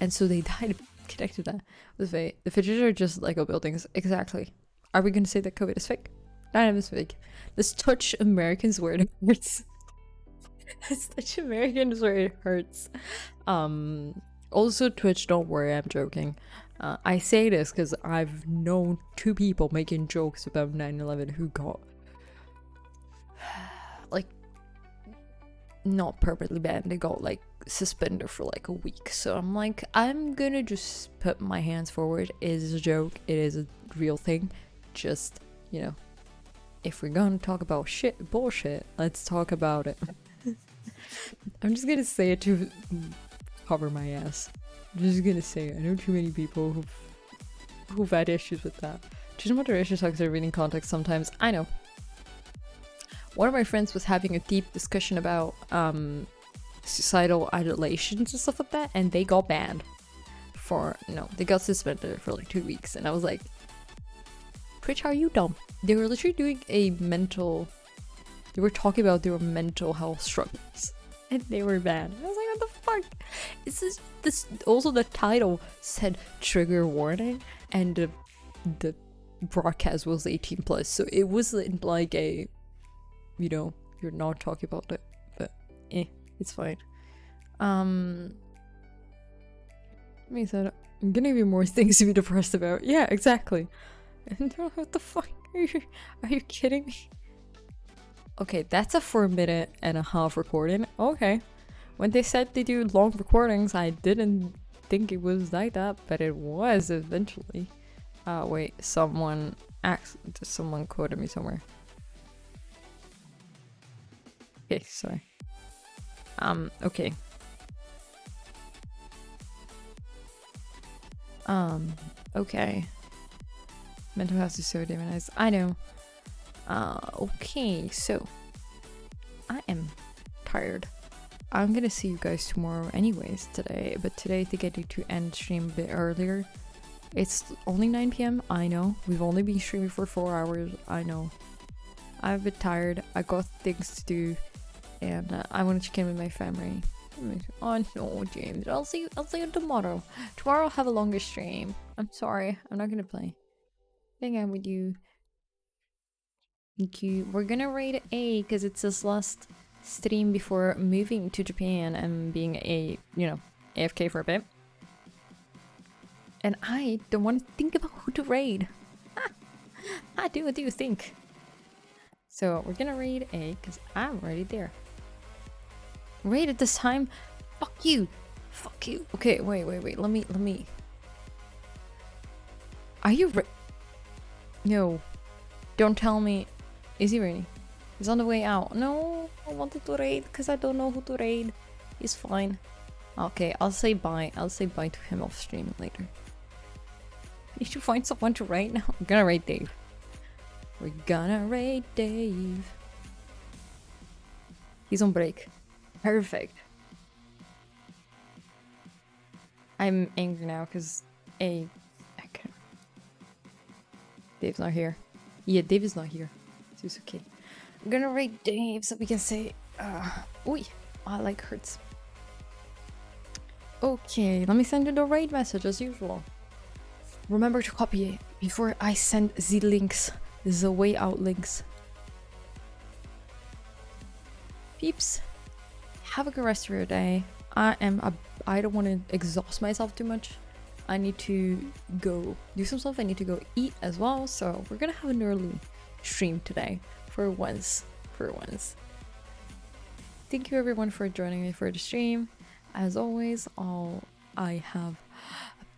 And so they died connected to that. The fidgets are just Lego buildings. Exactly. Are we going to say that COVID is fake? None of it's fake. Let's touch Americans where it hurts. Let's touch Americans where it hurts. Also, Twitch, don't worry, I'm joking. I say this because I've known 2 people making jokes about 9/11 who got, like, not permanently banned. They got, like, suspended for, like, a week. So I'm like, I'm gonna just put my hands forward. It is a joke. It is a real thing. Just, you know, if we're gonna talk about bullshit, let's talk about it. I'm just gonna say it to cover my ass. I'm just gonna say it. I know too many people who've had issues with that. Just matter issues because they're reading context sometimes. I know. One of my friends was having a deep discussion about suicidal ideations and stuff like that, and they got banned they got suspended for like 2 weeks, and I was like, Twitch, are you dumb? They were literally doing they were talking about their mental health struggles, and they were banned. I was like, what the fuck? Is this also the title said trigger warning, and the broadcast was 18 plus, so it wasn't like a, you know, you're not talking about it, but it's fine. Me said, I'm gonna give you more things to be depressed about. Yeah, exactly. And what the fuck? Are you kidding me? Okay, that's a 4.5-minute recording. Okay. When they said they do long recordings, I didn't think it was like that, but it was eventually. Wait, someone quoted me somewhere. Okay, sorry. Okay. Okay. Mental health is so demonized. I know. Okay, so I am tired. I'm gonna see you guys tomorrow anyways today, but today I think I need to end stream a bit earlier. It's only 9 p.m. I know. We've only been streaming for 4 hours. I know. I'm a bit tired. I got things to do, and I want to check in with my family. Oh no, James. I'll see you tomorrow. Tomorrow I'll have a longer stream. I'm sorry. I'm not gonna play. Hang out with you. Thank you. We're gonna rate A because it's his last stream before moving to Japan and being AFK for a bit. And I don't want to think about who to raid. I do think. So we're gonna raid A because I'm already there. Raid at this time? Fuck you. Fuck you. Okay, wait. Let me. Are you No. Don't tell me. Is he ready? He's on the way out. No, I wanted to raid because I don't know who to raid. He's fine. Okay, I'll say bye. I'll say bye to him off stream later. I need to find someone to raid now. I'm gonna raid Dave. We're gonna raid Dave. He's on break. Perfect. I'm angry now because I Dave's not here. Yeah, Dave is not here. So it's okay. I'm gonna rate Dave so we can say, oi, my leg hurts. Okay, let me send you the raid message as usual. Remember to copy it before I send the links, the way out links. Peeps, have a good rest of your day. I don't want to exhaust myself too much. I need to go do some stuff. I need to go eat as well. So we're gonna have an early stream today for once. Thank you everyone for joining me for the stream. As always, I have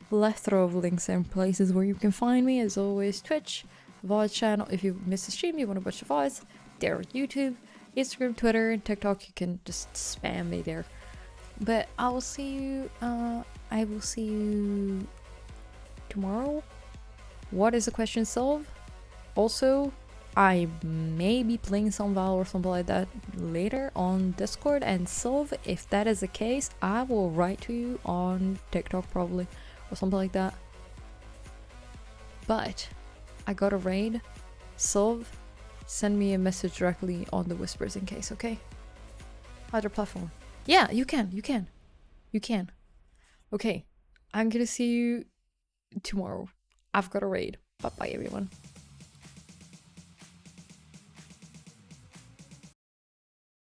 a plethora of links and places where you can find me. As always, Twitch, VOD channel. If you missed the stream, you want to watch the VODs, there on YouTube, Instagram, Twitter, and TikTok. You can just spam me there. But I will see you. I will see you tomorrow. What is the question solved? Also, I may be playing some Val or something like that later on Discord and Solve. If that is the case, I will write to you on TikTok probably or something like that. But I got a raid. Solve, send me a message directly on the whispers in case, okay? Other platform. Yeah, you can. Okay, I'm gonna see you tomorrow. I've got a raid. Bye bye everyone.